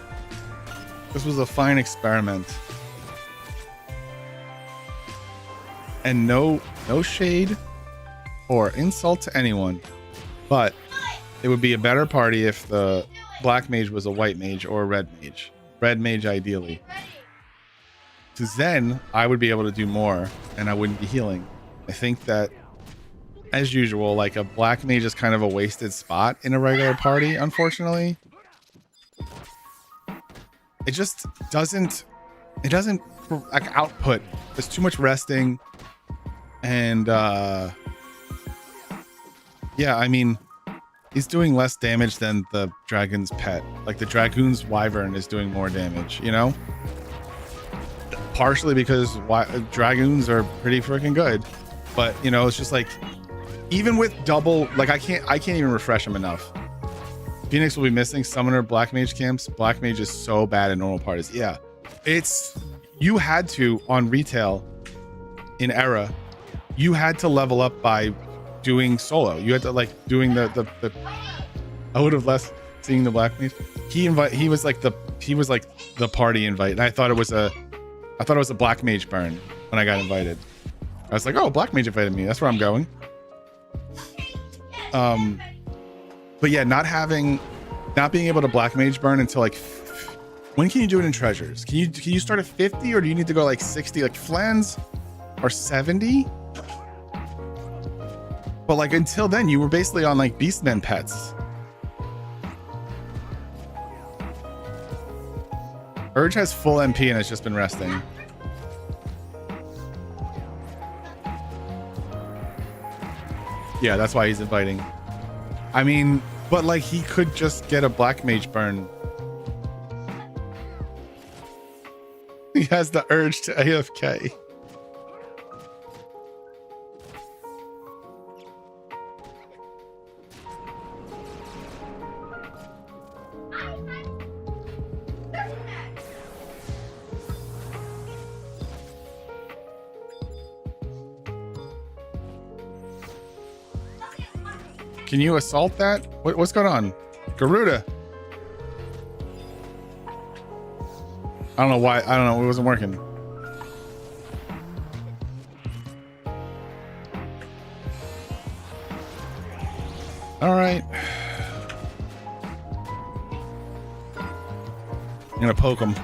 this was a fine experiment, and no shade or insult to anyone, but it would be a better party if the black mage was a white mage or a red mage ideally, because then I would be able to do more and I wouldn't be healing. I think that as usual, like a black mage is kind of a wasted spot in a regular party, unfortunately. It just doesn't, it doesn't like output. There's too much resting. And yeah, I mean, he's doing less damage than the dragon's pet. Like the dragoon's wyvern is doing more damage, you know? Partially because dragoons are pretty freaking good. But, you know, it's just like, even with double, like I can't even refresh him enough. Phoenix will be missing summoner black mage camps. Black mage is so bad in normal parties. Yeah, it's, you had to on retail in era, you had to level up by doing solo. You had to like doing the I would have less seeing the black mage. He was like the party invite, and I thought it was a black mage burn when I got invited. I was like, oh, black mage invited me, that's where I'm going. But yeah, not being able to black mage burn until like, when can you do it in treasures? Can you start at 50, or do you need to go like 60? Like Flans are 70, but like until then you were basically on like beastmen pets. Urge has full MP and has just been resting. Yeah, that's why he's inviting. I mean, but like he could just get a black mage burn. He has the urge to AFK. Can you assault that? What's going on? Garuda. I don't know why. I don't know. It wasn't working. All right. I'm gonna poke him.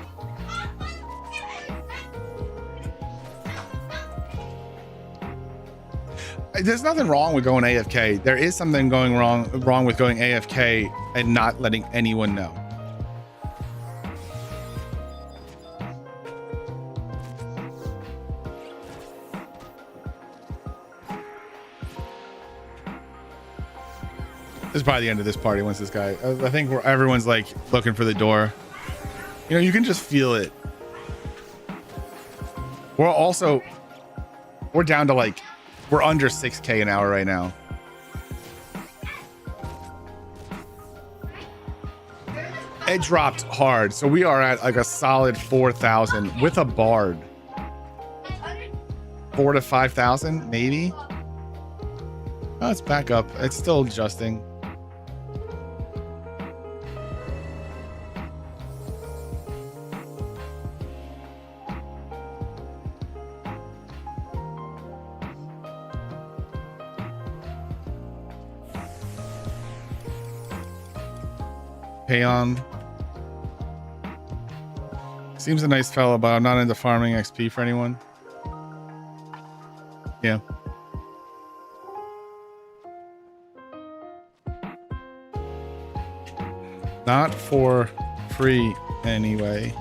There's nothing wrong with going AFK. There is something going wrong with going AFK and not letting anyone know. This is probably the end of this party once this guy, I think everyone's like looking for the door. You know, you can just feel it. We're down to like, we're under 6K an hour right now. It dropped hard, so we are at like a solid 4,000 with a bard. 4 to 5,000 maybe. Oh, it's back up. It's still adjusting. Payon seems a nice fellow, but I'm not into farming XP for anyone. Yeah. Not for free anyway.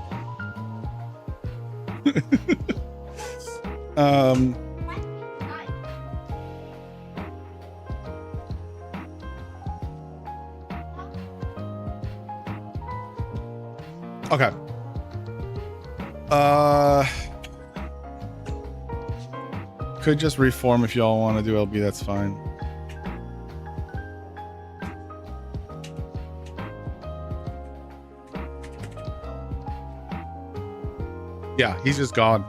Okay. Could just reform if y'all want to do LB, that's fine. Yeah, he's just gone.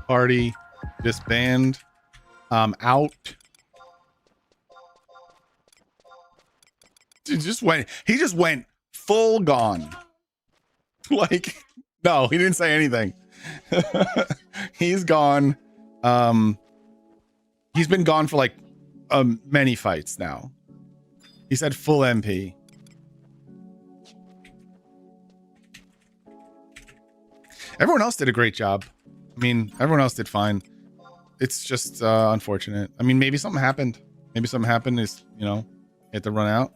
Party disband. Out. Dude, he just went full gone. Like, no, he didn't say anything. He's gone. He's been gone for like many fights now. He said full MP. Everyone else did a great job. I mean, everyone else did fine. It's just unfortunate. I mean, maybe something happened. Maybe something happened is, you know, you had to run out.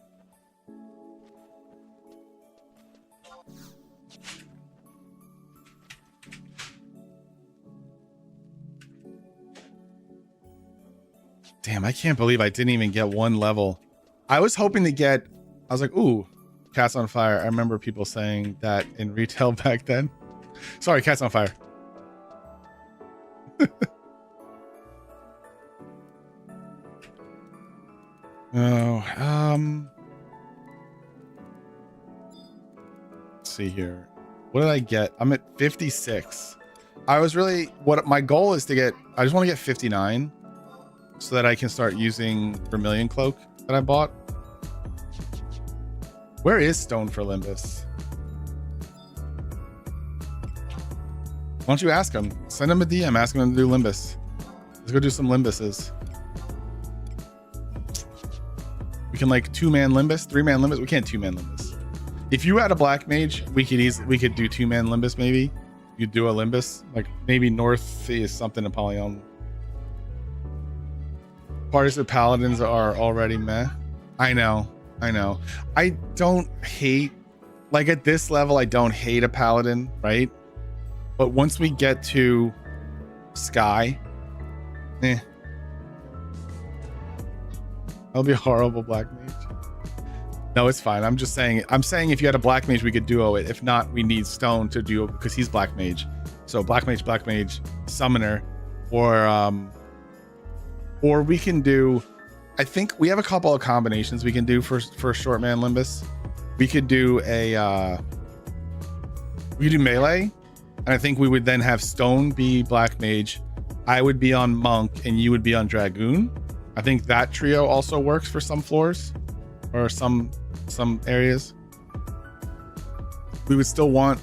Damn, I can't believe I didn't even get one level. I was hoping to get, I was like, ooh, Cat's on Fire. I remember people saying that in retail back then. Sorry, Cat's on Fire. Oh, let's see here. What did I get? I'm at 56. I was really, what my goal is to get, I just want to get 59 so that I can start using Vermilion Cloak that I bought. Where is Stone for Limbus? Why don't you ask him? Send him a DM, ask him to do Limbus. Let's go do some Limbuses. We can like 2-man Limbus, 3-man Limbus. We can't 2-man Limbus. If you had a Black Mage, we could do 2-man Limbus maybe. You do a Limbus, like maybe North is something Apollyon. Parties of Paladins are already meh. I know. I don't hate, like at this level, I don't hate a Paladin, right? But once we get to Sky, that'll be a horrible Black Mage. No, it's fine. I'm saying if you had a Black Mage, we could duo it. If not, we need Stone to duo because he's Black Mage. So Black Mage, Summoner, or we can do, I think we have a couple of combinations we can do for short man Limbus. We could do melee, and I think we would then have Stone be Black Mage, I would be on Monk, and you would be on Dragoon. I think that trio also works for some floors or some areas. We would still want,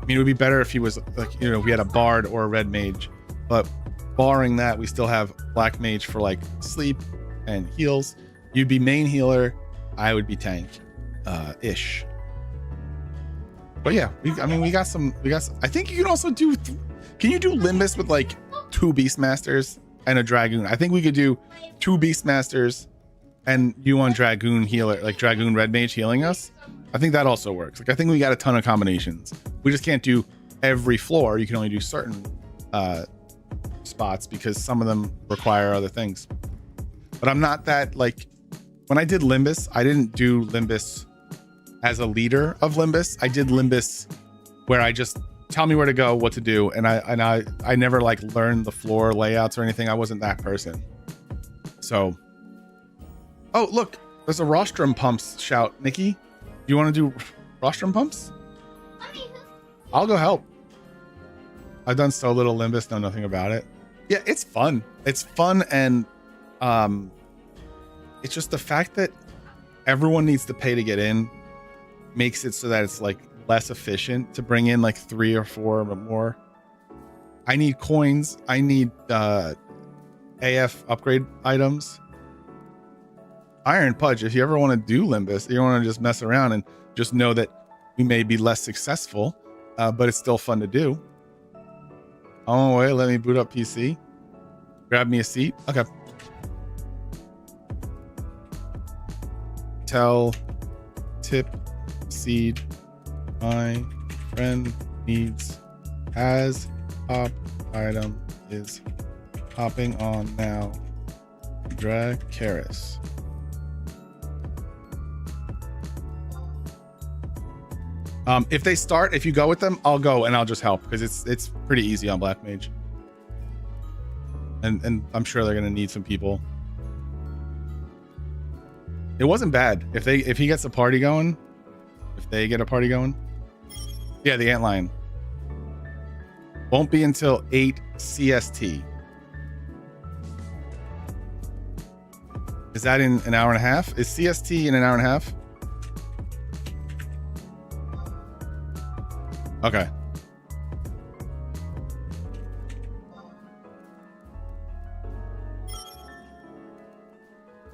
I mean, it would be better if he was like, you know, if we had a Bard or a Red Mage, but barring that, we still have Black Mage for like sleep and heals. You'd be main healer, I would be tank ish. But yeah, we got some, I think you can also do, can you do Limbus with like 2 Beastmasters and a Dragoon? I think we could do 2 Beastmasters and you on Dragoon healer, like Dragoon Red Mage healing us. I think that also works. Like I think we got a ton of combinations. We just can't do every floor. You can only do certain spots because some of them require other things. But I'm not that, like, when I did Limbus, I didn't do Limbus as a leader of Limbus. I did Limbus where I just tell me where to go, what to do, and I never like learned the floor layouts or anything. I wasn't that person. So, oh look, there's a rostrum pumps shout. Nikki, do you want to do rostrum pumps? I'll go help. I've done so little Limbus, know nothing about it. Yeah, it's fun. It's fun, and it's just the fact that everyone needs to pay to get in makes it so that it's like less efficient to bring in like 3 or 4 or more. I need coins. I need AF upgrade items. Iron Pudge, if you ever want to do Limbus, you want to just mess around and just know that we may be less successful, but it's still fun to do. Oh wait, let me boot up PC. Grab me a seat. Okay. Tell Tip Seed my friend has top item is hopping on now. Dracaris. If they start, if you go with them, I'll go and I'll just help because it's pretty easy on Black Mage. And I'm sure they're gonna need some people. It wasn't bad. If he gets a party going, if they get a party going. Yeah, the Antlion. Won't be until 8 CST. Is that in an hour and a half? Is CST in an hour and a half? Okay.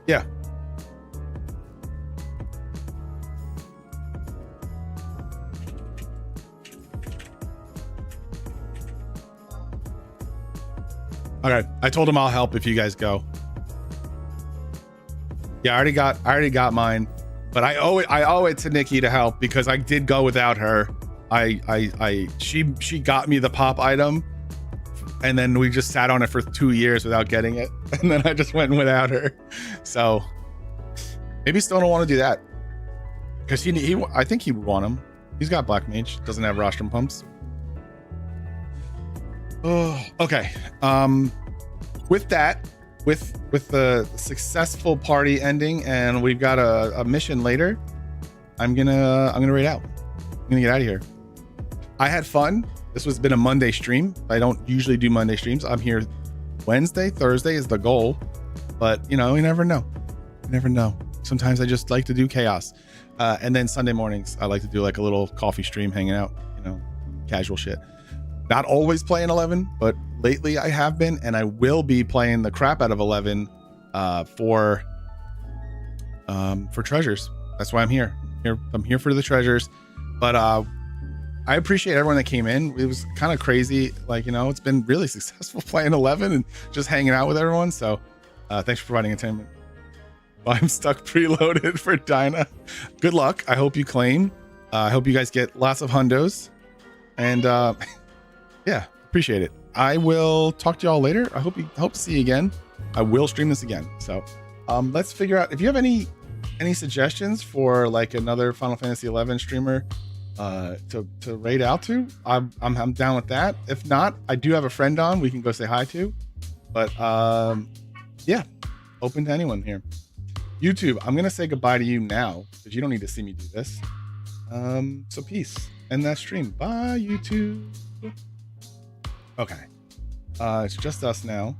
Yeah. Okay, I told him I'll help if you guys go. Yeah, I already got mine, but I owe it to Nikki to help because I did go without her. She got me the pop item, and then we just sat on it for 2 years without getting it, and then I just went without her. So maybe still don't want to do that because I think he would want him. He's got Black Mage, doesn't have rostrum pumps. Oh, okay. With that, with the successful party ending, and we've got a mission later, I'm gonna raid out. I'm gonna get out of here. I had fun. This has been a Monday stream. I don't usually do Monday streams. I'm here Wednesday, Thursday is the goal, but you never know. You never know. Sometimes I just like to do chaos, and then Sunday mornings I like to do like a little coffee stream, hanging out, casual shit. Not always playing 11, but lately I have been, and I will be playing the crap out of 11 for treasures. That's why I'm here. I'm here for the treasures. But I appreciate everyone that came in. It was kind of crazy. Like, it's been really successful playing 11 and just hanging out with everyone. So thanks for providing entertainment. I'm stuck preloaded for Dinah. Good luck. I hope you claim. I hope you guys get lots of hundos. And yeah, appreciate it. I will talk to y'all later. I hope to see you again. I will stream this again. So let's figure out if you have any suggestions for like another Final Fantasy 11 streamer to raid out to. I'm down with that. If not, I do have a friend on we can go say hi to. But yeah, open to anyone here. YouTube, I'm gonna say goodbye to you now because you don't need to see me do this. So peace. End that stream. Bye, YouTube. Okay. It's just us now.